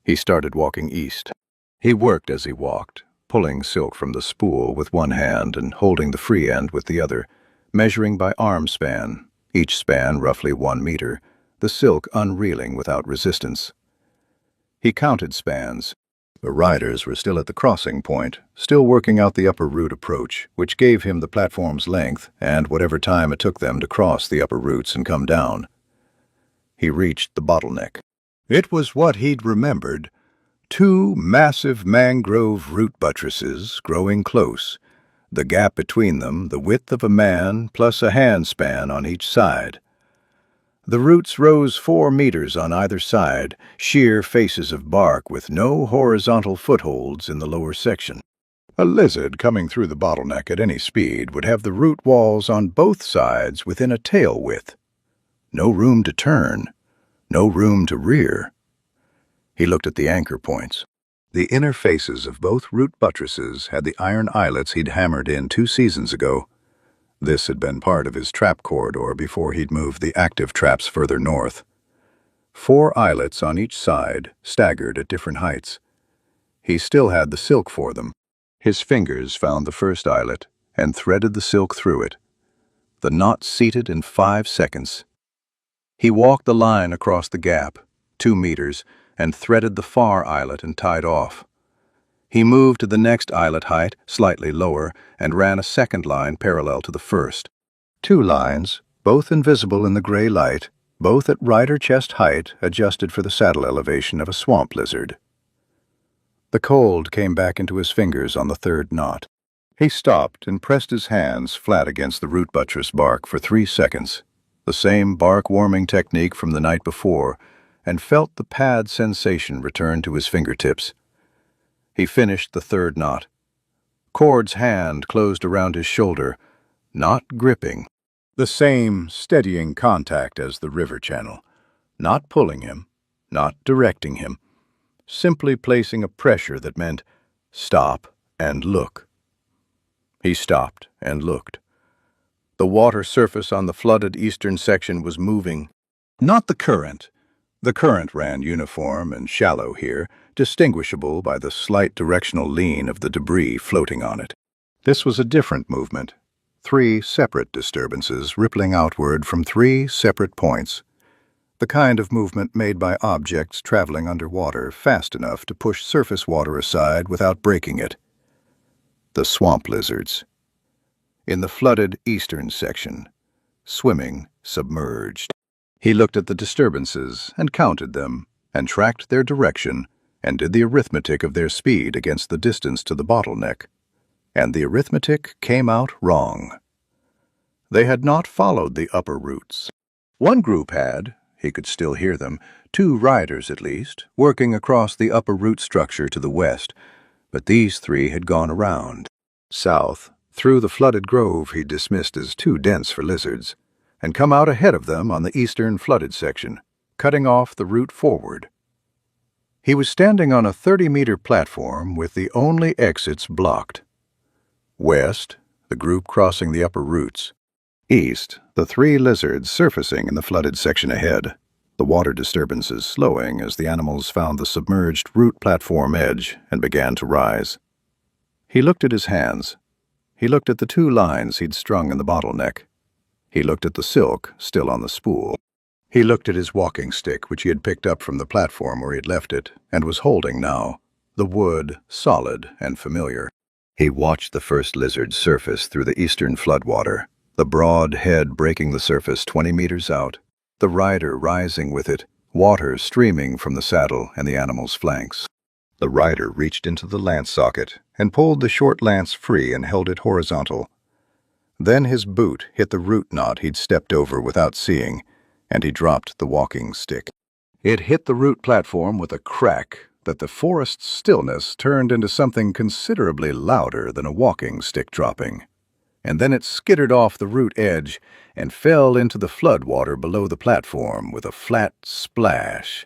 He started walking east. He worked as he walked, pulling silk from the spool with one hand and holding the free end with the other, measuring by arm span, each span roughly 1 meter, the silk unreeling without resistance. He counted spans. The riders were still at the crossing point, still working out the upper root approach, which gave him the platform's length and whatever time it took them to cross the upper roots and come down. He reached the bottleneck. It was what he'd remembered: 2 massive mangrove root buttresses growing close, the gap between them the width of a man plus a hand span on each side. The roots rose 4 meters on either side, sheer faces of bark with no horizontal footholds in the lower section. A lizard coming through the bottleneck at any speed would have the root walls on both sides within a tail width. No room to turn, no room to rear. He looked at the anchor points. The inner faces of both root buttresses had the iron eyelets he'd hammered in 2 seasons ago. This had been part of his trap corridor before he'd moved the active traps further north. 4 eyelets on each side, staggered at different heights. He still had the silk for them. His fingers found the first eyelet and threaded the silk through it. The knot seated in 5 seconds. He walked the line across the gap, 2 meters, and threaded the far eyelet and tied off. He moved to the next eyelet height, slightly lower, and ran a second line parallel to the first. 2 lines, both invisible in the gray light, both at rider chest height, adjusted for the saddle elevation of a swamp lizard. The cold came back into his fingers on the 3rd knot. He stopped and pressed his hands flat against the root buttress bark for 3 seconds, the same bark-warming technique from the night before, and felt the pad sensation return to his fingertips. He finished the 3rd knot. Cord's hand closed around his shoulder, not gripping. The same steadying contact as the river channel, not pulling him, not directing him, simply placing a pressure that meant stop and look. He stopped and looked. The water surface on the flooded eastern section was moving. Not the current. The current ran uniform and shallow here, distinguishable by the slight directional lean of the debris floating on it. This was a different movement. 3 separate disturbances rippling outward from 3 separate points. The kind of movement made by objects traveling underwater fast enough to push surface water aside without breaking it. The swamp lizards. In the flooded eastern section, swimming submerged. He looked at the disturbances and counted them and tracked their direction and did the arithmetic of their speed against the distance to the bottleneck. And the arithmetic came out wrong. They had not followed the upper routes. One group had, he could still hear them, 2 riders at least, working across the upper root structure to the west, but these 3 had gone around. South, through the flooded grove he dismissed as too dense for lizards, and come out ahead of them on the eastern flooded section, cutting off the route forward. He was standing on a 30-meter platform with the only exits blocked. West, the group crossing the upper roots. East, the 3 lizards surfacing in the flooded section ahead, the water disturbances slowing as the animals found the submerged root platform edge and began to rise. He looked at his hands. He looked at the 2 lines he'd strung in the bottleneck. He looked at the silk still on the spool. He looked at his walking stick, which he had picked up from the platform where he had left it, and was holding now, the wood solid and familiar. He watched the first lizard surface through the eastern floodwater, the broad head breaking the surface 20 meters out, the rider rising with it, water streaming from the saddle and the animal's flanks. The rider reached into the lance socket and pulled the short lance free and held it horizontal. Then his boot hit the root knot he'd stepped over without seeing, and he dropped the walking stick. It hit the root platform with a crack that the forest's stillness turned into something considerably louder than a walking stick dropping. And then it skittered off the root edge and fell into the flood water below the platform with a flat splash.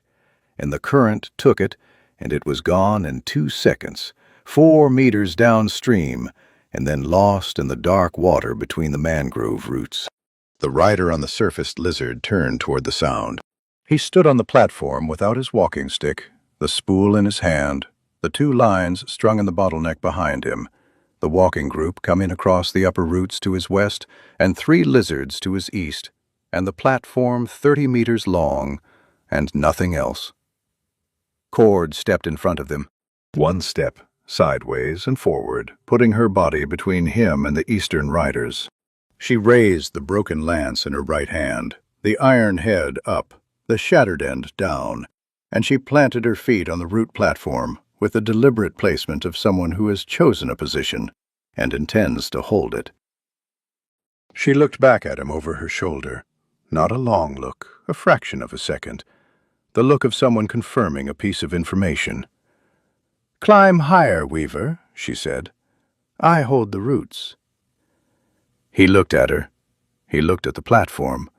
And the current took it, and it was gone in 2 seconds, 4 meters downstream, and then lost in the dark water between the mangrove roots. The rider on the surfaced lizard turned toward the sound. He stood on the platform without his walking stick, the spool in his hand, the 2 lines strung in the bottleneck behind him, the walking group coming across the upper roots to his west, and 3 lizards to his east, and the platform 30 meters long, and nothing else. Cord stepped in front of them. 1 step, sideways and forward, putting her body between him and the eastern riders. She raised the broken lance in her right hand, the iron head up, the shattered end down, and she planted her feet on the root platform with the deliberate placement of someone who has chosen a position and intends to hold it. She looked back at him over her shoulder. Not a long look, a fraction of a second. The look of someone confirming a piece of information. "Climb higher, Weaver," she said. "I hold the roots." He looked at her. He looked at the platform.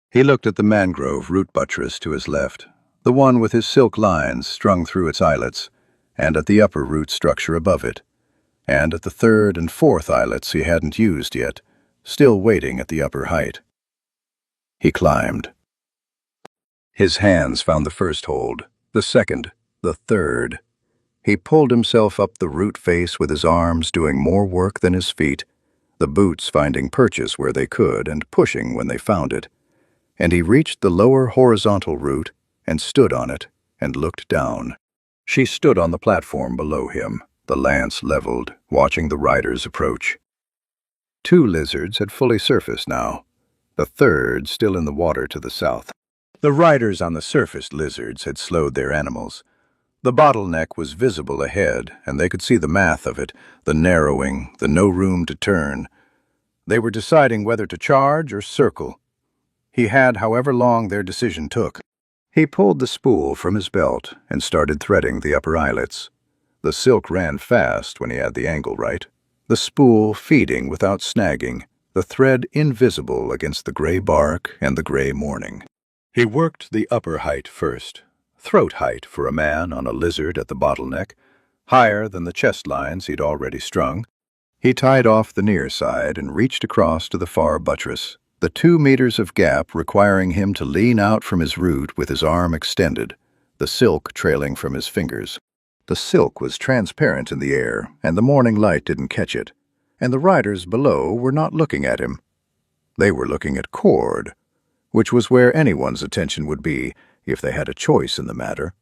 He looked at the mangrove root buttress to his left, the one with his silk lines strung through its eyelets, and at the upper root structure above it, and at the 3rd and 4th eyelets he hadn't used yet, still waiting at the upper height. He climbed. His hands found the first hold, the second, the third. He pulled himself up the root face with his arms doing more work than his feet, the boots finding purchase where they could and pushing when they found it. And he reached the lower horizontal root and stood on it and looked down. She stood on the platform below him, the lance leveled, watching the riders approach. 2 lizards had fully surfaced now, the 3rd still in the water to the south. The riders on the surfaced lizards had slowed their animals. The bottleneck was visible ahead, and they could see the math of it, the narrowing, the no room to turn. They were deciding whether to charge or circle. He had however long their decision took. He pulled the spool from his belt and started threading the upper eyelets. The silk ran fast when he had the angle right, the spool feeding without snagging, the thread invisible against the gray bark and the gray morning. He worked the upper height first, throat height for a man on a lizard at the bottleneck, higher than the chest lines he'd already strung. He tied off the near side and reached across to the far buttress, the 2 meters of gap requiring him to lean out from his root with his arm extended, the silk trailing from his fingers. The silk was transparent in the air, and the morning light didn't catch it, and the riders below were not looking at him. They were looking at Cord, which was where anyone's attention would be if they had a choice in the matter.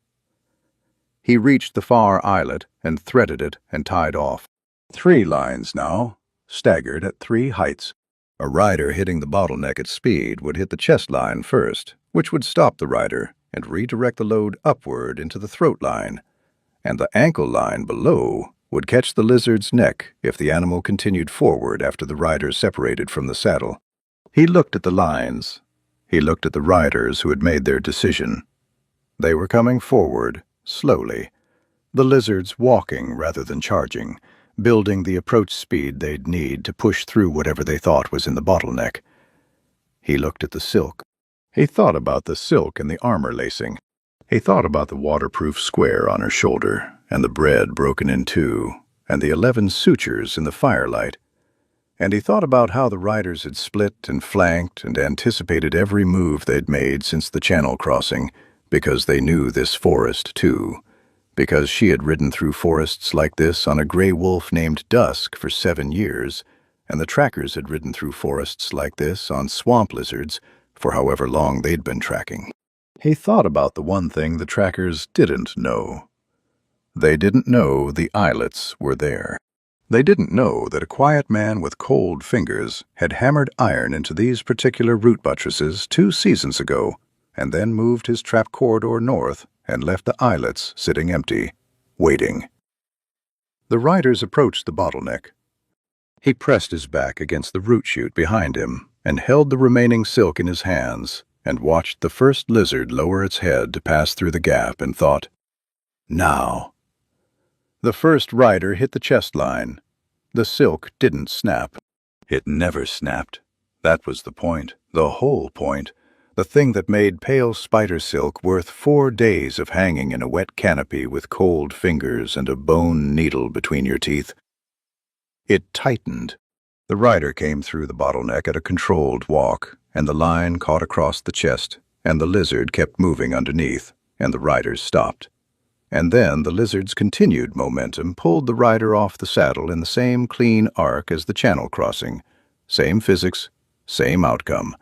He reached the far eyelet and threaded it and tied off. 3 lines now, staggered at 3 heights. A rider hitting the bottleneck at speed would hit the chest line first, which would stop the rider and redirect the load upward into the throat line, and the ankle line below would catch the lizard's neck if the animal continued forward after the rider separated from the saddle. He looked at the lines. He looked at the riders who had made their decision. They were coming forward, slowly, the lizards walking rather than charging, building the approach speed they'd need to push through whatever they thought was in the bottleneck. He looked at the silk. He thought about the silk and the armor lacing. He thought about the waterproof square on her shoulder, and the bread broken in 2, and the 11 sutures in the firelight. And he thought about how the riders had split and flanked and anticipated every move they'd made since the channel crossing, because they knew this forest too, because she had ridden through forests like this on a gray wolf named Dusk for 7 years, and the trackers had ridden through forests like this on swamp lizards for however long they'd been tracking. He thought about the one thing the trackers didn't know. They didn't know the islets were there. They didn't know that a quiet man with cold fingers had hammered iron into these particular root buttresses 2 seasons ago, and then moved his trap corridor north and left the islets sitting empty, waiting. The riders approached the bottleneck. He pressed his back against the root chute behind him and held the remaining silk in his hands and watched the first lizard lower its head to pass through the gap and thought, "Now." The first rider hit the chest line. The silk didn't snap. It never snapped. That was the point, the whole point, the thing that made pale spider silk worth 4 days of hanging in a wet canopy with cold fingers and a bone needle between your teeth. It tightened. The rider came through the bottleneck at a controlled walk, and the line caught across the chest, and the lizard kept moving underneath, and the riders stopped. And then the lizard's continued momentum pulled the rider off the saddle in the same clean arc as the channel crossing. Same physics, same outcome.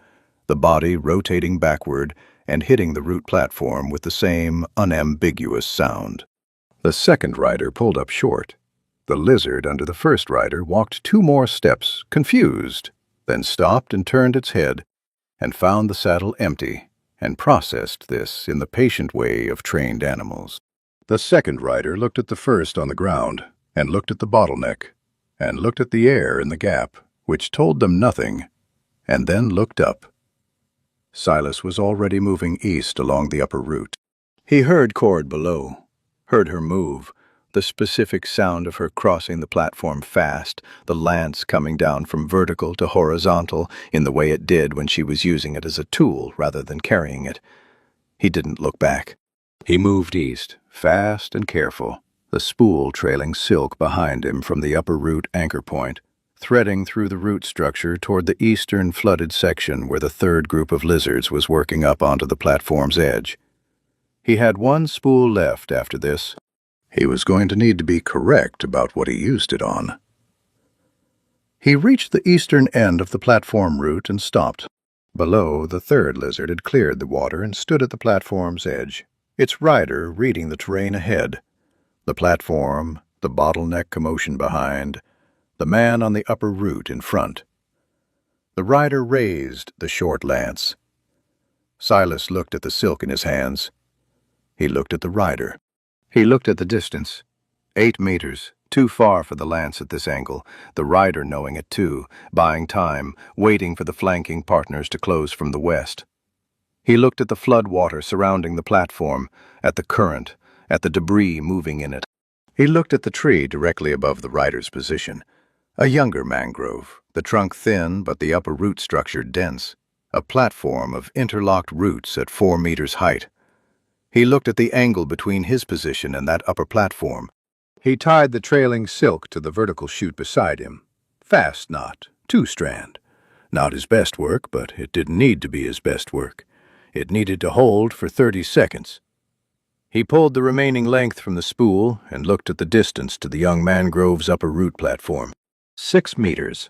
The body rotating backward and hitting the root platform with the same unambiguous sound. The second rider pulled up short. The lizard under the first rider walked 2 more steps, confused, then stopped and turned its head, and found the saddle empty, and processed this in the patient way of trained animals. The second rider looked at the first on the ground, and looked at the bottleneck, and looked at the air in the gap, which told them nothing, and then looked up. Silas was already moving east along the upper route. He heard Cord below, heard her move, the specific sound of her crossing the platform fast, the lance coming down from vertical to horizontal in the way it did when she was using it as a tool rather than carrying it. He didn't look back. He moved east, fast and careful, the spool trailing silk behind him from the upper root anchor point, threading through the root structure toward the eastern flooded section where the third group of lizards was working up onto the platform's edge. He had 1 spool left after this. He was going to need to be correct about what he used it on. He reached the eastern end of the platform route and stopped. Below, the third lizard had cleared the water and stood at the platform's edge, its rider reading the terrain ahead. The platform, the bottleneck commotion behind, the man on the upper root in front. The rider raised the short lance. Silas looked at the silk in his hands. He looked at the rider. He looked at the distance. 8 meters, too far for the lance at this angle, the rider knowing it too, buying time, waiting for the flanking partners to close from the west. He looked at the flood water surrounding the platform, at the current, at the debris moving in it. He looked at the tree directly above the rider's position, a younger mangrove, the trunk thin but the upper root structure dense. a platform of interlocked roots at 4 meters height. He looked at the angle between his position and that upper platform. He tied the trailing silk to the vertical chute beside him. Fast knot, 2-strand. Not his best work, but it didn't need to be his best work. It needed to hold for 30 seconds. He pulled the remaining length from the spool and looked at the distance to the young mangrove's upper root platform. 6 meters.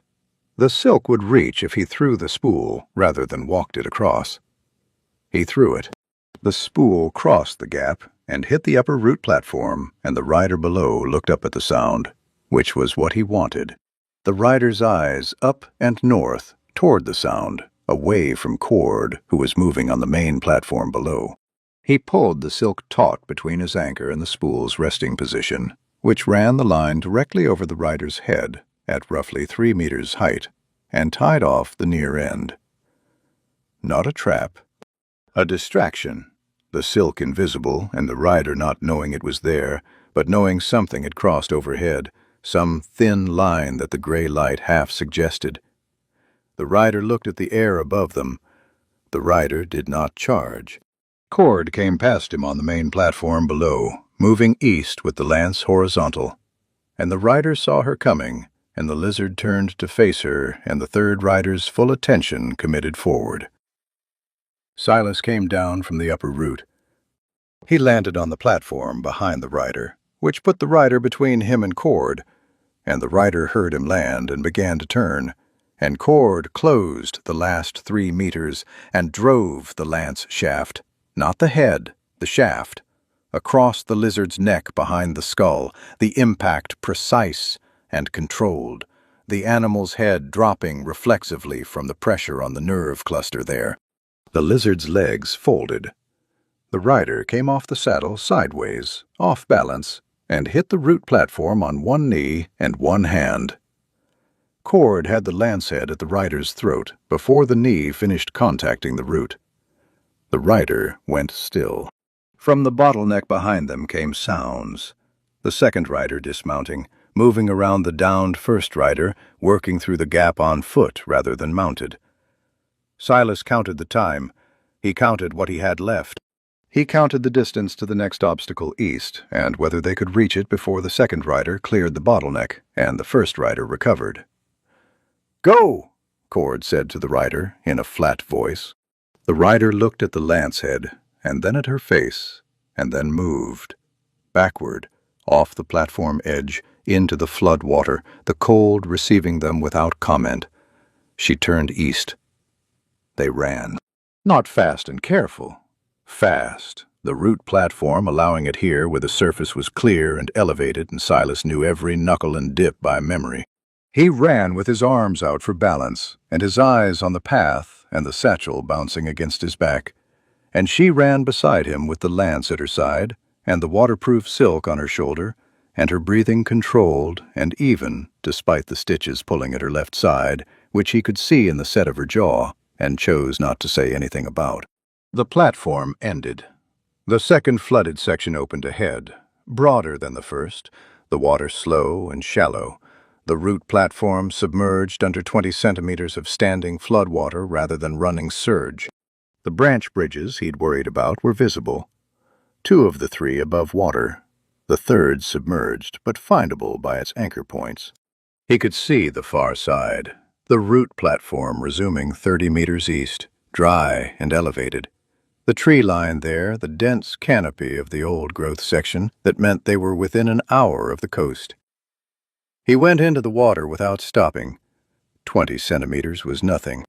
The silk would reach if he threw the spool rather than walked it across. He threw it. The spool crossed the gap and hit the upper root platform, and the rider below looked up at the sound, which was what he wanted. The rider's eyes up and north, toward the sound, away from Cord, who was moving on the main platform below. He pulled the silk taut between his anchor and the spool's resting position, which ran the line directly over the rider's head at roughly 3 meters height, and tied off the near end. Not a trap. A distraction, the silk invisible and the rider not knowing it was there, but knowing something had crossed overhead, some thin line that the gray light half suggested. The rider looked at the air above them. The rider did not charge. Cord came past him on the main platform below, moving east with the lance horizontal. And the rider saw her coming, and the lizard turned to face her, and the third rider's full attention committed forward. Silas came down from the upper root. He landed on the platform behind the rider, which put the rider between him and Cord, and the rider heard him land and began to turn, and Cord closed the last 3 meters and drove the lance shaft, not the head, the shaft, across the lizard's neck behind the skull, the impact precise and controlled, the animal's head dropping reflexively from the pressure on the nerve cluster there. The lizard's legs folded. The rider came off the saddle sideways, off balance, and hit the root platform on one knee and one hand. Cord had the lance head at the rider's throat before the knee finished contacting the root. The rider went still. From the bottleneck behind them came sounds. The second rider dismounting, moving around the downed first rider, working through the gap on foot rather than mounted. Silas counted the time. He counted what he had left. He counted the distance to the next obstacle east, and whether they could reach it before the second rider cleared the bottleneck and the first rider recovered. "Go!" Cord said to the rider in a flat voice. The rider looked at the lance head, and then at her face, and then moved. Backward, off the platform edge, into the flood water, the cold receiving them without comment. She turned east. They ran. Not fast and careful. Fast, the root platform allowing it here where the surface was clear and elevated and Silas knew every knuckle and dip by memory. He ran with his arms out for balance and his eyes on the path and the satchel bouncing against his back, and she ran beside him with the lance at her side and the waterproof silk on her shoulder and her breathing controlled and even despite the stitches pulling at her left side, which he could see in the set of her jaw and chose not to say anything about. The platform ended. The second flooded section opened ahead, broader than the first, the water slow and shallow, the root platform submerged under 20 centimeters of standing floodwater rather than running surge. The branch bridges he'd worried about were visible. 2 of the 3 above water, the third submerged but findable by its anchor points. He could see the far side, the root platform resuming 30 meters east, dry and elevated. The tree line there, the dense canopy of the old-growth section that meant they were within an hour of the coast. He went into the water without stopping. 20 centimeters was nothing.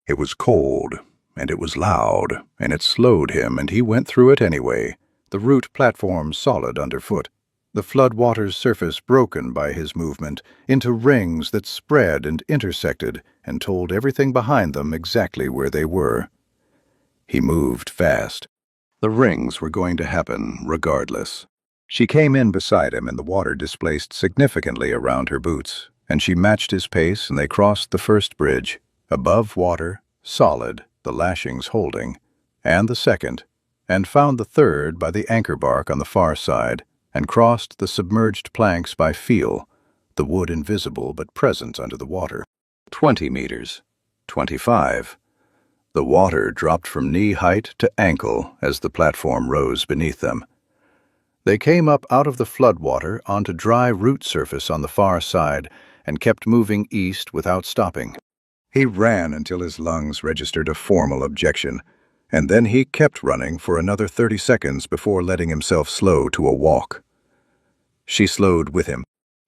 It was cold, and it was loud, and it slowed him, and he went through it anyway, the root platform solid underfoot. The flood water's surface broken by his movement into rings that spread and intersected and told everything behind them exactly where they were. He moved fast. The rings were going to happen regardless. She came in beside him and the water displaced significantly around her boots, and she matched his pace and they crossed the first bridge, above water, solid, the lashings holding, and the second, and found the third by the anchor bark on the far side, and crossed the submerged planks by feel, the wood invisible but present under the water. 20 meters. 25. The water dropped from knee-height to ankle as the platform rose beneath them. They came up out of the floodwater onto dry root surface on the far side and kept moving east without stopping. He ran until his lungs registered a formal objection, and then he kept running for another 30 seconds before letting himself slow to a walk. She slowed with him.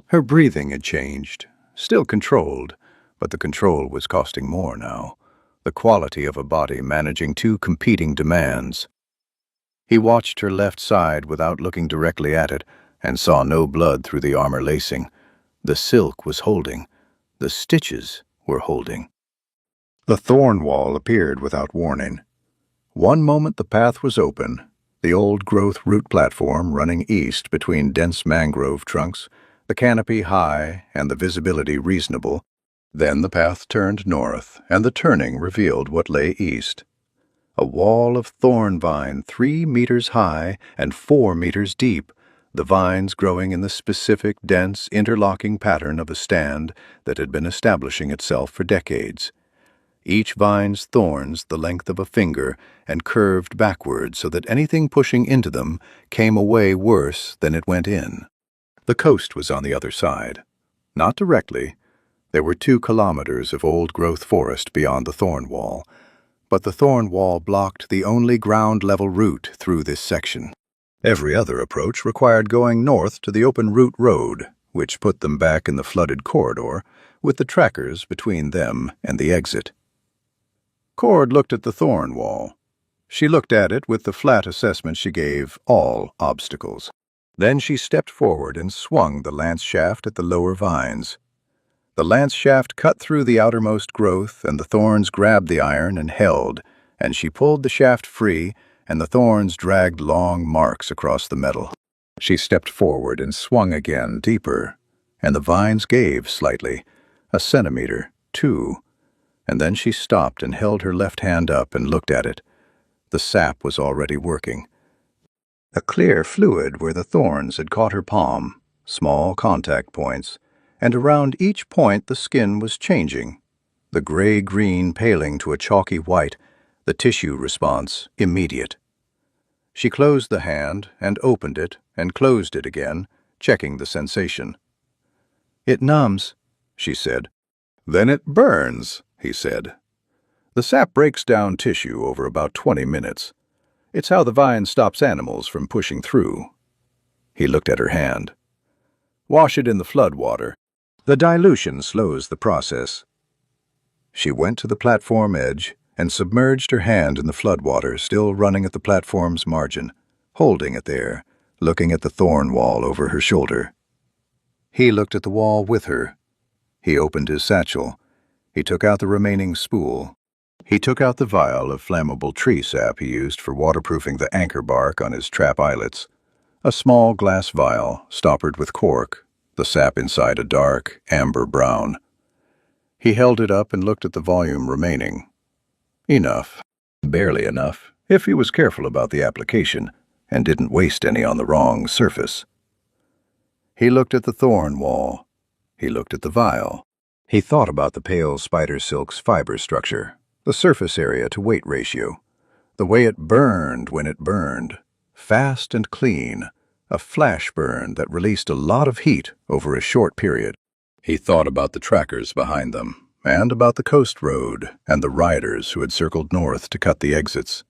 Her breathing had changed, still controlled, but the control was costing more now, the quality of a body managing two competing demands. He watched her left side without looking directly at it and saw no blood through the armor lacing. The silk was holding. The stitches were holding. The thorn wall appeared without warning. One moment the path was open, the old-growth root platform running east between dense mangrove trunks, the canopy high and the visibility reasonable. Then the path turned north, and the turning revealed what lay east. A wall of thorn vine 3 meters high and 4 meters deep, the vines growing in the specific, dense, interlocking pattern of a stand that had been establishing itself for decades. Each vine's thorns the length of a finger and curved backward so that anything pushing into them came away worse than it went in. The coast was on the other side. Not directly. There were 2 kilometers of old-growth forest beyond the thorn wall, but the thorn wall blocked the only ground-level route through this section. Every other approach required going north to the open route road, which put them back in the flooded corridor, with the trackers between them and the exit. Cord looked at the thorn wall. She looked at it with the flat assessment she gave all obstacles. Then she stepped forward and swung the lance shaft at the lower vines. The lance shaft cut through the outermost growth, and the thorns grabbed the iron and held, and she pulled the shaft free, and the thorns dragged long marks across the metal. She stepped forward and swung again, deeper, and the vines gave slightly, a centimeter, 2, and then she stopped and held her left hand up and looked at it. The sap was already working. A clear fluid where the thorns had caught her palm, small contact points, and around each point the skin was changing, the gray-green paling to a chalky white, the tissue response immediate. She closed the hand and opened it and closed it again, checking the sensation. "It numbs," she said. "Then it burns," he said. "The sap breaks down tissue over about 20 minutes. It's how the vine stops animals from pushing through." He looked at her hand. "Wash it in the flood water. The dilution slows the process." She went to the platform edge and submerged her hand in the floodwater still running at the platform's margin, holding it there, looking at the thorn wall over her shoulder. He looked at the wall with her. He opened his satchel. He took out the remaining spool. He took out the vial of flammable tree sap he used for waterproofing the anchor bark on his trap eyelets, a small glass vial stoppered with cork, the sap inside a dark, amber brown. He held it up and looked at the volume remaining. Enough. Barely enough, if he was careful about the application and didn't waste any on the wrong surface. He looked at the thorn wall. He looked at the vial. He thought about the pale spider silk's fiber structure, the surface area to weight ratio, the way it burned when it burned, fast and clean, a flash burn that released a lot of heat over a short period. He thought about the trackers behind them, and about the coast road and the riders who had circled north to cut the exits.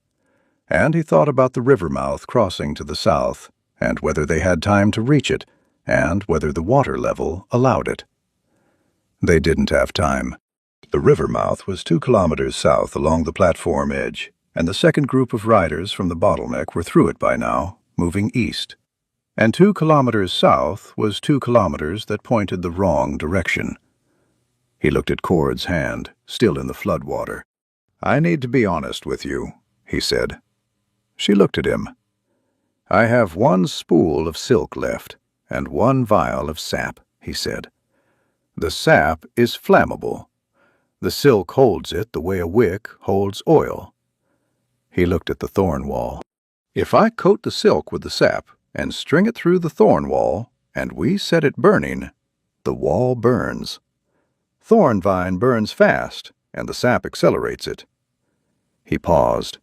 And he thought about the river mouth crossing to the south, and whether they had time to reach it, and whether the water level allowed it. They didn't have time. The river mouth was 2 kilometers south along the platform edge, and the second group of riders from the bottleneck were through it by now, moving east. And 2 kilometers south was 2 kilometers that pointed the wrong direction. He looked at Cord's hand, still in the floodwater. "I need to be honest with you," he said. She looked at him. "I have 1 spool of silk left, and 1 vial of sap," he said. "The sap is flammable. The silk holds it the way a wick holds oil." He looked at the thorn wall. "If I coat the silk with the sap and string it through the thorn wall, and we set it burning, the wall burns. Thorn vine burns fast, and the sap accelerates it." He paused.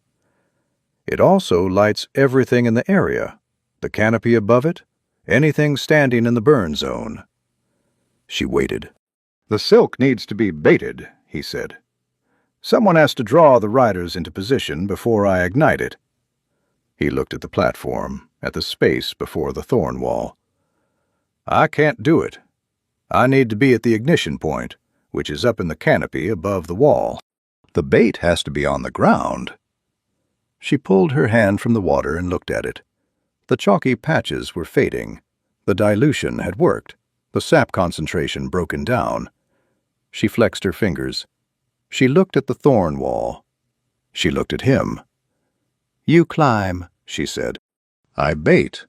"It also lights everything in the area, the canopy above it, anything standing in the burn zone." She waited. "The silk needs to be baited," he said. "Someone has to draw the riders into position before I ignite it." He looked at the platform, at the space before the thorn wall. "I can't do it. I need to be at the ignition point, which is up in the canopy above the wall. The bait has to be on the ground." She pulled her hand from the water and looked at it. The chalky patches were fading. The dilution had worked, the sap concentration broken down. She flexed her fingers. She looked at the thorn wall. She looked at him. "You climb," she said. "I bait."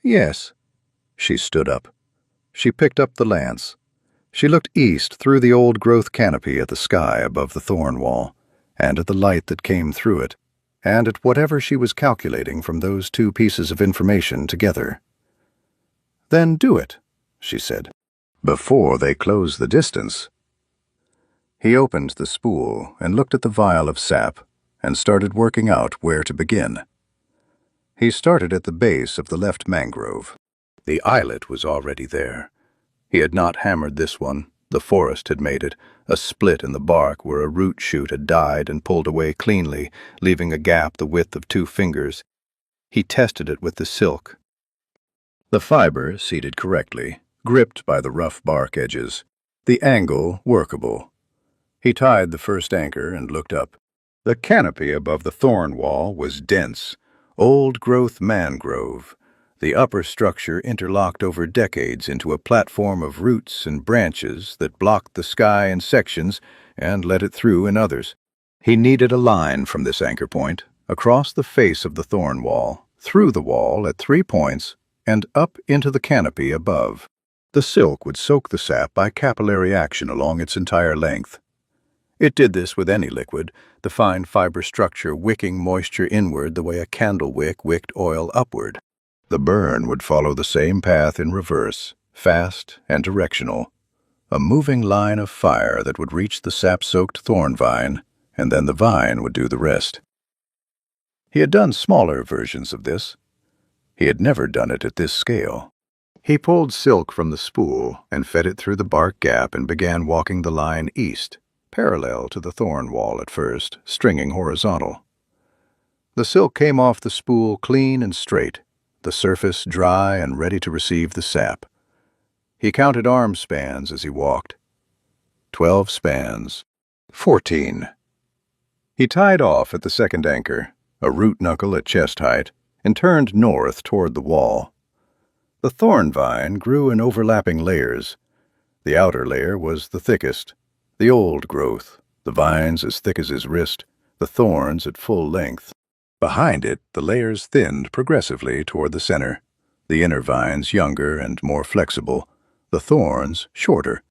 "Yes." She stood up. She picked up the lance. She looked east through the old-growth canopy at the sky above the thorn wall, and at the light that came through it, and at whatever she was calculating from those two pieces of information together. "Then do it," she said. "Before they close the distance." He opened the spool and looked at the vial of sap and started working out where to begin. He started at the base of the left mangrove. The eyelet was already there. He had not hammered this one. The forest had made it, a split in the bark where a root shoot had died and pulled away cleanly, leaving a gap the width of 2 fingers. He tested it with the silk. The fiber seated correctly, gripped by the rough bark edges. The angle workable. He tied the first anchor and looked up. The canopy above the thorn wall was dense, old-growth mangrove. The upper structure interlocked over decades into a platform of roots and branches that blocked the sky in sections and let it through in others. He needed a line from this anchor point, across the face of the thorn wall, through the wall at 3 points, and up into the canopy above. The silk would soak the sap by capillary action along its entire length. It did this with any liquid, the fine fiber structure wicking moisture inward the way a candle wick wicked oil upward. The burn would follow the same path in reverse, fast and directional, a moving line of fire that would reach the sap-soaked thorn vine, and then the vine would do the rest. He had done smaller versions of this. He had never done it at this scale. He pulled silk from the spool and fed it through the bark gap and began walking the line east, parallel to the thorn wall at first, stringing horizontal. The silk came off the spool clean and straight, the surface dry and ready to receive the sap. He counted arm spans as he walked. 12 spans. 14. He tied off at the second anchor, a root knuckle at chest height, and turned north toward the wall. The thorn vine grew in overlapping layers. The outer layer was the thickest, the old growth, the vines as thick as his wrist, the thorns at full length. Behind it, the layers thinned progressively toward the center, the inner vines younger and more flexible, the thorns shorter.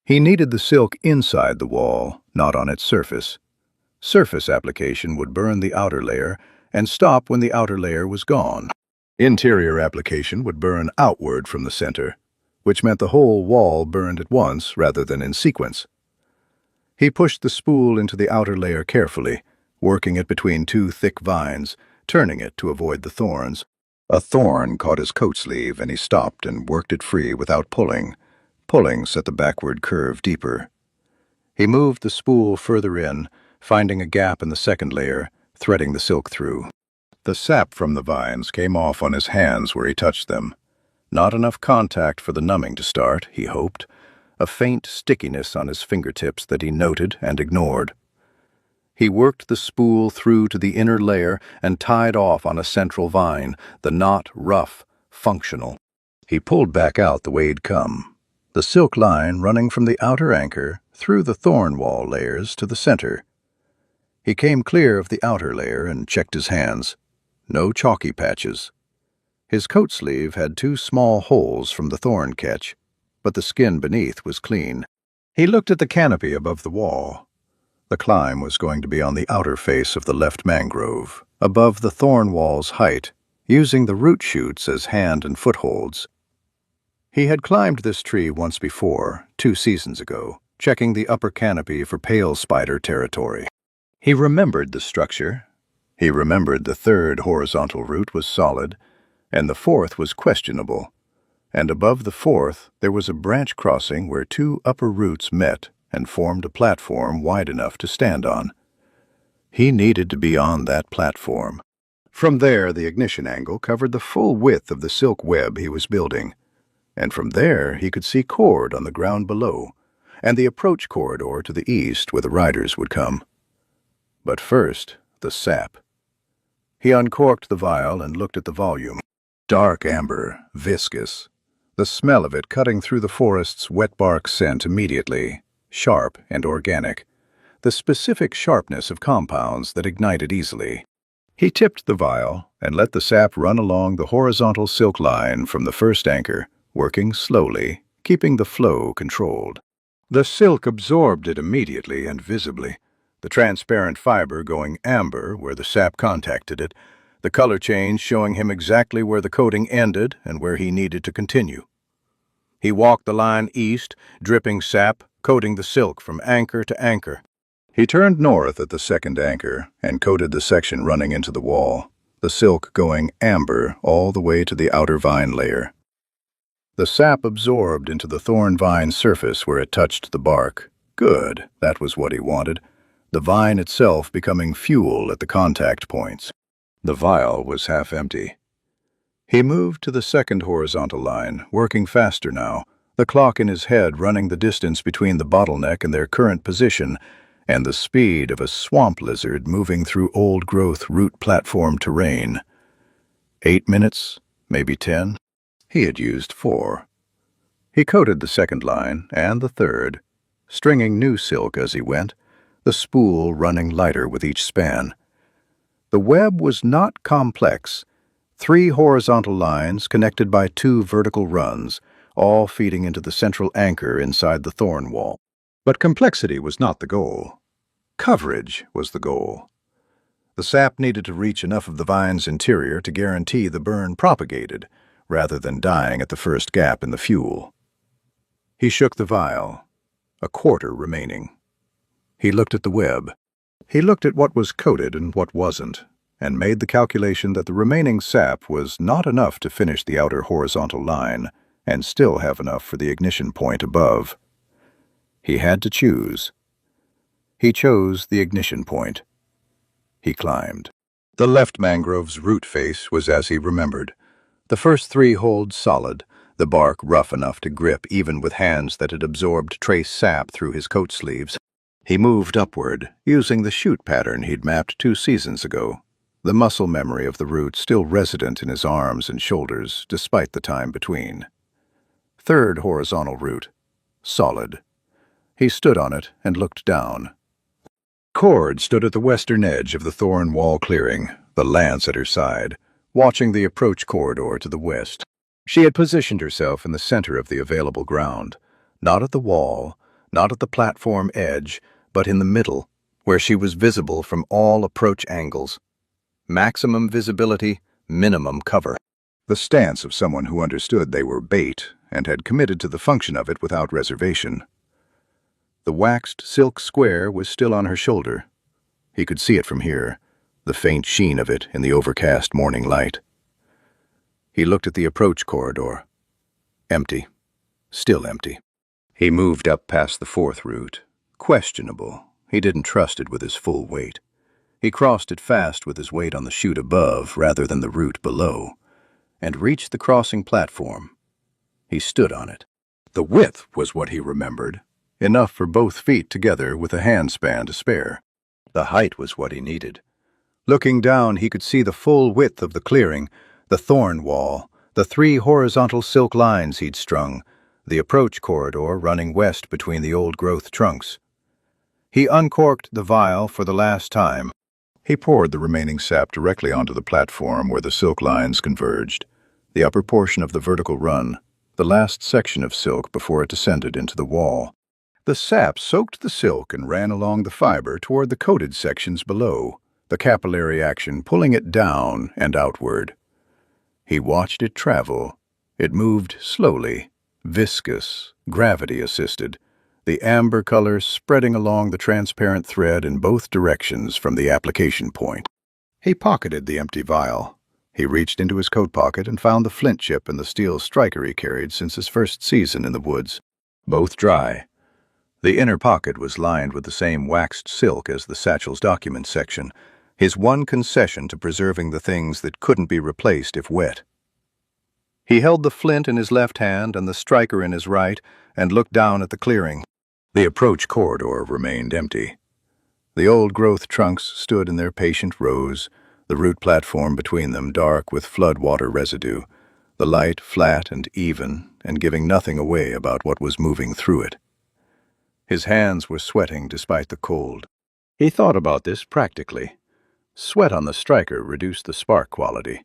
He needed the silk inside the wall, not on its surface. Surface application would burn the outer layer and stop when the outer layer was gone. Interior application would burn outward from the center, which meant the whole wall burned at once rather than in sequence. He pushed the spool into the outer layer carefully, working it between 2 thick vines, turning it to avoid the thorns. A thorn caught his coat sleeve and he stopped and worked it free without pulling. Pulling set the backward curve deeper. He moved the spool further in, finding a gap in the second layer, threading the silk through. The sap from the vines came off on his hands where he touched them. Not enough contact for the numbing to start, he hoped. A faint stickiness on his fingertips that he noted and ignored. He worked the spool through to the inner layer and tied off on a central vine, the knot rough, functional. He pulled back out the way he'd come, the silk line running from the outer anchor through the thorn wall layers to the center. He came clear of the outer layer and checked his hands. No chalky patches. His coat sleeve had 2 small holes from the thorn catch, but the skin beneath was clean. He looked at the canopy above the wall. The climb was going to be on the outer face of the left mangrove, above the thorn wall's height, using the root shoots as hand and footholds. He had climbed this tree once before, 2 seasons ago, checking the upper canopy for pale spider territory. He remembered the structure. He remembered the third horizontal route was solid, and the fourth was questionable. And above the fourth, there was a branch crossing where two upper routes met and formed a platform wide enough to stand on. He needed to be on that platform. From there, the ignition angle covered the full width of the silk web he was building, and from there he could see cord on the ground below, and the approach corridor to the east where the riders would come. But first, the sap. He uncorked the vial and looked at the volume. Dark amber, viscous. The smell of it cutting through the forest's wet bark scent immediately, sharp and organic, the specific sharpness of compounds that ignited easily. He tipped the vial and let the sap run along the horizontal silk line from the first anchor, working slowly, keeping the flow controlled. The silk absorbed it immediately and visibly, the transparent fiber going amber where the sap contacted it, the color change showing him exactly where the coating ended and where he needed to continue. He walked the line east, dripping sap, coating the silk from anchor to anchor. He turned north at the second anchor and coated the section running into the wall, the silk going amber all the way to the outer vine layer. The sap absorbed into the thorn vine surface where it touched the bark. Good, that was what he wanted. The vine itself becoming fuel at the contact points. The vial was half empty. He moved to the second horizontal line, working faster now, the clock in his head running the distance between the bottleneck and their current position, and the speed of a swamp lizard moving through old-growth root platform terrain. 8 minutes, maybe 10. He had used 4. He coated the second line and the third, stringing new silk as he went, the spool running lighter with each span. The web was not complex. 3 horizontal lines connected by 2 vertical runs, all feeding into the central anchor inside the thorn wall. But complexity was not the goal. Coverage was the goal. The sap needed to reach enough of the vine's interior to guarantee the burn propagated, rather than dying at the first gap in the fuel. He shook the vial, a quarter remaining. He looked at the web. He looked at what was coated and what wasn't, and made the calculation that the remaining sap was not enough to finish the outer horizontal line, and still have enough for the ignition point above. He had to choose. He chose the ignition point. He climbed. The left mangrove's root face was as he remembered. The first 3 holds solid, the bark rough enough to grip even with hands that had absorbed trace sap through his coat sleeves. He moved upward, using the shoot pattern he'd mapped 2 seasons ago, the muscle memory of the root still resident in his arms and shoulders despite the time between. Third horizontal root, solid. He stood on it and looked down. Cord stood at the western edge of the thorn wall clearing, the lance at her side, watching the approach corridor to the west. She had positioned herself in the center of the available ground, not at the wall, not at the platform edge, but in the middle, where she was visible from all approach angles. Maximum visibility, minimum cover. The stance of someone who understood they were bait and had committed to the function of it without reservation. The waxed silk square was still on her shoulder. He could see it from here, the faint sheen of it in the overcast morning light. He looked at the approach corridor. Empty. Still empty. He moved up past the 4th route. Questionable. He didn't trust it with his full weight. He crossed it fast with his weight on the chute above rather than the route below, and reached the crossing platform. He stood on it. The width was what he remembered, enough for both feet together with a handspan to spare. The height was what he needed. Looking down, he could see the full width of the clearing, the thorn wall, the 3 horizontal silk lines he'd strung, the approach corridor running west between the old-growth trunks. He uncorked the vial for the last time. He poured the remaining sap directly onto the platform where the silk lines converged, the upper portion of the vertical run, the last section of silk before it descended into the wall. The sap soaked the silk and ran along the fiber toward the coated sections below, the capillary action pulling it down and outward. He watched it travel. It moved slowly, viscous, gravity-assisted, the amber color spreading along the transparent thread in both directions from the application point. He pocketed the empty vial. He reached into his coat pocket and found the flint chip and the steel striker he carried since his first season in the woods, both dry. The inner pocket was lined with the same waxed silk as the satchel's documents section, his one concession to preserving the things that couldn't be replaced if wet. He held the flint in his left hand and the striker in his right and looked down at the clearing. The approach corridor remained empty. The old-growth trunks stood in their patient rows, the root platform between them dark with flood-water residue, the light flat and even and giving nothing away about what was moving through it. His hands were sweating despite the cold. He thought about this practically. Sweat on the striker reduced the spark quality.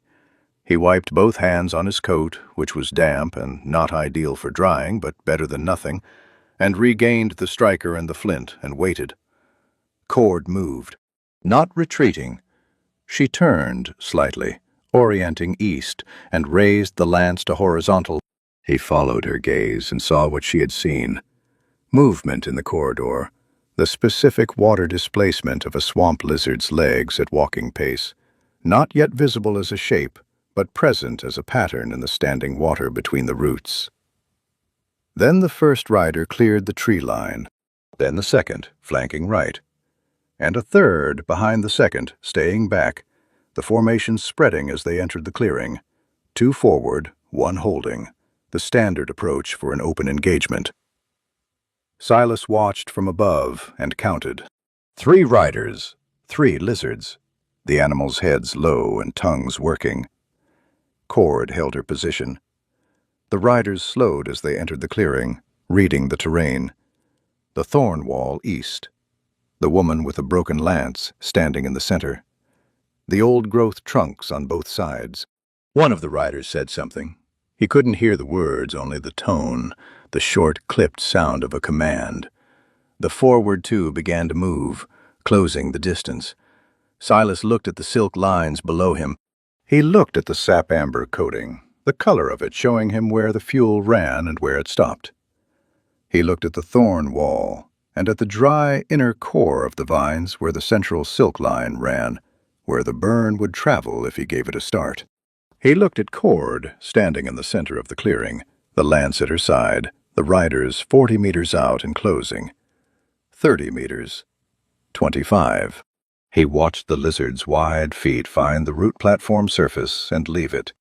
He wiped both hands on his coat, which was damp and not ideal for drying, but better than nothing, and regained the striker and the flint and waited. Cord moved, not retreating. She turned slightly, orienting east, and raised the lance to horizontal. He followed her gaze and saw what she had seen. Movement in the corridor, the specific water displacement of a swamp lizard's legs at walking pace, not yet visible as a shape, but present as a pattern in the standing water between the roots. Then the first rider cleared the tree line, then the second, flanking right, and a third behind the second, staying back, the formation spreading as they entered the clearing. 2 forward, 1 holding, the standard approach for an open engagement. Silas watched from above and counted. 3 riders, 3 lizards, the animals' heads low and tongues working. Cord held her position. The riders slowed as they entered the clearing, reading the terrain. The thorn wall east. The woman with a broken lance standing in the center. The old-growth trunks on both sides. One of the riders said something. He couldn't hear the words, only the tone, the short, clipped sound of a command. The forward 2 began to move, closing the distance. Silas looked at the silk lines below him. He looked at the sap amber coating, the color of it showing him where the fuel ran and where it stopped. He looked at the thorn wall and at the dry inner core of the vines where the central silk line ran, where the burn would travel if he gave it a start. He looked at Cord, standing in the center of the clearing, the lance at her side, the riders 40 meters out and closing. 30 meters. 25. He watched the lizard's wide feet find the root platform surface and leave it.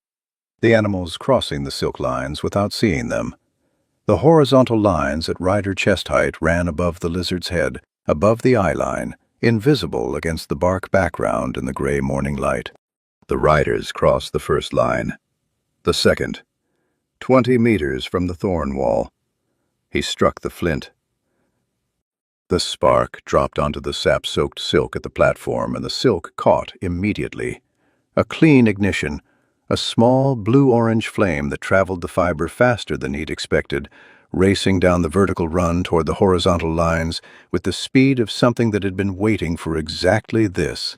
The animals crossing the silk lines without seeing them. The horizontal lines at rider chest height ran above the lizard's head, above the eye line, invisible against the bark background in the gray morning light. The riders crossed the first line. The second. 20 meters from the thorn wall. He struck the flint. The spark dropped onto the sap-soaked silk at the platform, and the silk caught immediately. A clean ignition, a small blue-orange flame that traveled the fiber faster than he'd expected, racing down the vertical run toward the horizontal lines with the speed of something that had been waiting for exactly this.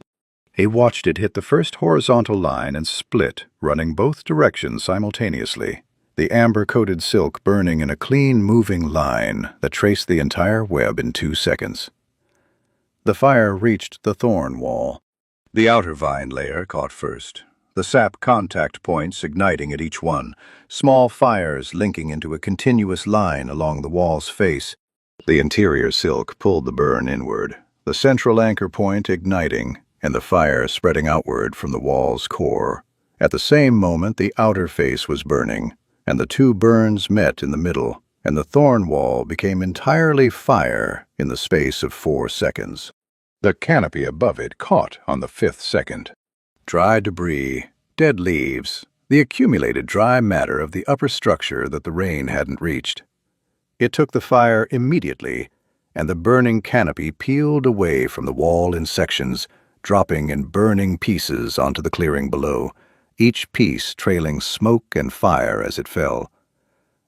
He watched it hit the first horizontal line and split, running both directions simultaneously, the amber-coated silk burning in a clean, moving line that traced the entire web in 2 seconds. The fire reached the thorn wall. The outer vine layer caught first, the sap contact points igniting at each one, small fires linking into a continuous line along the wall's face. The interior silk pulled the burn inward, the central anchor point igniting, and the fire spreading outward from the wall's core. At the same moment, the outer face was burning, and the 2 burns met in the middle, and the thorn wall became entirely fire in the space of 4 seconds. The canopy above it caught on the 5th second. Dry debris, dead leaves, the accumulated dry matter of the upper structure that the rain hadn't reached. It took the fire immediately, and the burning canopy peeled away from the wall in sections, dropping in burning pieces onto the clearing below, each piece trailing smoke and fire as it fell,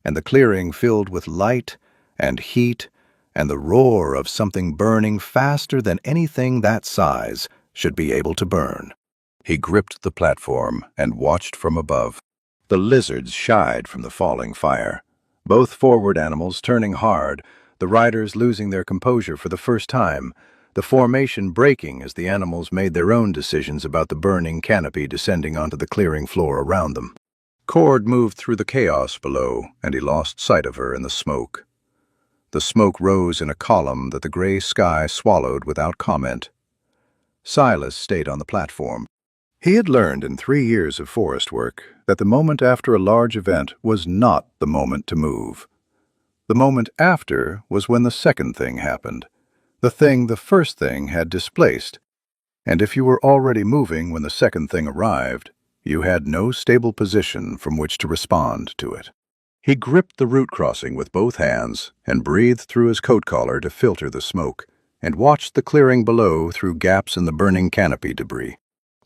and the clearing filled with light and heat and the roar of something burning faster than anything that size should be able to burn. He gripped the platform and watched from above. The lizards shied from the falling fire, both forward animals turning hard, the riders losing their composure for the first time, the formation breaking as the animals made their own decisions about the burning canopy descending onto the clearing floor around them. Cord moved through the chaos below, and he lost sight of her in the smoke. The smoke rose in a column that the gray sky swallowed without comment. Silas stayed on the platform. He had learned in 3 years of forest work that the moment after a large event was not the moment to move. The moment after was when the second thing happened, the thing the first thing had displaced. And if you were already moving when the second thing arrived, you had no stable position from which to respond to it. He gripped the route crossing with both hands and breathed through his coat collar to filter the smoke, and watched the clearing below through gaps in the burning canopy debris.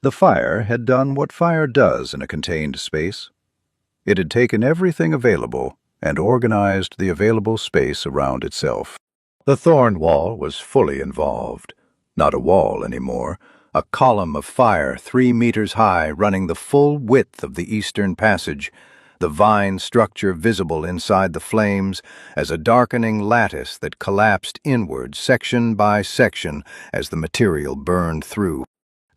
The fire had done what fire does in a contained space. It had taken everything available and organized the available space around itself. The thorn wall was fully involved. Not a wall anymore, a column of fire 3 meters high running the full width of the eastern passage, the vine structure visible inside the flames as a darkening lattice that collapsed inward section by section as the material burned through.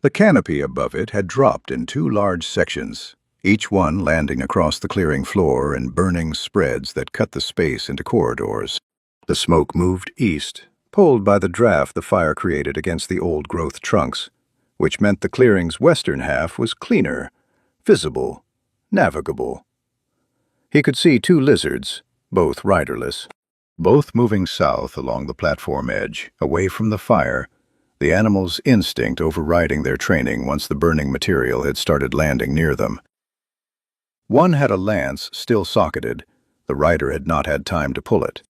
The canopy above it had dropped in 2 large sections, each one landing across the clearing floor in burning spreads that cut the space into corridors. The smoke moved east, pulled by the draft the fire created against the old-growth trunks, which meant the clearing's western half was cleaner, visible, navigable. He could see 2 lizards, both riderless, both moving south along the platform edge, away from the fire, the animal's instinct overriding their training once the burning material had started landing near them. One had a lance still socketed. The rider had not had time to pull it.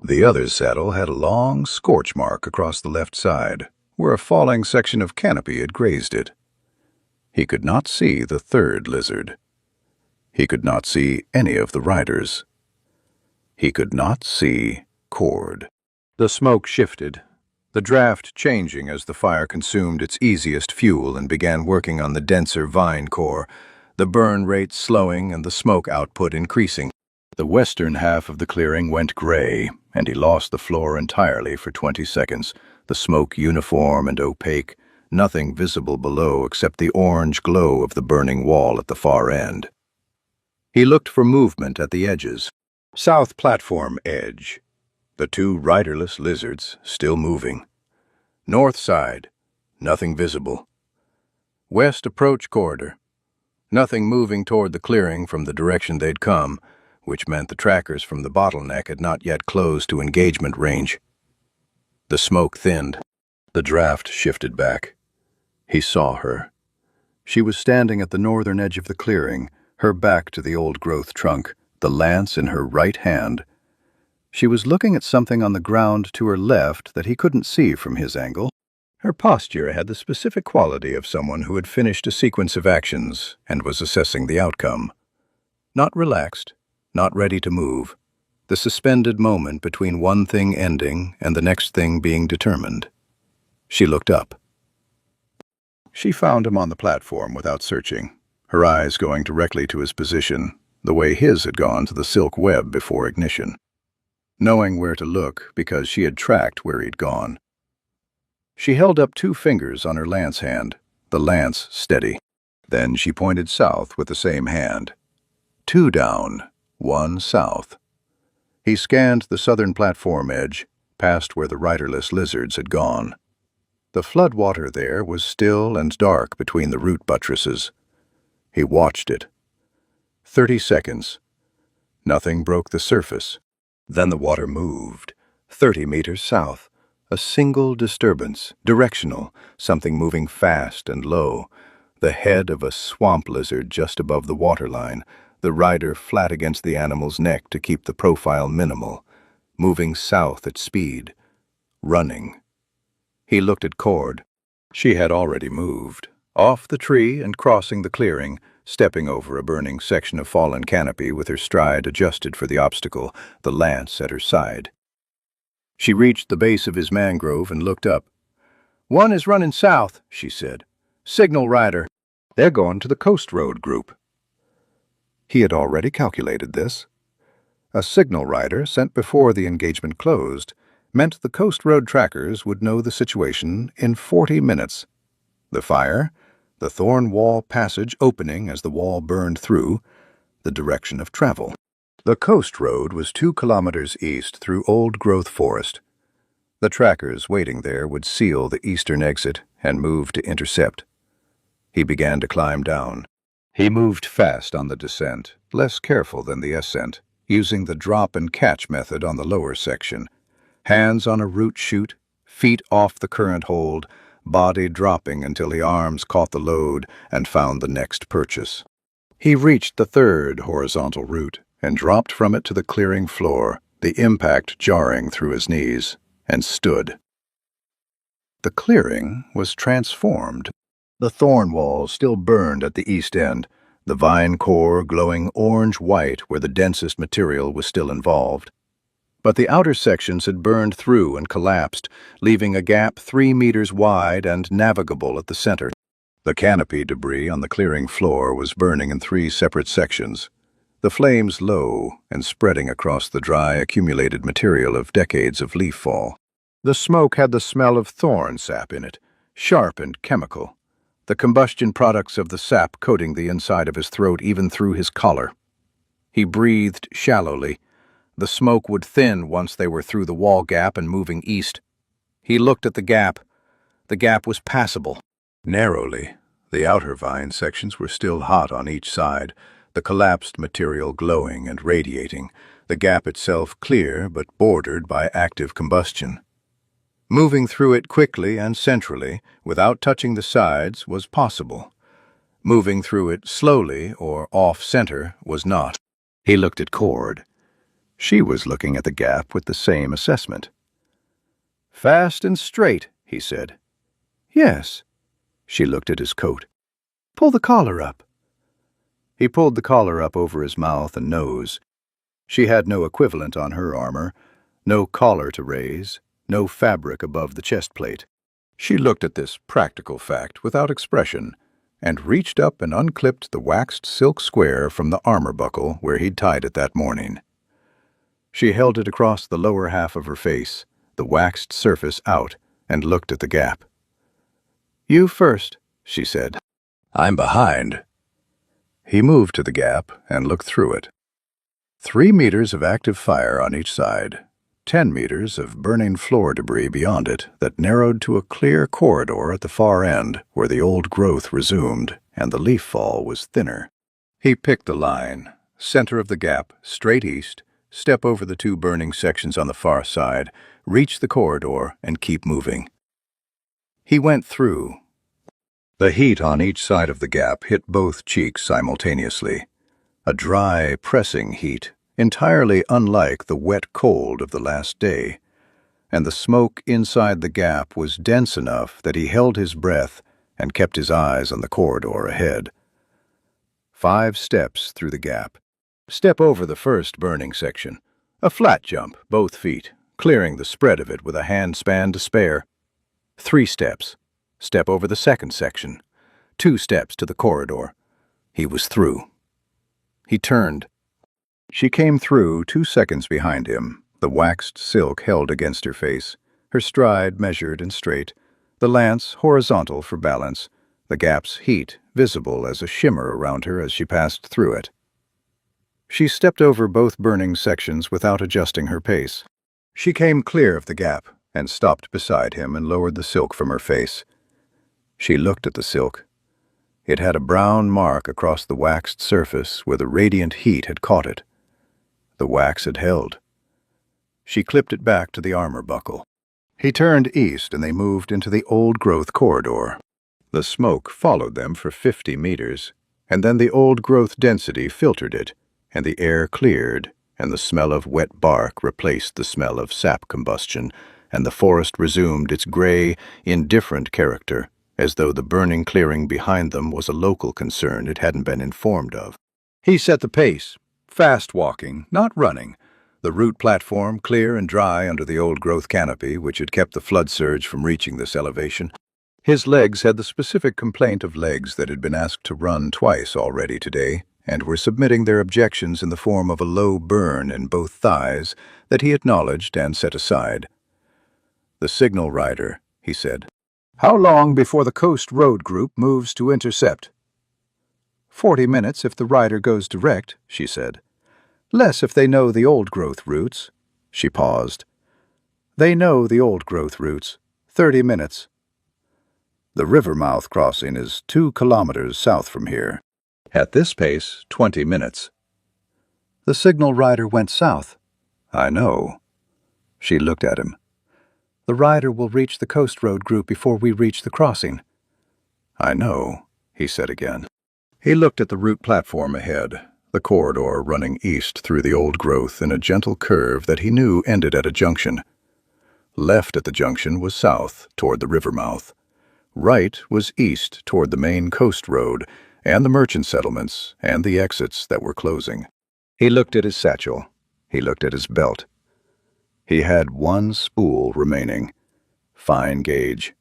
The other's saddle had a long scorch mark across the left side, where a falling section of canopy had grazed it. He could not see the third lizard. He could not see any of the riders. He could not see Cord. The smoke shifted, the draft changing as the fire consumed its easiest fuel and began working on the denser vine core, the burn rate slowing and the smoke output increasing. The western half of the clearing went gray, and he lost the floor entirely for 20 seconds, the smoke uniform and opaque, nothing visible below except the orange glow of the burning wall at the far end. He looked for movement at the edges. South platform edge. The 2 riderless lizards still moving. North side. Nothing visible. West approach corridor. Nothing moving toward the clearing from the direction they'd come, which meant the trackers from the bottleneck had not yet closed to engagement range. The smoke thinned. The draft shifted back. He saw her. She was standing at the northern edge of the clearing, her back to the old-growth trunk, the lance in her right hand. She was looking at something on the ground to her left that he couldn't see from his angle. Her posture had the specific quality of someone who had finished a sequence of actions and was assessing the outcome. Not relaxed, not ready to move, the suspended moment between one thing ending and the next thing being determined. She looked up. She found him on the platform without searching, her eyes going directly to his position, the way his had gone to the silk web before ignition. Knowing where to look because she had tracked where he'd gone. She held up 2 fingers on her lance hand, the lance steady. Then she pointed south with the same hand. 2 down, 1 south. He scanned the southern platform edge, past where the riderless lizards had gone. The flood water there was still and dark between the root buttresses. He watched it. 30 seconds. Nothing broke the surface. Then the water moved, 30 meters south. A single disturbance, directional, something moving fast and low. The head of a swamp lizard just above the waterline, the rider flat against the animal's neck to keep the profile minimal, moving south at speed, running. He looked at Cord. She had already moved, off the tree and crossing the clearing, stepping over a burning section of fallen canopy with her stride adjusted for the obstacle, the lance at her side. She reached the base of his mangrove and looked up. "One is running south," she said. "Signal rider. They're going to the Coast Road group." He had already calculated this. A signal rider sent before the engagement closed meant the Coast Road trackers would know the situation in 40 minutes. The fire, the thorn wall passage opening as the wall burned through, the direction of travel. The Coast Road was 2 kilometers east through old-growth forest. The trackers waiting there would seal the eastern exit and move to intercept. He began to climb down. He moved fast on the descent, less careful than the ascent, using the drop-and-catch method on the lower section. Hands on a root chute, feet off the current hold, body dropping until the arms caught the load and found the next purchase. He reached the 3rd horizontal root and dropped from it to the clearing floor, the impact jarring through his knees, and stood. The clearing was transformed. The thorn wall still burned at the east end, the vine core glowing orange-white where the densest material was still involved. But the outer sections had burned through and collapsed, leaving a gap 3 meters wide and navigable at the center. The canopy debris on the clearing floor was burning in 3 separate sections, the flames low and spreading across the dry, accumulated material of decades of leaf fall. The smoke had the smell of thorn sap in it, sharp and chemical, the combustion products of the sap coating the inside of his throat even through his collar. He breathed shallowly. The smoke would thin once they were through the wall gap and moving east. He looked at the gap. The gap was passable. Narrowly, the outer vine sections were still hot on each side, the collapsed material glowing and radiating, the gap itself clear but bordered by active combustion. Moving through it quickly and centrally, without touching the sides, was possible. Moving through it slowly or off-center was not. He looked at Cord. She was looking at the gap with the same assessment. "Fast and straight," he said. "Yes." She looked at his coat. "Pull the collar up." He pulled the collar up over his mouth and nose. She had no equivalent on her armor, no collar to raise, no fabric above the chest plate. She looked at this practical fact without expression and reached up and unclipped the waxed silk square from the armor buckle where he'd tied it that morning. She held it across the lower half of her face, the waxed surface out, and looked at the gap. "You first," she said. "I'm behind." He moved to the gap and looked through it. 3 meters of active fire on each side, 10 meters of burning floor debris beyond it that narrowed to a clear corridor at the far end where the old growth resumed and the leaf fall was thinner. He picked a line, center of the gap, straight east, step over the 2 burning sections on the far side, reach the corridor, and keep moving. He went through. The heat on each side of the gap hit both cheeks simultaneously. A dry, pressing heat, entirely unlike the wet cold of the last day. And the smoke inside the gap was dense enough that he held his breath and kept his eyes on the corridor ahead. 5 steps through the gap. Step over the first burning section. A flat jump, both feet, clearing the spread of it with a hand span to spare. 3 steps. Step over the second section. 2 steps to the corridor. He was through. He turned. She came through 2 seconds behind him, the waxed silk held against her face, her stride measured and straight, the lance horizontal for balance, the gap's heat visible as a shimmer around her as she passed through it. She stepped over both burning sections without adjusting her pace. She came clear of the gap and stopped beside him and lowered the silk from her face. She looked at the silk. It had a brown mark across the waxed surface where the radiant heat had caught it. The wax had held. She clipped it back to the armor buckle. He turned east and they moved into the old-growth corridor. The smoke followed them for 50 meters, and then the old-growth density filtered it, and the air cleared, and the smell of wet bark replaced the smell of sap combustion, and the forest resumed its gray, indifferent character, as though the burning clearing behind them was a local concern it hadn't been informed of. He set the pace, fast walking, not running, the route platform clear and dry under the old-growth canopy which had kept the flood surge from reaching this elevation. His legs had the specific complaint of legs that had been asked to run twice already today, and were submitting their objections in the form of a low burn in both thighs that he acknowledged and set aside. "The signal rider," he said. "How long before the Coast Road Group moves to intercept?" 40 minutes if the rider goes direct, she said. Less if they know the old-growth routes. She paused. They know the old-growth routes. 30 minutes. The Rivermouth crossing is 2 kilometers south from here. At this pace, 20 minutes. The signal rider went south. I know. She looked at him. The rider will reach the Coast Road Group before we reach the crossing. I know, he said again. He looked at the route platform ahead, the corridor running east through the old growth in a gentle curve that he knew ended at a junction. Left at the junction was south, toward the river mouth. Right was east toward the main coast road and the merchant settlements and the exits that were closing. He looked at his satchel. He looked at his belt. He had one spool remaining. Fine gauge.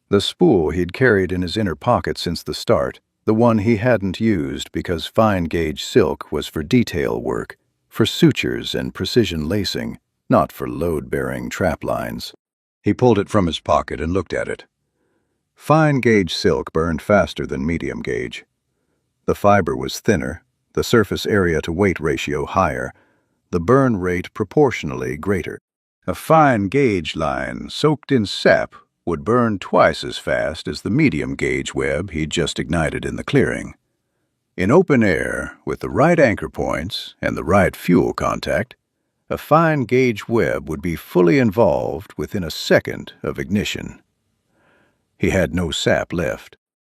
The spool he'd carried in his inner pocket since the start, the one he hadn't used because fine gauge silk was for detail work, for sutures and precision lacing, not for load-bearing trap lines. He pulled it from his pocket and looked at it. Fine gauge silk burned faster than medium gauge. The fiber was thinner, the surface area to weight ratio higher, the burn rate proportionally greater. A fine gauge line soaked in sap would burn twice as fast as the medium gauge web he'd just ignited in the clearing. In open air, with the right anchor points and the right fuel contact, a fine gauge web would be fully involved within a second of ignition. He had no sap left.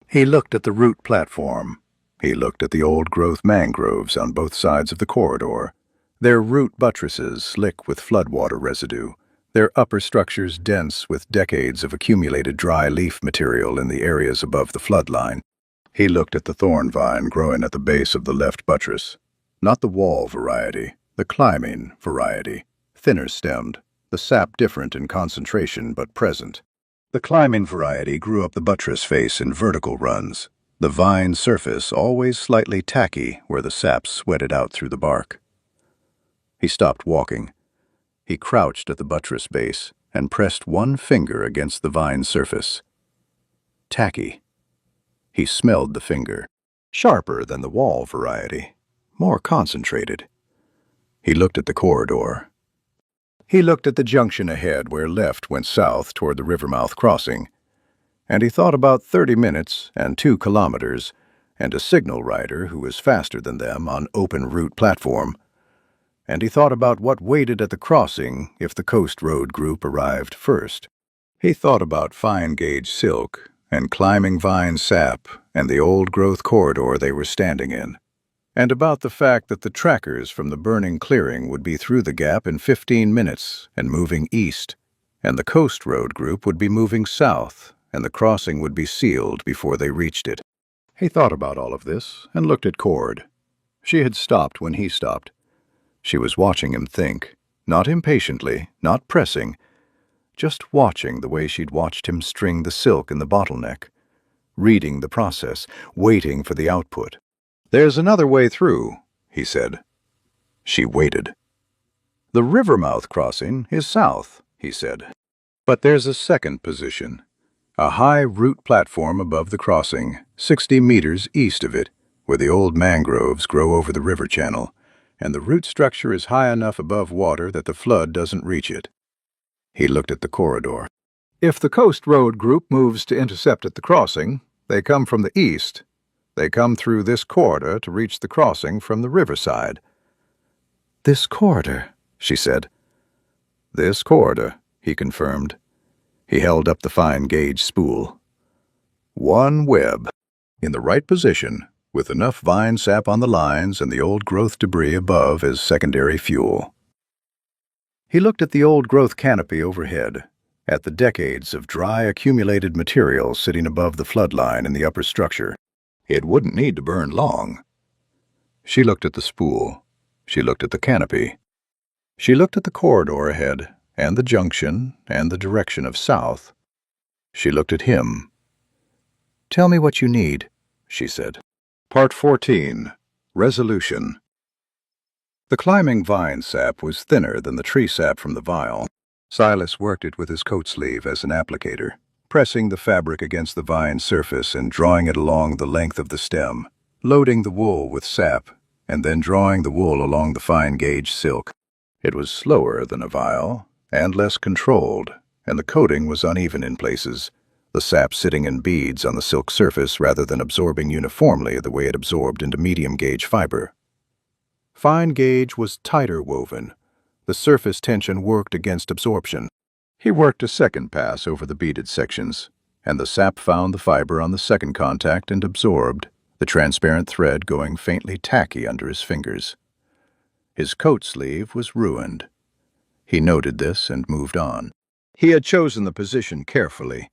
He looked at the route platform. He looked at the old-growth mangroves on both sides of the corridor, their root buttresses slick with floodwater residue, their upper structures dense with decades of accumulated dry leaf material in the areas above the floodline. He looked at the thorn vine growing at the base of the left buttress. Not the wall variety, the climbing variety, thinner stemmed, the sap different in concentration but present. The climbing variety grew up the buttress face in vertical runs, the vine surface always slightly tacky where the sap sweated out through the bark. He stopped walking. He crouched at the buttress base and pressed one finger against the vine surface. Tacky. He smelled the finger. Sharper than the wall variety. More concentrated. He looked at the corridor. He looked at the junction ahead where left went south toward the Rivermouth crossing, and he thought about 30 minutes and 2 kilometers and a signal rider who was faster than them on open route platform, and he thought about what waited at the crossing if the Coast Road Group arrived first. He thought about fine gauge silk and climbing vine sap and the old-growth corridor they were standing in, and about the fact that the trackers from the burning clearing would be through the gap in 15 minutes and moving east, and the Coast Road Group would be moving south, and the crossing would be sealed before they reached it. He thought about all of this and looked at Cord. She had stopped when he stopped. She was watching him think, not impatiently, not pressing, just watching the way she'd watched him string the silk in the bottleneck, reading the process, waiting for the output. "There's another way through," he said. She waited. "The Rivermouth crossing is south," he said. "But there's a second position, a high route platform above the crossing, 60 meters east of it, where the old mangroves grow over the river channel, and the root structure is high enough above water that the flood doesn't reach it." He looked at the corridor. "If the Coast Road Group moves to intercept at the crossing, they come from the east. They come through this corridor to reach the crossing from the riverside." "This corridor," she said. "This corridor," he confirmed. He held up the fine gauge spool. One web, in the right position, with enough vine sap on the lines and the old-growth debris above as secondary fuel. He looked at the old-growth canopy overhead, at the decades of dry accumulated material sitting above the floodline in the upper structure. It wouldn't need to burn long. She looked at the spool. She looked at the canopy. She looked at the corridor ahead, and the junction, and the direction of south. She looked at him. "Tell me what you need," she said. Part 14. Resolution. The climbing vine sap was thinner than the tree sap from the vial. Silas worked it with his coat sleeve as an applicator, pressing the fabric against the vine's surface and drawing it along the length of the stem, loading the wool with sap, and then drawing the wool along the fine-gauge silk. It was slower than a vial, and less controlled, and the coating was uneven in places, the sap sitting in beads on the silk surface rather than absorbing uniformly the way it absorbed into medium-gauge fiber. Fine-gauge was tighter woven. The surface tension worked against absorption. He worked a second pass over the beaded sections, and the sap found the fiber on the second contact and absorbed, the transparent thread going faintly tacky under his fingers. His coat sleeve was ruined. He noted this and moved on. He had chosen the position carefully,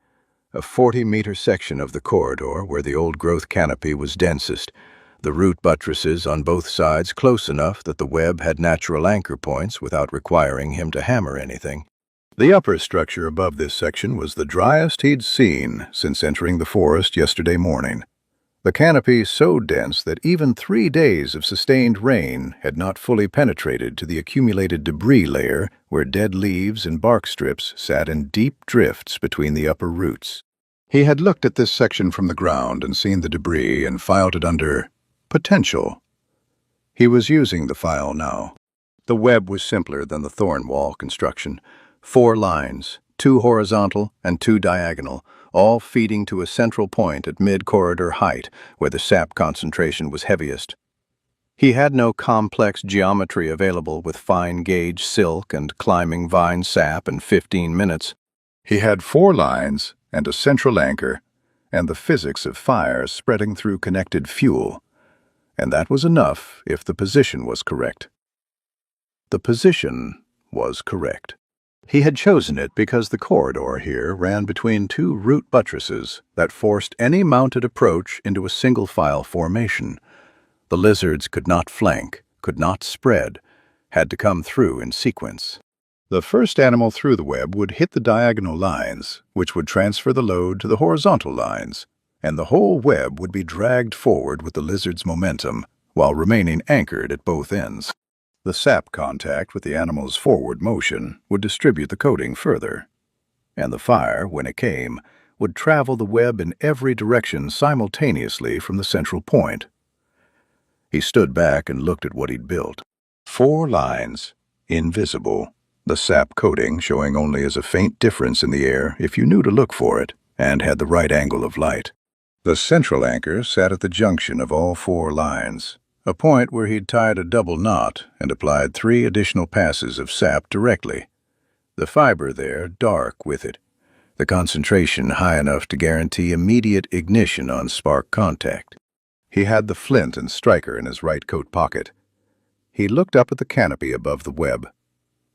a 40-meter section of the corridor where the old-growth canopy was densest, the root buttresses on both sides close enough that the web had natural anchor points without requiring him to hammer anything. The upper structure above this section was the driest he'd seen since entering the forest yesterday morning. The canopy so dense that even 3 days of sustained rain had not fully penetrated to the accumulated debris layer where dead leaves and bark strips sat in deep drifts between the upper roots. He had looked at this section from the ground and seen the debris and filed it under potential. He was using the file now. The web was simpler than the thorn wall construction. 4 lines, 2 horizontal and 2 diagonal, all feeding to a central point at mid-corridor height where the sap concentration was heaviest. He had no complex geometry available with fine-gauge silk and climbing vine sap in 15 minutes. He had 4 lines and a central anchor, and the physics of fire spreading through connected fuel, and that was enough if the position was correct. The position was correct. He had chosen it because the corridor here ran between 2 root buttresses that forced any mounted approach into a single-file formation. The lizards could not flank, could not spread, had to come through in sequence. The first animal through the web would hit the diagonal lines, which would transfer the load to the horizontal lines, and the whole web would be dragged forward with the lizard's momentum, while remaining anchored at both ends. The sap contact with the animal's forward motion would distribute the coating further, and the fire, when it came, would travel the web in every direction simultaneously from the central point. He stood back and looked at what he'd built. 4 lines, invisible, the sap coating showing only as a faint difference in the air if you knew to look for it and had the right angle of light. The central anchor sat at the junction of all 4 lines, a point where he'd tied a double knot and applied 3 additional passes of sap directly. The fiber there dark with it, the concentration high enough to guarantee immediate ignition on spark contact. He had the flint and striker in his right coat pocket. He looked up at the canopy above the web,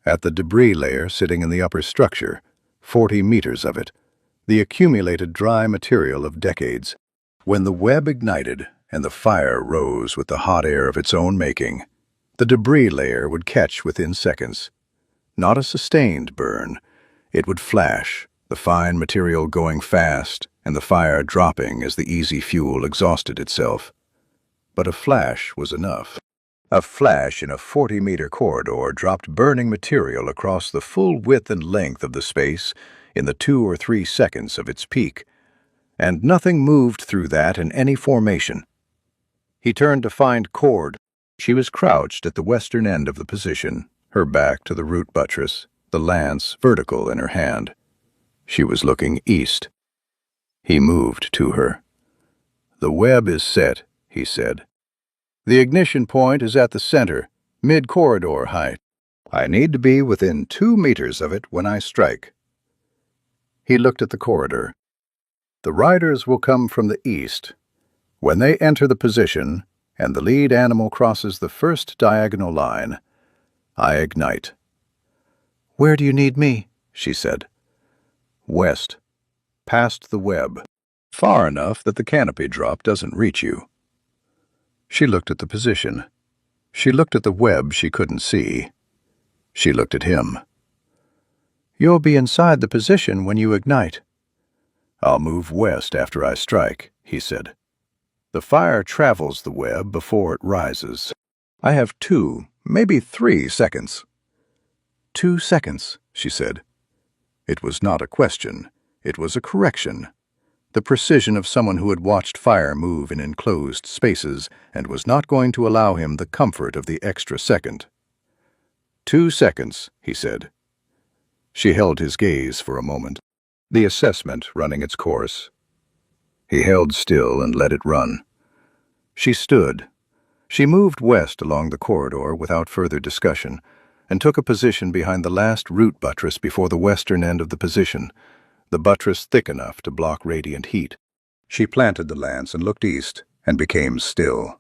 at the debris layer sitting in the upper structure, 40 meters of it, the accumulated dry material of decades. When the web ignited and the fire rose with the hot air of its own making, the debris layer would catch within seconds. Not a sustained burn. It would flash, the fine material going fast and the fire dropping as the easy fuel exhausted itself. But a flash was enough. A flash in a 40-meter corridor dropped burning material across the full width and length of the space in the 2 or 3 seconds of its peak, and nothing moved through that in any formation. He turned to find Cord. She was crouched at the western end of the position, her back to the root buttress, the lance vertical in her hand. She was looking east. He moved to her. "The web is set," he said. "The ignition point is at the center, mid-corridor height. I need to be within 2 meters of it when I strike." He looked at the corridor. "The riders will come from the east. When they enter the position, and the lead animal crosses the first diagonal line, I ignite." "Where do you need me?" she said. "West, past the web, far enough that the canopy drop doesn't reach you." She looked at the position. She looked at the web she couldn't see. She looked at him. "You'll be inside the position when you ignite." "I'll move west after I strike," he said. "The fire travels the web before it rises. I have 2, maybe 3 seconds." 2 seconds, she said. It was not a question. It was a correction. The precision of someone who had watched fire move in enclosed spaces and was not going to allow him the comfort of the extra second. 2 seconds, he said. She held his gaze for a moment, the assessment running its course. He held still and let it run. She stood. She moved west along the corridor without further discussion and took a position behind the last root buttress before the western end of the position, the buttress thick enough to block radiant heat. She planted the lance and looked east and became still.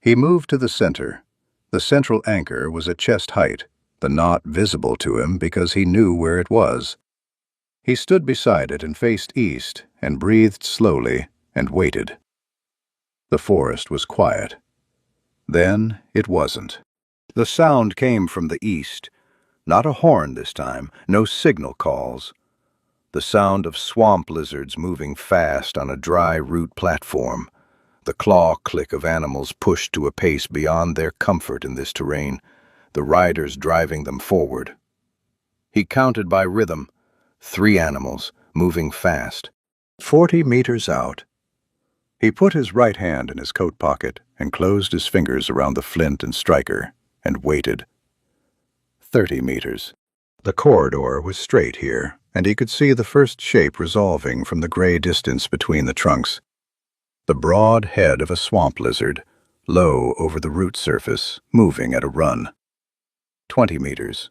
He moved to the center. The central anchor was at chest height, the knot visible to him because he knew where it was. He stood beside it and faced east and breathed slowly and waited. The forest was quiet. Then it wasn't. The sound came from the east. Not a horn this time, no signal calls. The sound of swamp lizards moving fast on a dry root platform. The claw click of animals pushed to a pace beyond their comfort in this terrain, the riders driving them forward. He counted by rhythm. 3 animals, moving fast. 40 meters out. He put his right hand in his coat pocket and closed his fingers around the flint and striker, and waited. 30 meters. The corridor was straight here, and he could see the first shape resolving from the gray distance between the trunks. The broad head of a swamp lizard, low over the root surface, moving at a run. 20 meters.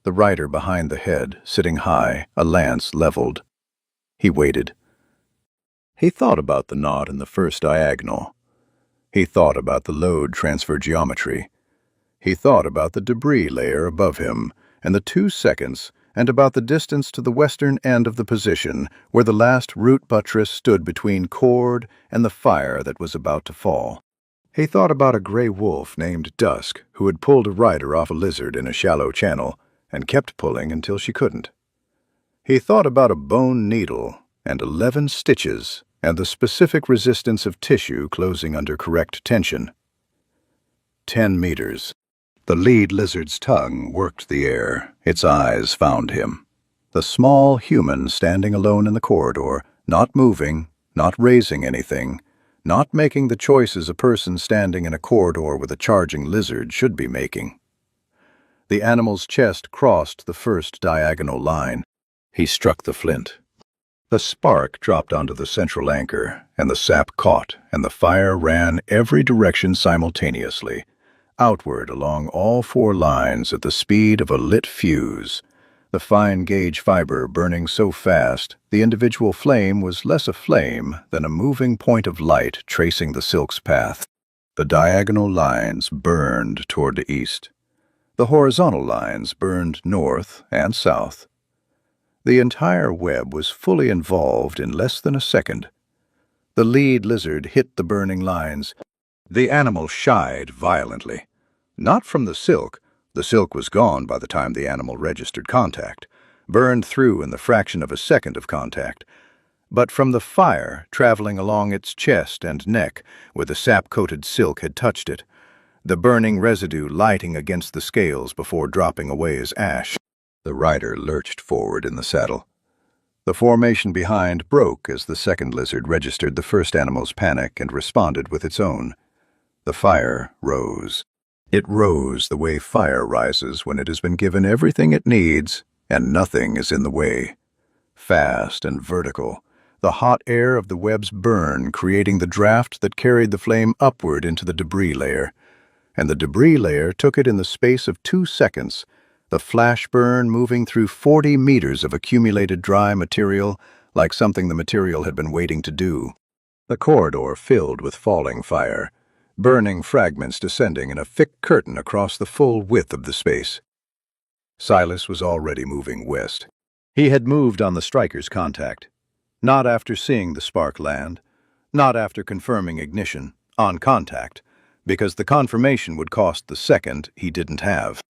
The rider behind the head, sitting high, a lance leveled. He waited. He thought about the knot in the first diagonal. He thought about the load transfer geometry. He thought about the debris layer above him, and the 2 seconds, and about the distance to the western end of the position where the last root buttress stood between cord and the fire that was about to fall. He thought about a gray wolf named Dusk who had pulled a rider off a lizard in a shallow channel and kept pulling until she couldn't. He thought about a bone needle and 11 stitches and the specific resistance of tissue closing under correct tension. 10 meters. The lead lizard's tongue worked the air. Its eyes found him. The small human standing alone in the corridor, not moving, not raising anything, not making the choices a person standing in a corridor with a charging lizard should be making. The animal's chest crossed the first diagonal line. He struck the flint. The spark dropped onto the central anchor, and the sap caught, and the fire ran every direction simultaneously, outward along all 4 lines at the speed of a lit fuse, the fine-gauge fiber burning so fast the individual flame was less a flame than a moving point of light tracing the silk's path. The diagonal lines burned toward the east. The horizontal lines burned north and south. The entire web was fully involved in less than a second. The lead lizard hit the burning lines. The animal shied violently. Not from the silk was gone by the time the animal registered contact, burned through in the fraction of a second of contact, but from the fire traveling along its chest and neck where the sap-coated silk had touched it, the burning residue lighting against the scales before dropping away as ash. The rider lurched forward in the saddle. The formation behind broke as the second lizard registered the first animal's panic and responded with its own. The fire rose. It rose the way fire rises when it has been given everything it needs and nothing is in the way. Fast and vertical, the hot air of the web's burn creating the draft that carried the flame upward into the debris layer, and the debris layer took it in the space of 2 seconds, the flash burn moving through 40 meters of accumulated dry material like something the material had been waiting to do. The corridor filled with falling fire, burning fragments descending in a thick curtain across the full width of the space. Silas was already moving west. He had moved on the striker's contact. Not after seeing the spark land, not after confirming ignition, on contact, because the confirmation would cost the second he didn't have.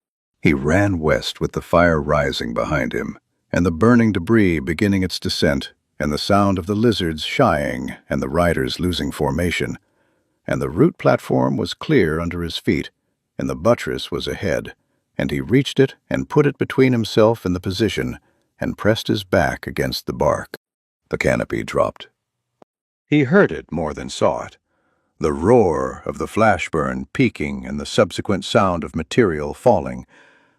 He ran west with the fire rising behind him, and the burning debris beginning its descent, and the sound of the lizards shying and the riders losing formation. And the root platform was clear under his feet, and the buttress was ahead, and he reached it and put it between himself and the position, and pressed his back against the bark. The canopy dropped. He heard it more than saw it. The roar of the flash burn peaking and the subsequent sound of material falling.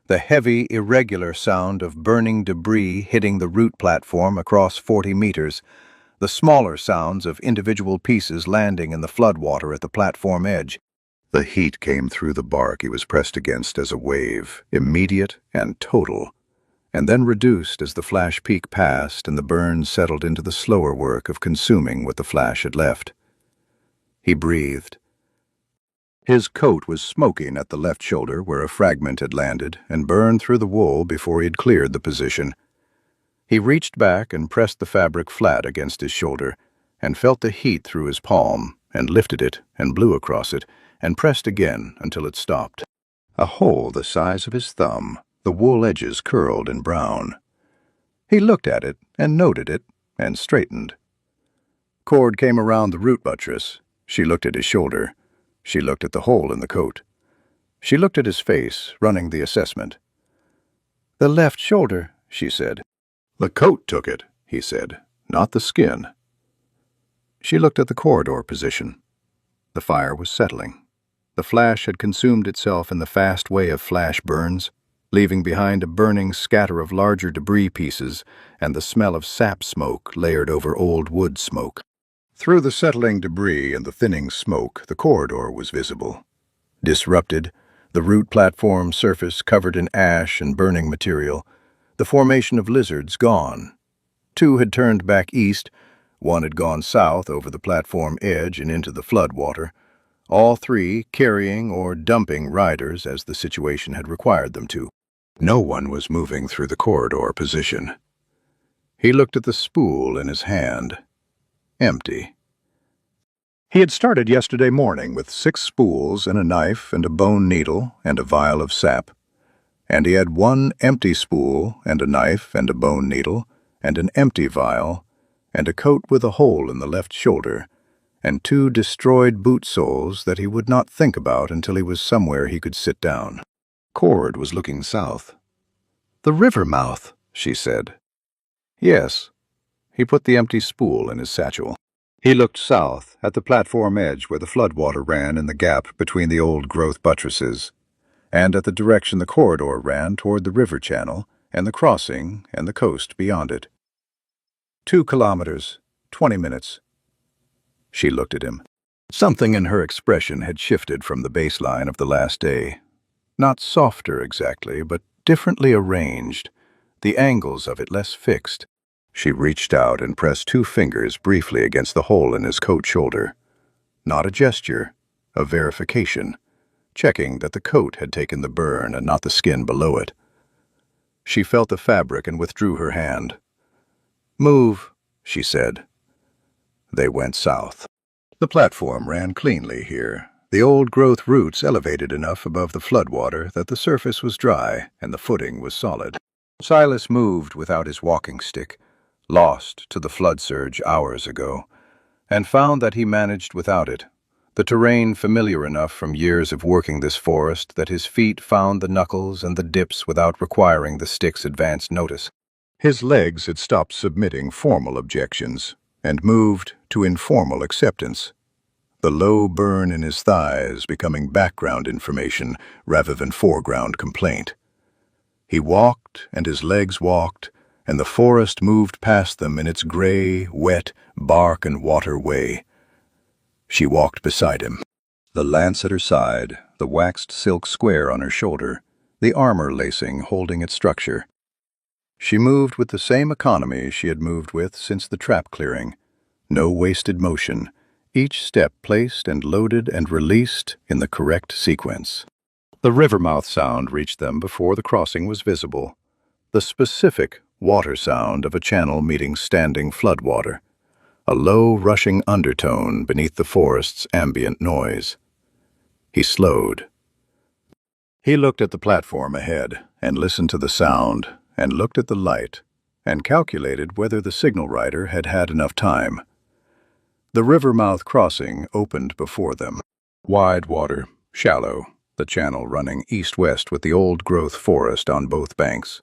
The heavy, irregular sound of burning debris hitting the root platform across 40 meters. The smaller sounds of individual pieces landing in the floodwater at the platform edge. The heat came through the bark he was pressed against as a wave, immediate and total, and then reduced as the flash peak passed and the burn settled into the slower work of consuming what the flash had left. He breathed. His coat was smoking at the left shoulder where a fragment had landed and burned through the wool before he had cleared the position. He reached back and pressed the fabric flat against his shoulder and felt the heat through his palm and lifted it and blew across it and pressed again until it stopped. A hole the size of his thumb, the wool edges curled and brown. He looked at it and noted it and straightened. Cord came around the root buttress. She looked at his shoulder. She looked at the hole in the coat. She looked at his face, running the assessment. "The left shoulder," she said. "The coat took it," he said, "not the skin." She looked at the corridor position. The fire was settling. The flash had consumed itself in the fast way of flash burns, leaving behind a burning scatter of larger debris pieces and the smell of sap smoke layered over old wood smoke. Through the settling debris and the thinning smoke, the corridor was visible. Disrupted, the root platform surface covered in ash and burning material, the formation of lizards gone. 2 had turned back east, 1 had gone south over the platform edge and into the floodwater, all 3 carrying or dumping riders as the situation had required them to. No one was moving through the corridor position. He looked at the spool in his hand. Empty. He had started yesterday morning with 6 spools and a knife and a bone needle and a vial of sap, and he had 1 empty spool and a knife and a bone needle and an empty vial and a coat with a hole in the left shoulder and 2 destroyed boot soles that he would not think about until he was somewhere he could sit down. Cord was looking south. "The river mouth," she said. "Yes." He put the empty spool in his satchel. He looked south at the platform edge where the floodwater ran in the gap between the old-growth buttresses, and at the direction the corridor ran toward the river channel and the crossing and the coast beyond it. 2 kilometers, 20 minutes. She looked at him. Something in her expression had shifted from the baseline of the last day. Not softer exactly, but differently arranged, the angles of it less fixed. She reached out and pressed 2 fingers briefly against the hole in his coat shoulder. Not a gesture, a verification, checking that the coat had taken the burn and not the skin below it. She felt the fabric and withdrew her hand. "Move," she said. They went south. The platform ran cleanly here, the old-growth roots elevated enough above the floodwater that the surface was dry and the footing was solid. Silas moved without his walking stick, lost to the flood surge hours ago, and found that he managed without it, the terrain familiar enough from years of working this forest that his feet found the knuckles and the dips without requiring the stick's advance notice. His legs had stopped submitting formal objections and moved to informal acceptance, the low burn in his thighs becoming background information rather than foreground complaint. He walked, and his legs walked, and the forest moved past them in its gray, wet, bark and water way. She walked beside him. The lance at her side, the waxed silk square on her shoulder, the armor lacing holding its structure. She moved with the same economy she had moved with since the trap clearing. No wasted motion, each step placed and loaded and released in the correct sequence. The river mouth sound reached them before the crossing was visible, the specific water sound of a channel meeting standing floodwater, a low rushing undertone beneath the forest's ambient noise. He slowed. He looked at the platform ahead and listened to the sound and looked at the light and calculated whether the signal rider had had enough time. The river mouth crossing opened before them. Wide water, shallow, the channel running east-west with the old-growth forest on both banks.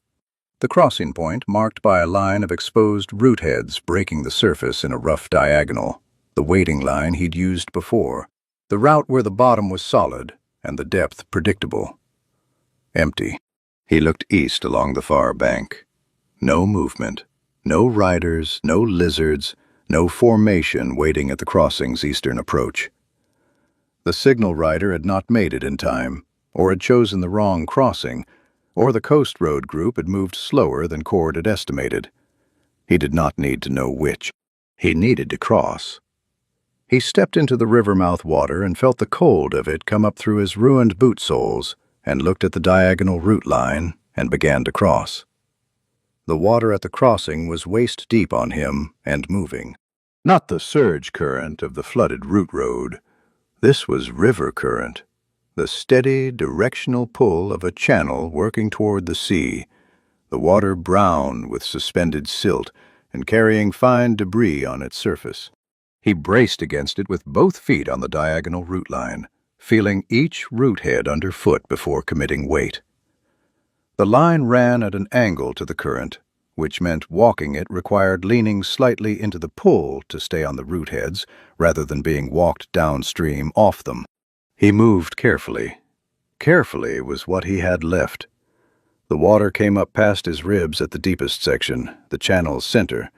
the crossing point marked by a line of exposed root heads breaking the surface in a rough diagonal, the waiting line he'd used before, the route where the bottom was solid and the depth predictable. Empty. He looked east along the far bank. No movement, no riders, no lizards, no formation waiting at the crossing's eastern approach. The signal rider had not made it in time, or had chosen the wrong crossing, or the Coast Road group had moved slower than Cord had estimated. He did not need to know which. He needed to cross. He stepped into the river-mouth water and felt the cold of it come up through his ruined boot soles and looked at the diagonal route line and began to cross. The water at the crossing was waist-deep on him and moving. Not the surge current of the flooded route road. This was river current, the steady, directional pull of a channel working toward the sea, the water brown with suspended silt and carrying fine debris on its surface. He braced against it with both feet on the diagonal route line, feeling each root head underfoot before committing weight. The line ran at an angle to the current, which meant walking it required leaning slightly into the pull to stay on the root heads rather than being walked downstream off them. He moved carefully. Carefully was what he had left. The water came up past his ribs at the deepest section, the channel's center,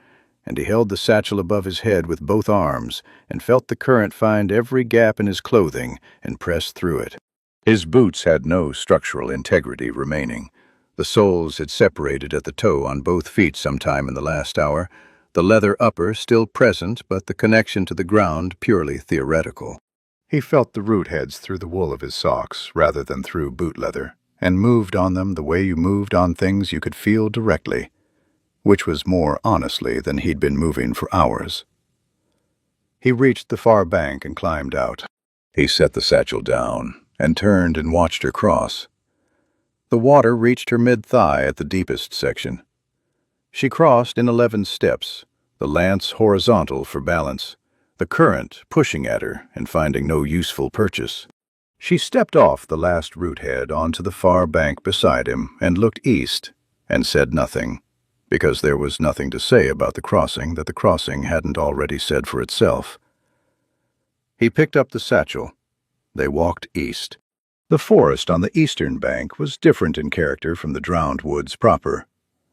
and he held the satchel above his head with both arms and felt the current find every gap in his clothing and press through it. His boots had no structural integrity remaining. The soles had separated at the toe on both feet sometime in the last hour, the leather upper still present but the connection to the ground purely theoretical. He felt the root heads through the wool of his socks rather than through boot leather, and moved on them the way you moved on things you could feel directly, which was more honestly than he'd been moving for hours. He reached the far bank and climbed out. He set the satchel down and turned and watched her cross. The water reached her mid-thigh at the deepest section. She crossed in 11 steps, the lance horizontal for balance, the current pushing at her and finding no useful purchase. She stepped off the last root head onto the far bank beside him and looked east and said nothing, because there was nothing to say about the crossing that the crossing hadn't already said for itself. He picked up the satchel. They walked east. The forest on the eastern bank was different in character from the drowned woods proper.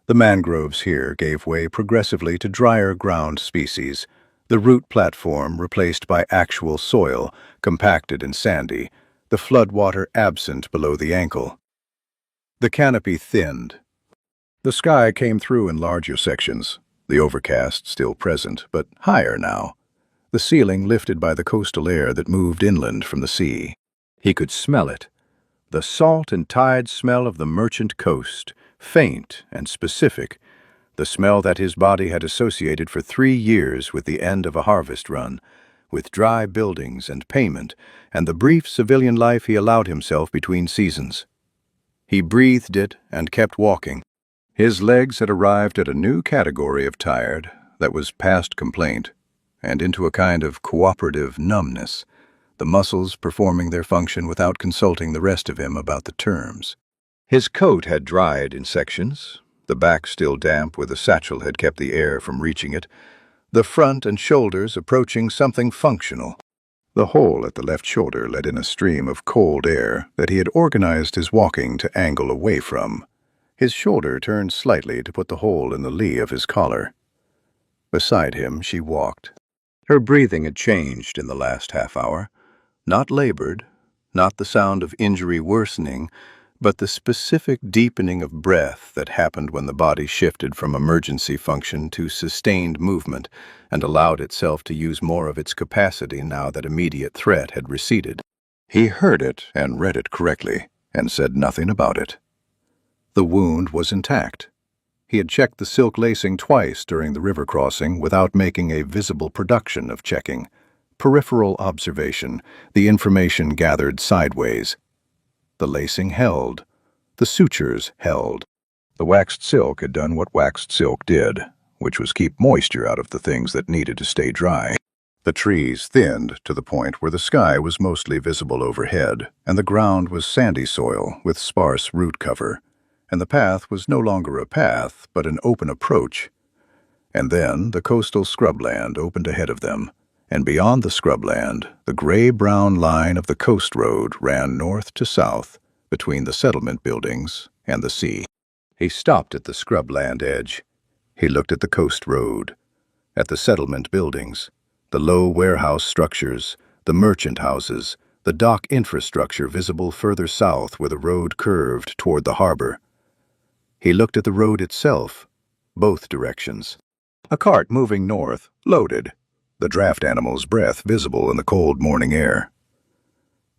The mangroves here gave way progressively to drier ground species, the root platform replaced by actual soil, compacted and sandy, the floodwater absent below the ankle. The canopy thinned. The sky came through in larger sections, the overcast still present, but higher now, the ceiling lifted by the coastal air that moved inland from the sea. He could smell it, the salt and tide smell of the merchant coast, faint and specific, the smell that his body had associated for 3 years with the end of a harvest run, with dry buildings and payment, and the brief civilian life he allowed himself between seasons. He breathed it and kept walking. His legs had arrived at a new category of tired that was past complaint, and into a kind of cooperative numbness, the muscles performing their function without consulting the rest of him about the terms. His coat had dried in sections, the back still damp where the satchel had kept the air from reaching it, the front and shoulders approaching something functional. The hole at the left shoulder let in a stream of cold air that he had organized his walking to angle away from. His shoulder turned slightly to put the hole in the lee of his collar. Beside him she walked. Her breathing had changed in the last half hour. Not labored, not the sound of injury worsening, but the specific deepening of breath that happened when the body shifted from emergency function to sustained movement and allowed itself to use more of its capacity now that immediate threat had receded. He heard it and read it correctly and said nothing about it. The wound was intact. He had checked the silk lacing twice during the river crossing without making a visible production of checking. Peripheral observation, the information gathered sideways. The lacing held. The sutures held. The waxed silk had done what waxed silk did, which was keep moisture out of the things that needed to stay dry. The trees thinned to the point where the sky was mostly visible overhead, and the ground was sandy soil with sparse root cover. and the path was no longer a path, but an open approach. And then the coastal scrubland opened ahead of them, and beyond the scrubland, the gray-brown line of the coast road ran north to south between the settlement buildings and the sea. He stopped at the scrubland edge. He looked at the coast road, at the settlement buildings, the low warehouse structures, the merchant houses, the dock infrastructure visible further south where the road curved toward the harbor. He looked at the road itself, both directions. A cart moving north, loaded, the draft animal's breath visible in the cold morning air.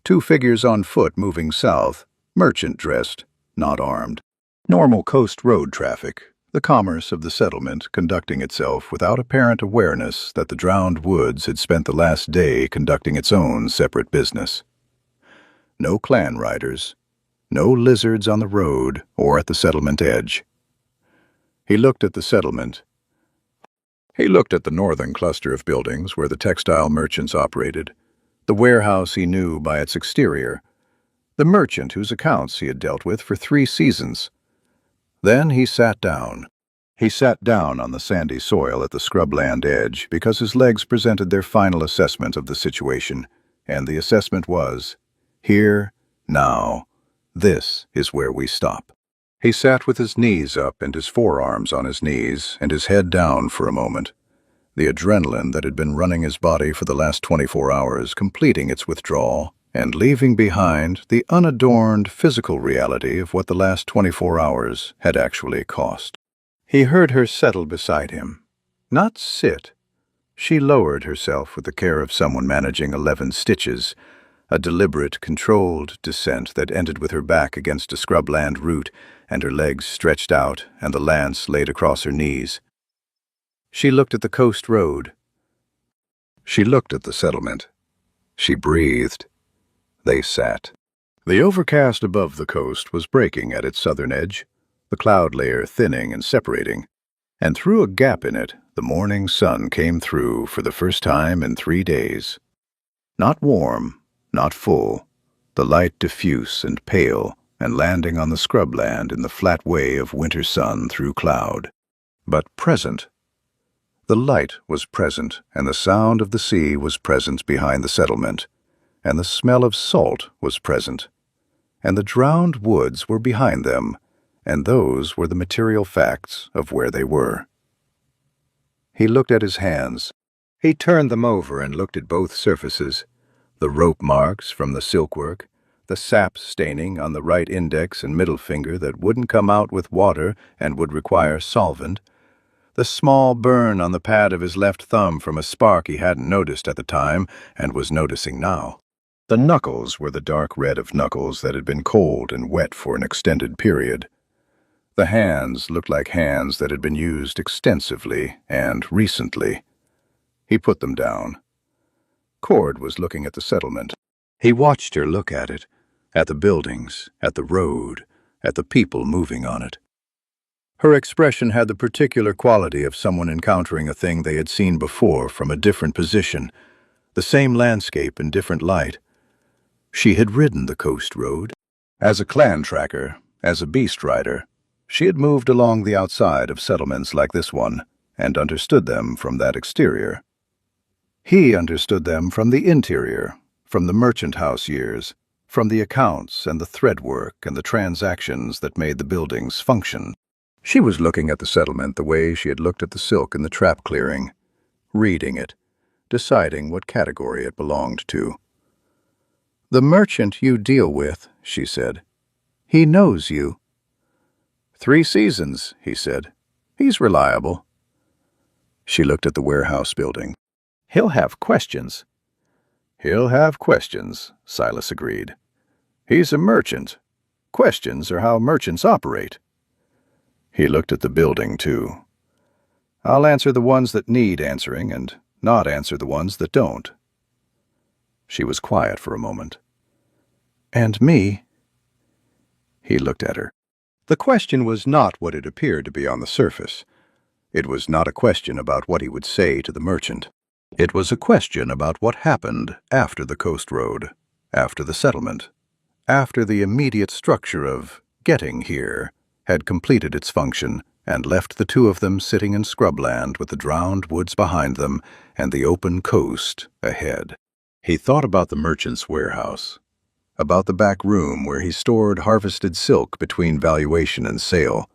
Two figures on foot moving south, merchant-dressed, not armed. Normal coast road traffic, the commerce of the settlement conducting itself without apparent awareness that the drowned woods had spent the last day conducting its own separate business. No clan riders, no lizards on the road or at the settlement edge. He looked at the settlement. He looked at the northern cluster of buildings where the textile merchants operated, the warehouse he knew by its exterior, the merchant whose accounts he had dealt with for 3 seasons. Then he sat down. He sat down on the sandy soil at the scrubland edge because his legs presented their final assessment of the situation, and the assessment was, here, now, this is where we stop. He sat with his knees up and his forearms on his knees and his head down for a moment, the adrenaline that had been running his body for the last 24 hours completing its withdrawal and leaving behind the unadorned physical reality of what the last 24 hours had actually cost. He heard her settle beside him. Not sit. She lowered herself with the care of someone managing 11 stitches, a deliberate, controlled descent that ended with her back against a scrubland root and her legs stretched out and the lance laid across her knees. She looked at the coast road. She looked at the settlement. She breathed. They sat. The overcast above the coast was breaking at its southern edge, the cloud layer thinning and separating, and through a gap in it, the morning sun came through for the first time in 3 days. Not warm, not full, the light diffuse and pale, and landing on the scrubland in the flat way of winter sun through cloud, but present. The light was present, and the sound of the sea was present behind the settlement, and the smell of salt was present, and the drowned woods were behind them, and those were the material facts of where they were. He looked at his hands. He turned them over and looked at both surfaces, the rope marks from the silkwork, the sap staining on the right index and middle finger that wouldn't come out with water and would require solvent, the small burn on the pad of his left thumb from a spark he hadn't noticed at the time and was noticing now. The knuckles were the dark red of knuckles that had been cold and wet for an extended period. The hands looked like hands that had been used extensively and recently. He put them down. Cord was looking at the settlement. He watched her look at it, at the buildings, at the road, at the people moving on it. Her expression had the particular quality of someone encountering a thing they had seen before from a different position, the same landscape in different light. She had ridden the coast road. As a clan tracker, as a beast rider, she had moved along the outside of settlements like this one and understood them from that exterior. He understood them from the interior, from the merchant house years, from the accounts and the threadwork and the transactions that made the buildings function. She was looking at the settlement the way she had looked at the silk in the trap clearing, reading it, deciding what category it belonged to. "The merchant you deal with," she said. "He knows you." 3 seasons, he said. "He's reliable." She looked at the warehouse building. "He'll have questions." "He'll have questions," Silas agreed. "He's a merchant. Questions are how merchants operate." He looked at the building, too. "I'll answer the ones that need answering and not answer the ones that don't." She was quiet for a moment. "And me?" He looked at her. The question was not what it appeared to be on the surface. It was not a question about what he would say to the merchant. It was a question about what happened after the coast road, after the settlement, after the immediate structure of getting here had completed its function and left the two of them sitting in scrubland with the drowned woods behind them and the open coast ahead. He thought about the merchant's warehouse, about the back room where he stored harvested silk between valuation and sale,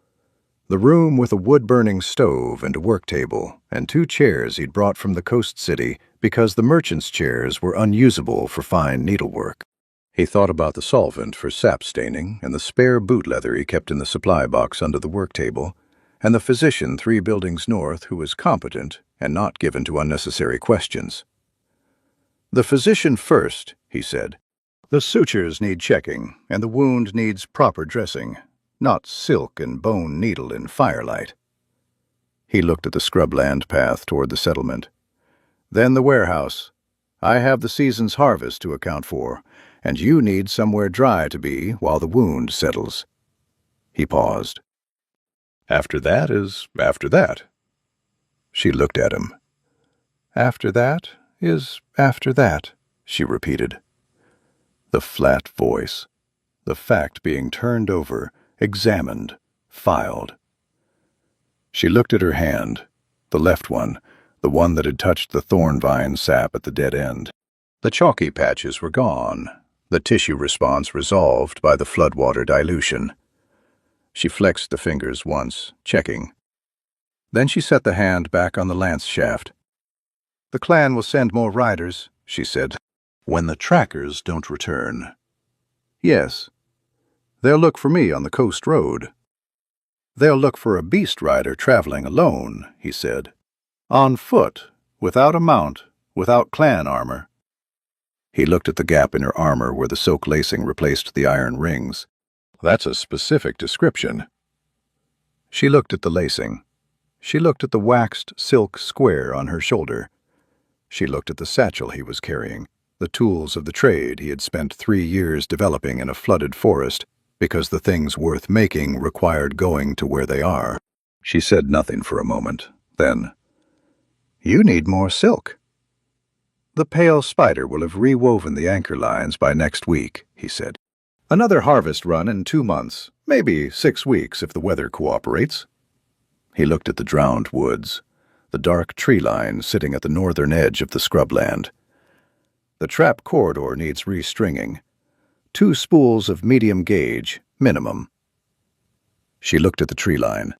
the room with a wood-burning stove and a work table and 2 chairs he'd brought from the coast city because the merchant's chairs were unusable for fine needlework. He thought about the solvent for sap staining and the spare boot leather he kept in the supply box under the work table, and the physician 3 buildings north who was competent and not given to unnecessary questions. "The physician first," he said. "The sutures need checking, and the wound needs proper dressing, not silk and bone needle in firelight." He looked at the scrubland path toward the settlement. "Then the warehouse. I have the season's harvest to account for, and you need somewhere dry to be while the wound settles." He paused. "After that is after that." She looked at him. "After that is after that," she repeated. The flat voice, the fact being turned over, examined, filed. She looked at her hand, the left one, the one that had touched the thorn vine sap at the dead end. The chalky patches were gone, the tissue response resolved by the floodwater dilution. She flexed the fingers once, checking. Then she set the hand back on the lance shaft. "The clan will send more riders," she said, "when the trackers don't return." "Yes. They'll look for me on the coast road." "They'll look for a beast rider traveling alone," he said. "On foot, without a mount, without clan armor." He looked at the gap in her armor where the silk lacing replaced the iron rings. "That's a specific description." She looked at the lacing. She looked at the waxed silk square on her shoulder. She looked at the satchel he was carrying, the tools of the trade he had spent 3 years developing in a flooded forest, because the things worth making required going to where they are. She said nothing for a moment. Then, "You need more silk." "The pale spider will have rewoven the anchor lines by next week," he said. "Another harvest run in 2 months, maybe 6 weeks if the weather cooperates." He looked at the drowned woods, the dark tree line sitting at the northern edge of the scrubland. "The trap corridor needs restringing. 2 spools of medium gauge, minimum." She looked at the tree line.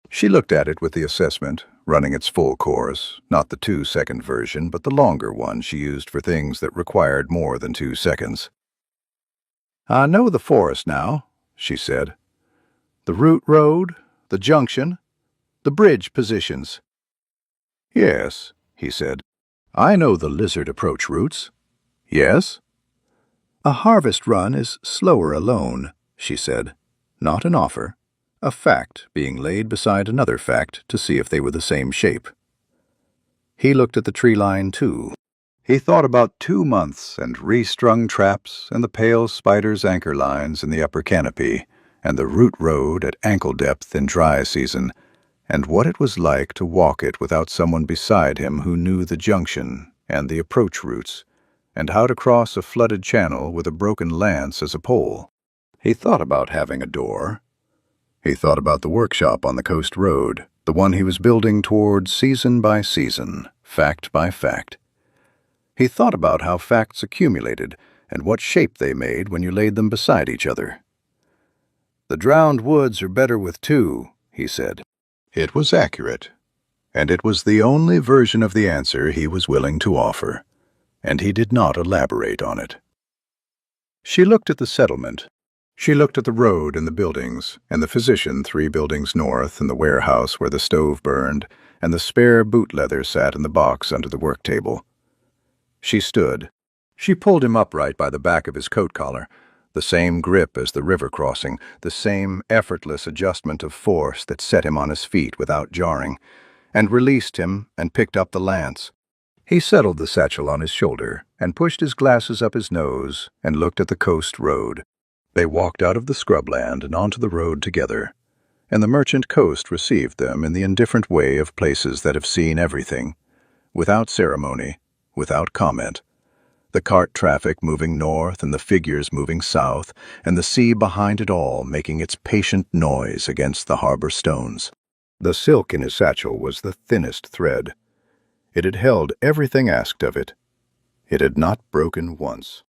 She looked at it with the assessment, running its full course, not the 2-second version, but the longer one she used for things that required more than 2 seconds. "I know the forest now," she said. "The route road, the junction, the bridge positions." "Yes," he said. "I know the lizard approach routes." "Yes?" "A harvest run is slower alone," she said. "Not an offer. A fact being laid beside another fact to see if they were the same shape." He looked at the tree line, too. He thought about 2 months and restrung traps and the pale spider's anchor lines in the upper canopy and the route road at ankle depth in dry season, and what it was like to walk it without someone beside him who knew the junction and the approach routes, and how to cross a flooded channel with a broken lance as a pole. He thought about having a door. He thought about the workshop on the coast road, the one he was building toward season by season, fact by fact. He thought about how facts accumulated and what shape they made when you laid them beside each other. "The drowned woods are better with 2, he said. It was accurate, and it was the only version of the answer he was willing to offer, and he did not elaborate on it. She looked at the settlement. She looked at the road and the buildings, and the physician 3 buildings north, and the warehouse where the stove burned, and the spare boot leather sat in the box under the work table. She stood. She pulled him upright by the back of his coat collar, the same grip as the river crossing, the same effortless adjustment of force that set him on his feet without jarring, and released him and picked up the lance. He settled the satchel on his shoulder and pushed his glasses up his nose and looked at the coast road. They walked out of the scrubland and onto the road together, and the merchant coast received them in the indifferent way of places that have seen everything, without ceremony, without comment. the cart traffic moving north and the figures moving south, and the sea behind it all making its patient noise against the harbor stones. The silk in his satchel was the thinnest thread. It had held everything asked of it. It had not broken once.